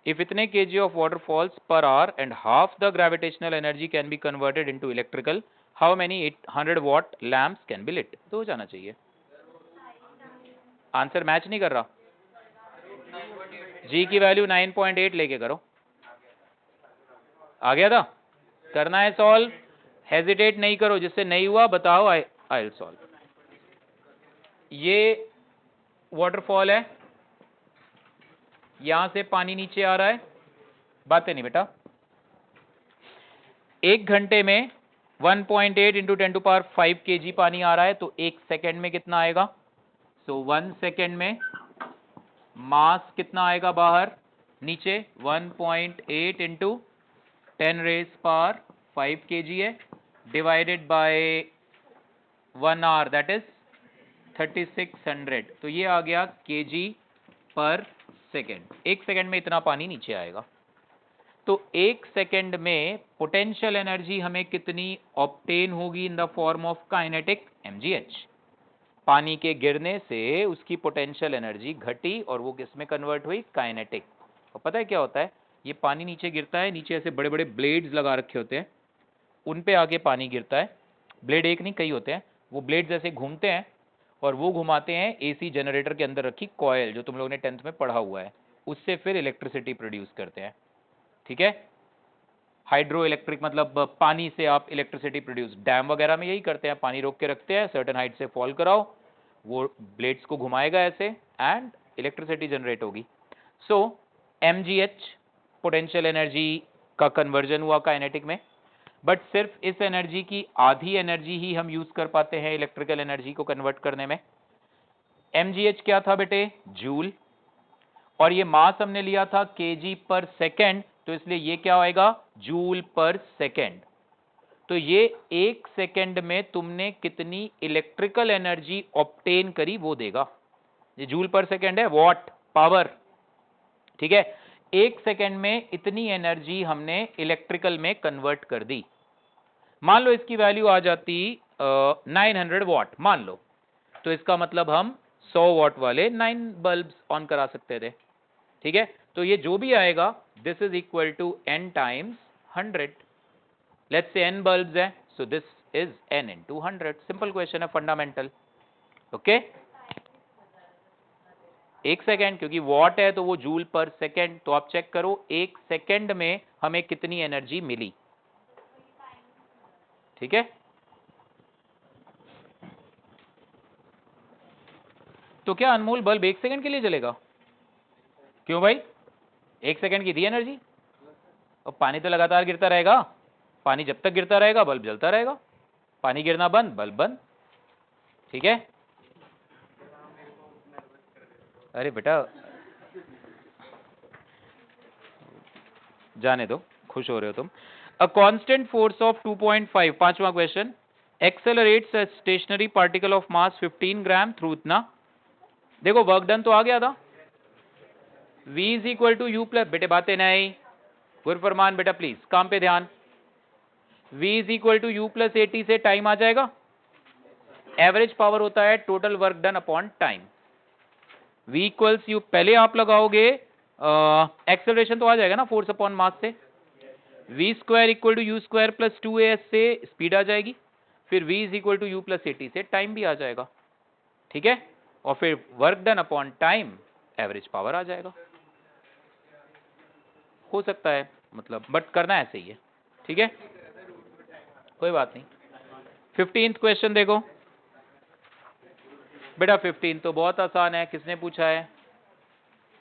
If itne kg of water falls per hour and half the gravitational energy can be converted into electrical, how many 800-watt lamps can be lit? तो हो जाना चाहिए। Answer match नहीं कर रहा। G की value 9.8 लेके करो, आ गया था? करना है सॉल्व, हेजिटेट नहीं करो, जिससे नहीं हुआ बताओ, आई विल सॉल्व। ये वाटरफॉल है, यहां से पानी नीचे आ रहा है, बातें नहीं बेटा। 1 घंटे में 1.8 इंटू 10⁵ kg पानी आ रहा है, तो 1 सेकेंड में कितना आएगा? सो 1 सेकेंड में मास कितना आएगा बाहर नीचे? 1.8 इंटू 10⁵ kg है, divided by 1 hour, that is 3600। तो ये आ गया kg पर सेकेंड। 1 सेकेंड में इतना पानी नीचे आएगा। तो 1 सेकेंड में पोटेंशियल एनर्जी हमें कितनी ऑब्टेन होगी in the form of kinetic? mgh। पानी के गिरने से उसकी पोटेंशियल एनर्जी घटी और वो किस में कन्वर्ट हुई? काइनेटिक। और पता है क्या होता है? ये पानी नीचे गिरता है, नीचे ऐसे बड़े बड़े ब्लेड्स लगा रखे होते हैं, उन पे आके पानी गिरता है। ब्लेड एक नहीं कई होते हैं, वो ब्लेड्स ऐसे घूमते हैं और वो घुमाते हैं एसी जनरेटर के अंदर रखी कॉयल, जो तुम लोगों ने 10th में पढ़ा हुआ है, उससे फिर इलेक्ट्रिसिटी प्रोड्यूस करते हैं, ठीक है? हाइड्रो इलेक्ट्रिक मतलब पानी से आप इलेक्ट्रिसिटी प्रोड्यूस, डैम वगैरह में यही करते हैं, पानी रोक के रखते हैं, सर्टेन हाइट से फॉल कराओ, वो ब्लेड्स को घुमाएगा ऐसे एंड इलेक्ट्रिसिटी जनरेट होगी। सो mgh पोटेंशियल एनर्जी का कन्वर्जन हुआ काइनेटिक में, बट सिर्फ इस एनर्जी की आधी एनर्जी ही हम यूज कर पाते हैं इलेक्ट्रिकल एनर्जी को कन्वर्ट करने में। mgh क्या था बेटे? जूल, और ये मास हमने लिया था kg पर सेकेंड, तो इसलिए ये क्या आएगा? जूल पर सेकेंड। तो ये 1 सेकेंड में तुमने कितनी इलेक्ट्रिकल एनर्जी ऑब्टेन करी वो देगा। ये जूल पर सेकेंड है, वॉट पावर, ठीक है? 1 सेकेंड में इतनी एनर्जी हमने इलेक्ट्रिकल में कन्वर्ट कर दी। मान लो इसकी वैल्यू आ जाती 900 वॉट मान लो, तो इसका मतलब हम 100 वॉट वाले 9 बल्ब्स ऑन करा सकते थे, ठीक है? तो ये जो भी आएगा, this is equal to n times 100। Let's say n bulbs है, so this is n into 100। Simple question है, फंडामेंटल। ओके, 1 सेकेंड, क्योंकि वॉट है तो वो जूल पर सेकेंड, तो आप चेक करो 1 सेकेंड में हमें कितनी एनर्जी मिली, ठीक है? तो क्या अनमोल बल्ब 1 सेकेंड के लिए जलेगा? क्यों भाई? 1 सेकेंड की थी एनर्जी, और पानी तो लगातार गिरता रहेगा, पानी जब तक गिरता रहेगा बल्ब जलता रहेगा, पानी गिरना बंद बल्ब बंद, ठीक है? अरे बेटा जाने दो, खुश हो रहे हो तुम। अ कांस्टेंट फोर्स ऑफ 2.5, 5वां question, accelerates a stationary particle of mass 15 gram through इतना। देखो वर्क डन तो आ गया था, v is equal to u plus, बेटे बातें नहीं, गुरफरमान बेटा प्लीज काम पे ध्यान। v is equal to u plus eighty से टाइम आ जाएगा, एवरेज पावर होता है total work done upon time. v equals u, पहले आप लगाओगे एक्सेलरेशन तो आ जाएगा ना फोर्स अपॉन मास से, v square equal to u square plus 2as से स्पीड आ जाएगी, फिर v is equal to u plus eighty से टाइम भी आ जाएगा, ठीक है? और फिर work done upon time average power आ जाएगा। हो सकता है मतलब, बट करना ऐसे ही है, ठीक है, कोई बात नहीं। 15th क्वेश्चन देखो बेटा। 15 तो बहुत आसान है, किसने पूछा है?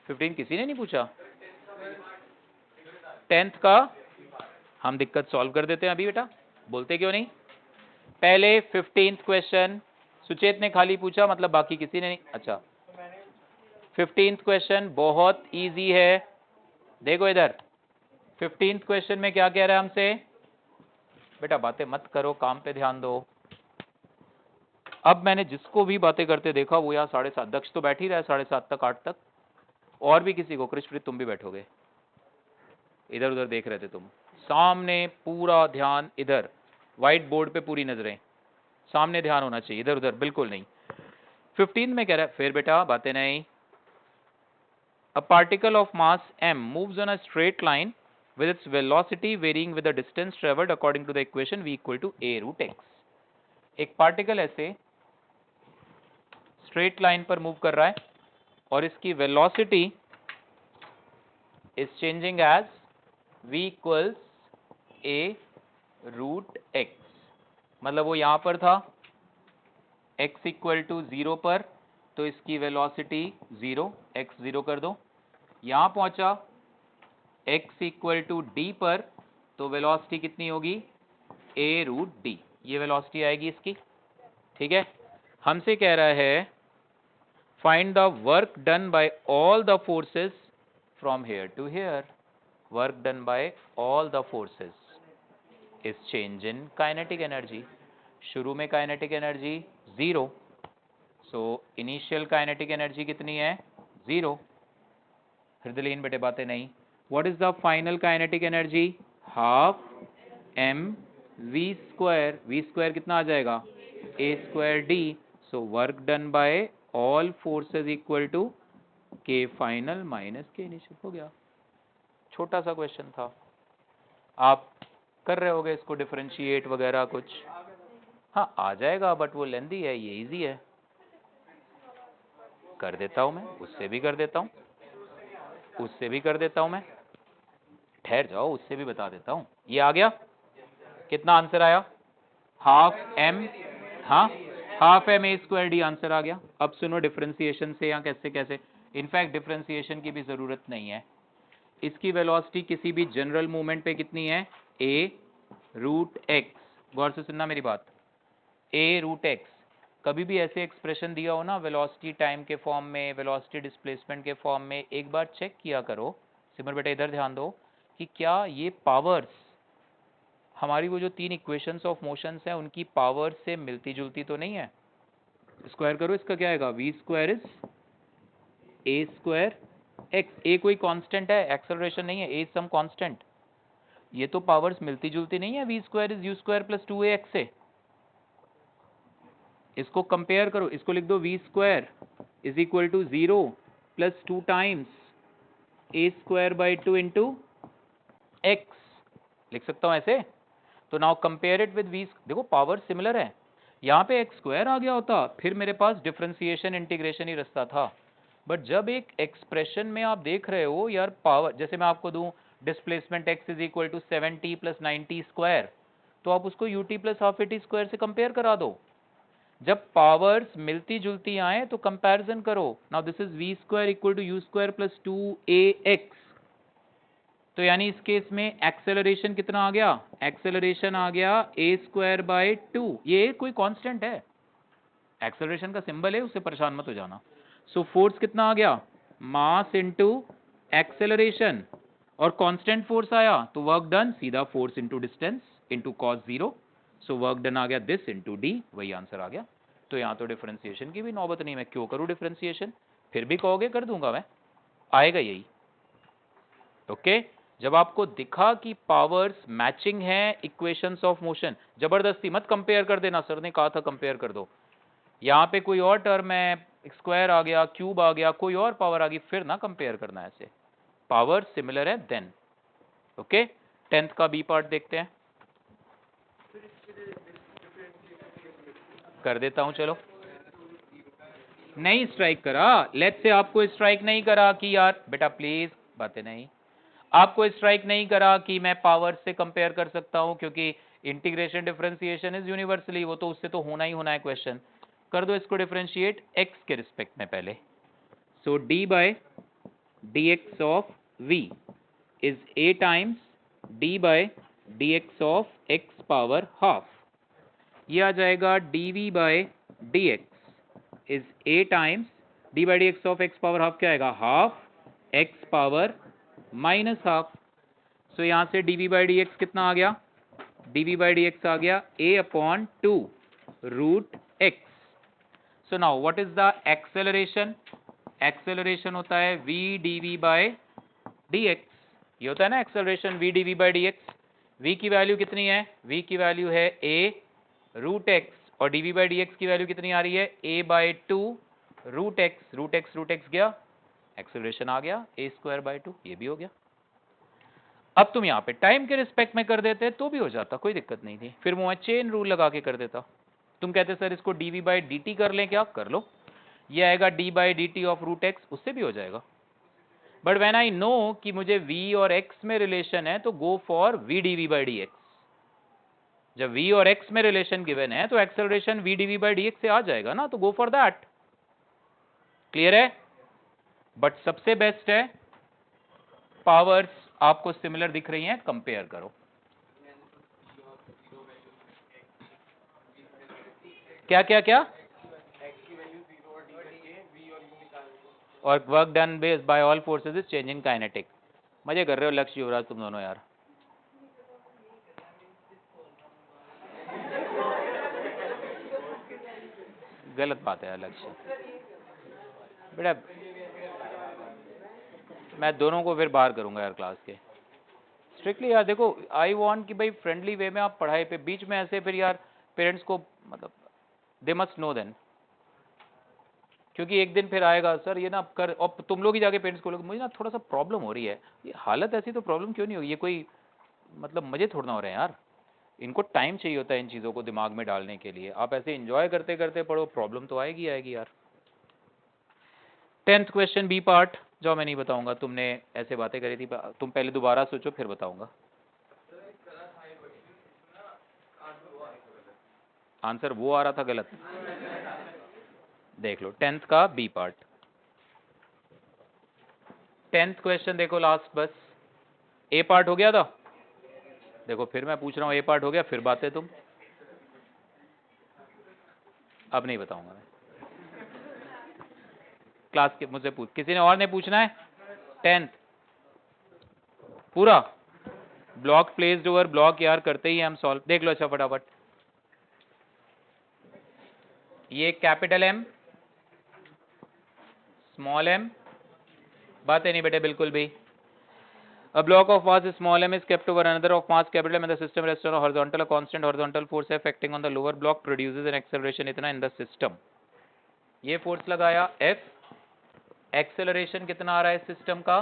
15 किसी ने नहीं पूछा। 10th का हम दिक्कत सॉल्व कर देते हैं अभी बेटा, बोलते क्यों नहीं। पहले 15th क्वेश्चन सुचेत ने खाली पूछा, मतलब बाकी किसी ने नहीं। अच्छा 15th क्वेश्चन बहुत इजी है, देखो इधर। 15th क्वेश्चन में क्या कह रहा है हमसे? बेटा बातें मत करो, काम पे ध्यान दो। अब मैंने जिसको भी बातें करते देखा वो यहाँ 7:30, दक्ष तो बैठ ही रहा है 7:30 तक 8 तक, और भी किसी को, कृष्णप्रीत तुम भी बैठोगे, इधर उधर देख रहे थे तुम। सामने पूरा ध्यान, इधर व्हाइट बोर्ड पे पूरी नजरें, सामने ध्यान होना चाहिए, इधर उधर बिल्कुल नहीं। 15 में कह रहा है, फिर बेटा बातें नहीं। A particle of mass m moves on a straight line with its velocity varying with the distance traveled according to the equation v equal to a root x. एक पार्टिकल ऐसे स्ट्रेट लाइन पर move कर रहा है और इसकी velocity is changing as v equals a root x। मतलब वो यहां पर था x इक्वल टू 0 पर, तो इसकी वेलोसिटी 0, x 0 कर दो। यहां पहुंचा x इक्वल टू डी पर, तो वेलोसिटी कितनी होगी? a रूट डी, ये वेलोसिटी आएगी इसकी, ठीक है। हमसे कह रहा है find the work done by all the forces from here to here. Work done by all the forces is change in kinetic energy. शुरू में kinetic energy 0, so initial kinetic energy कितनी है? 0। हृदयलीन बेटे बातें नहीं। What is the final kinetic energy? Half m v square. v square कितना आ जाएगा? a square d। So work done by all forces equal to k final minus k initial. हो गया, छोटा सा क्वेश्चन था। आप कर रहे होगे इसको डिफरेंशिएट वगैरह कुछ। हाँ आ जाएगा, बट वो लेंदी है, ये इजी है। कर देता हूं मैं, उससे भी कर देता हूं, उससे भी कर देता हूं मैं। ठहर जाओ, उससे भी बता देता हूं। ये आ गया, कितना आंसर आया? हाफ m, हाँ half m a square d answer आ गया। अब सुनो डिफरेंशिएशन से यहाँ कैसे कैसे, इनफैक्ट डिफरेंशिएशन की भी जरूरत नहीं है। इसकी वेलोसिटी किसी भी जनरल मूवमेंट पे कितनी है? a root x। गौर से सुनना मेरी बात, a रूट x। कभी भी ऐसे एक्सप्रेशन दिया हो ना वेलोसिटी टाइम के फॉर्म में, वेलोसिटी डिस्प्लेसमेंट के फॉर्म में, एक बार चेक किया करो। सिमर बेटा इधर ध्यान दो कि क्या ये पावर्स हमारी वो जो 3 इक्वेशंस ऑफ मोशंस हैं उनकी पावर्स से मिलती जुलती तो नहीं है। स्क्वायर करो, इसका क्या आएगा? v square is a square x। a कोई कांस्टेंट है, एक्सेलरेशन नहीं है, a सम कांस्टेंट। ये तो पावर्स मिलती जुलती नहीं है, v square is u square plus 2ax से। इसको कंपेयर करो, इसको लिख दो v square is equal to 0 plus 2 times a square by 2 into x। लिख सकता हूं ऐसे। तो now compare it with v। देखो पावर सिमिलर है, यहाँ पे x स्क्वायर आ गया होता, फिर मेरे पास डिफरेंशिएशन इंटीग्रेशन ही रास्ता था। बट जब एक एक्सप्रेशन में आप देख रहे हो यार पावर, जैसे मैं आपको दूं displacement x is equal to 7t plus 9t square, तो आप उसको ut plus half at square से कंपेयर करा दो। जब पावर्स मिलती जुलती आए तो कंपैरिजन करो। Now this is v square equal to u square plus 2ax। तो यानी इस केस में एक्सेलरेशन कितना आ गया? एक्सेलरेशन आ गया a स्क्वायर बाय 2। ये कोई कांस्टेंट है, एक्सेलरेशन का सिंबल है, उससे परेशान मत हो जाना। सो फोर्स कितना आ गया? मास इनटू एक्सेलरेशन, और कांस्टेंट फोर्स आया तो वर्क डन सीधा force into distance into cos 0। So work done आ गया दिस इनटू d, वही आंसर आ गया। तो यहाँ तो डिफरेंशिएशन की भी नौबत नहीं, मैं क्यों करूँ डिफरेंशिएशन? फिर भी कहोगे कर दूंगा मैं, आएगा यही। ओके जब आपको दिखा कि पावर्स मैचिंग है इक्वेशंस ऑफ मोशन, जबरदस्ती मत कंपेयर कर देना, सर ने कहा था कंपेयर कर दो। यहाँ पे कोई और टर्म है, स्क्वायर आ गया, क्यूब आ गया, कोई और पावर आ गई, फिर ना कंपेयर करना ऐसे। पावर सिमिलर है देन। ओके 10th का बी पार्ट देखते हैं, कर देता हूं चलो। नहीं स्ट्राइक करा, लेट्स से आपको स्ट्राइक नहीं करा कि यार बेटा प्लीज बातें नहीं, आपको स्ट्राइक नहीं करा कि मैं पावर से कंपेयर कर सकता हूं क्योंकि इंटीग्रेशन डिफरेंशिएशन इज यूनिवर्सली, वो तो उससे तो होना ही होना है क्वेश्चन। कर दो इसको डिफरेंशिएट एक्स के रिस्पेक्ट में पहले। So d by d x of v is a times d by d x of x power half. ये आ जाएगा dv by d x is a times d by d x of x power half, क्या आएगा half x power minus half. So यहां से dv by d x कितना आ गया, dv बाई डी एक्स आ गया a upon 2 root x. So now what is the acceleration, acceleration होता है v dv by d x, ये होता है ना acceleration v dv by d x. v की वैल्यू कितनी है, v की वैल्यू है a रूट एक्स और dv बाई डी एक्स की वैल्यू कितनी आ रही है a by 2 root x, root x root x गया, एक्सेलरेशन आ गया a स्क्वायर बाई 2, ये भी हो गया। अब तुम यहाँ पे टाइम के रिस्पेक्ट में कर देते तो भी हो जाता, कोई दिक्कत नहीं थी, फिर मैं चेन रूल लगा के कर देता। तुम कहते सर इसको dv बाई dt कर लें, क्या कर लो, ये आएगा d by d t of root x, उससे भी हो जाएगा। बट व्हेन आई नो कि मुझे v और x में रिलेशन है तो go for v dv by d x. जब v और x में रिलेशन गिवन है तो acceleration v dv by d x से आ जाएगा ना, तो गो फॉर दैट। क्लियर है? बट सबसे बेस्ट है पावर्स आपको सिमिलर दिख रही हैं, कंपेयर करो। क्या क्या क्या? और work done based by all forces is changing kinetic. मजे कर रहे हो लक्ष्य युवराज तुम दोनों यार। गलत बात है यार लक्ष्य, बेटा मैं दोनों को फिर बाहर करूंगा यार क्लास के स्ट्रिक्टली। यार देखो आई वांट कि भाई फ्रेंडली वे में आप पढ़ाई पे, बीच में ऐसे फिर यार पेरेंट्स को मतलब दे मस्ट नो देन, क्योंकि एक दिन फिर आएगा सर ये ना कर, और तुम लोग ही जाके पेरेंट्स को लोग मुझे ना थोड़ा सा प्रॉब्लम हो रही है, ये हालत ऐसी तो प्रॉब्लम क्यों नहीं होगी, ये कोई मतलब मजे थोड़ा ना हो रहे हैं यार। इनको टाइम चाहिए होता है इन चीज़ों को दिमाग में डालने के लिए, आप ऐसे एंजॉय करते करते पढ़ो, प्रॉब्लम तो आएगी आएगी यार। 10th क्वेश्चन बी पार्ट, जो मैं नहीं बताऊंगा, तुमने ऐसे बातें करी थी, तुम पहले दोबारा सोचो फिर बताऊंगा। आंसर वो आ रहा था गलत, देख लो 10th का बी पार्ट। 10th क्वेश्चन देखो लास्ट, बस ए पार्ट हो गया था, देखो फिर मैं पूछ रहा हूँ ए पार्ट हो गया, फिर बातें तुम, अब नहीं बताऊंगा मैं। क्लास के मुझसे पूछ, किसी ने और ने पूछना है? 10th पूरा ब्लॉक प्लेस्ड ओवर ब्लॉक यार करते ही हम सॉल्व, देख लो अच्छा फटाफट। ये कैपिटल एम स्मॉल एम, बात है नहीं बेटे बिल्कुल भी। A block of mass small m is kept over another of mass capital M and the system rests on a horizontal, a constant horizontal force acting on the lower block produces an acceleration इतना in the system। ये force लगाया F, acceleration कितना आ रहा है system का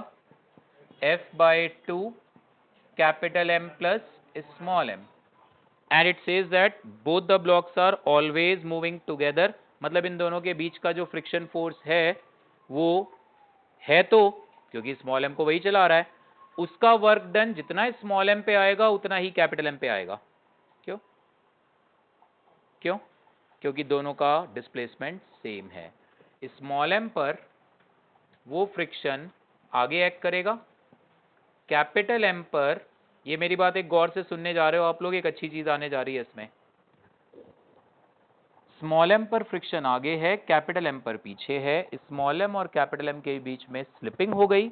F by 2 capital M plus small m, and it says that both the blocks are always moving together, मतलब इन दोनों के बीच का जो फ्रिक्शन फोर्स है वो है, तो क्योंकि स्मॉल m को वही चला रहा है, उसका वर्क डन जितना स्मॉल m पे आएगा उतना ही कैपिटल M पे आएगा। क्यों? क्यों? क्योंकि दोनों का डिस्प्लेसमेंट सेम है। स्मॉल m पर वो फ्रिक्शन आगे एक्ट करेगा, कैपिटल M पर, ये मेरी बात एक गौर से सुनने जा रहे हो आप लोग, एक अच्छी चीज आने जा रही है इसमें, स्मॉल m पर फ्रिक्शन आगे है, कैपिटल M पर पीछे है, स्मॉल m और कैपिटल M के बीच में स्लिपिंग हो गई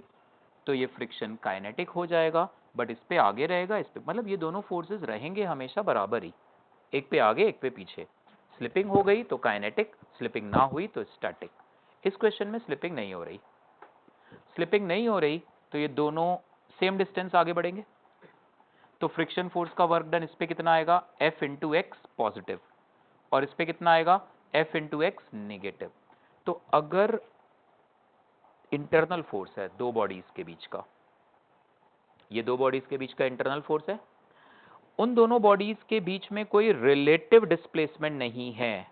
तो ये फ्रिक्शन काइनेटिक हो जाएगा, बट इस पे आगे रहेगा, इस पे, मतलब ये दोनों फोर्सेस रहेंगे हमेशा बराबर ही, एक पे आगे एक पे पीछे। स्लिपिंग हो गई तो काइनेटिक, स्लिपिंग ना हुई तो स्टैटिक। इस क्वेश्चन में स्लिपिंग नहीं हो रही, स्लिपिंग नहीं हो रही तो ये दोनों सेम डिस्टेंस आगे बढ़ेंगे, तो फ्रिक्शन फोर्स का वर्क डन इस पे कितना आएगा F इंटू एक्स पॉजिटिव, और इस पे कितना आएगा F इंटू एक्स नेगेटिव। तो अगर इंटरनल फोर्स है दो बॉडीज के बीच का, ये दो बॉडीज के बीच का इंटरनल फोर्स है, उन दोनों बॉडीज के बीच में कोई रिलेटिव डिस्प्लेसमेंट नहीं है,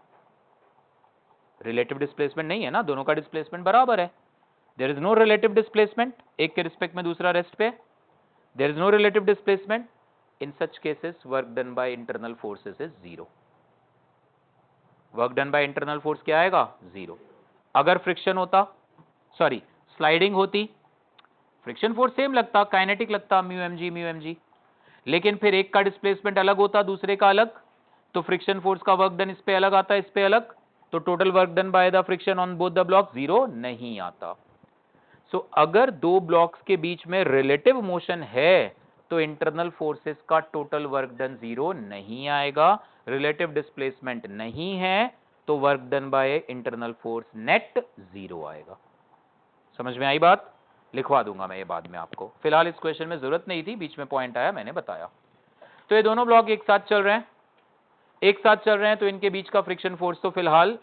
रिलेटिव डिस्प्लेसमेंट नहीं है ना, दोनों का डिस्प्लेसमेंट बराबर है। There is no relative displacement, एक के रिस्पेक्ट में दूसरा रेस्ट पे, there is no relative displacement, in such cases work done by internal forces is 0। Work done by internal force क्या आएगा? 0। अगर फ्रिक्शन होता, सॉरी स्लाइडिंग होती, फ्रिक्शन फोर्स सेम लगता, काइनेटिक लगता, म्यू एम जी, लेकिन फिर एक का डिस्प्लेसमेंट अलग होता, दूसरे का अलग, तो फ्रिक्शन फोर्स का वर्क डन इस पे अलग आता, इस पे अलग, तो total work done by the friction on both the block 0 नहीं आता। सो अगर दो ब्लॉक्स के बीच में रिलेटिव मोशन है तो इंटरनल फोर्सेस का टोटल वर्क डन 0 नहीं आएगा। रिलेटिव डिस्प्लेसमेंट नहीं है तो work done by internal force net 0 आएगा। समझ में आई बात? लिखवा दूंगा मैं ये बाद में आपको, फिलहाल इस क्वेश्चन में जरूरत नहीं थी, बीच में पॉइंट आया मैंने बताया। तो ये दोनों ब्लॉक एक साथ चल रहे हैं, तो इनके बीच का फ्रिक्शन फोर्स तो फिलहाल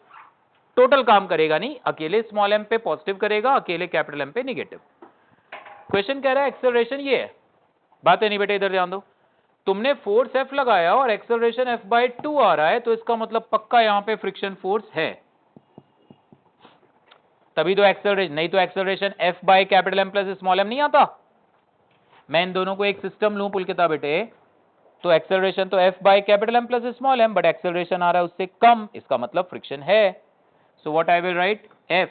टोटल काम करेगा नहीं, अकेले स्मॉल एम पे पॉजिटिव करेगा, अकेले कैपिटल एम पे निगेटिव। क्वेश्चन कह रहा है एक्सेलरेशन ये है, बात है नहीं बेटे, इधर ध्यान दो। तुमने फोर्स F लगाया और एक्सेलरेशन F/2 आ रहा है, तो इसका मतलब पक्का यहां पे फ्रिक्शन फोर्स है, तभी तो एक्सेलरेशन, नहीं तो acceleration F/M plus small M नहीं आता। मैं इन दोनों को एक सिस्टम लूं पुलकिता बेटे, तो एक्सेलरेशन तो F/M plus small m, but acceleration आ रहा है उससे कम, इसका मतलब फ्रिक्शन है। So what I will write, F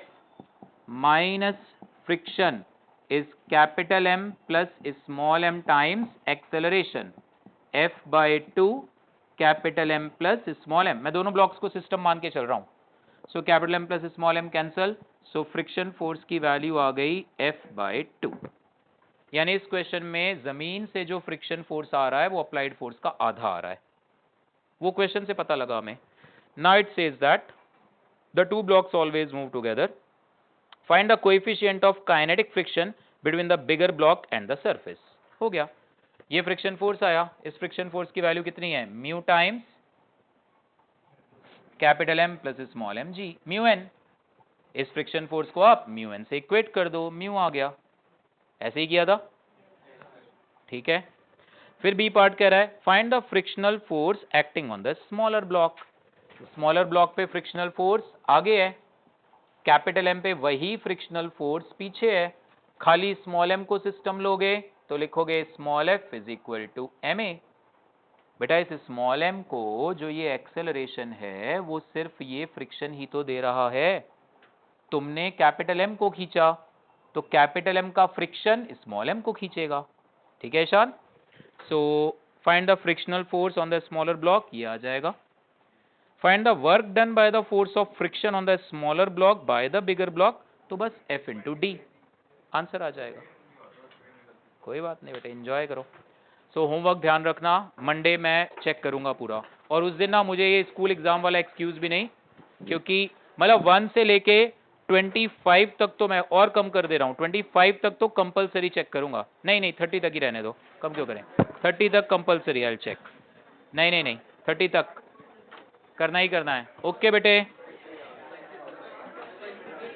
minus friction is capital M plus small m times acceleration F/2 capital M plus small m। मैं दोनों ब्लॉक्स को सिस्टम मान के चल रहा हूं। So capital M plus small m cancel, सो friction force की value आ गई F/2। यानी इस क्वेश्चन में जमीन से जो फ्रिक्शन फोर्स आ रहा है वो अप्लाइड फोर्स का आधा आ रहा है, वो क्वेश्चन से पता लगा हमें। Now it says that the two blocks always move together, find the coefficient of kinetic friction between the bigger block and the surface. हो गया, ये फ्रिक्शन फोर्स आया, इस फ्रिक्शन फोर्स की वैल्यू कितनी है, mu times capital M plus small m जी, mu N. इस friction force को आप म्यू एन से इक्वेट कर दो, म्यू आ गया, ऐसे ही किया था, ठीक है। फिर बी पार्ट कह रहा है find the frictional force acting on the smaller block. Smaller block पे फ्रिक्शनल फोर्स आगे है, कैपिटल M पे वही फ्रिक्शनल फोर्स पीछे है, खाली स्मॉल m को सिस्टम लोगे तो लिखोगे small f is equal to ma। बेटा इस स्मॉल m को जो ये एक्सेलरेशन है वो सिर्फ ये फ्रिक्शन ही तो दे रहा है, तुमने कैपिटल M को खींचा तो कैपिटल M का फ्रिक्शन स्मॉल m को खींचेगा, ठीक है Ishaan. So find the frictional force on the smaller block, ये आ जाएगा। Find the work done by the force of friction on the smaller block by the bigger block, तो बस F इंटू डी, आंसर आ जाएगा। कोई बात नहीं बेटा, एंजॉय करो। सो होमवर्क ध्यान रखना, मंडे मैं चेक करूंगा पूरा, और उस दिन ना मुझे ये स्कूल एग्जाम वाला एक्सक्यूज भी नहीं, क्योंकि मतलब 1 से लेके 25 तक तो मैं और कम कर दे रहा हूँ, 25 तक तो कंपलसरी चेक करूंगा। नहीं 30 तक ही रहने दो, कम क्यों करें, 30 तक कंपलसरी आई चेक। नहीं 30 तक करना ही करना है। ओके बेटे।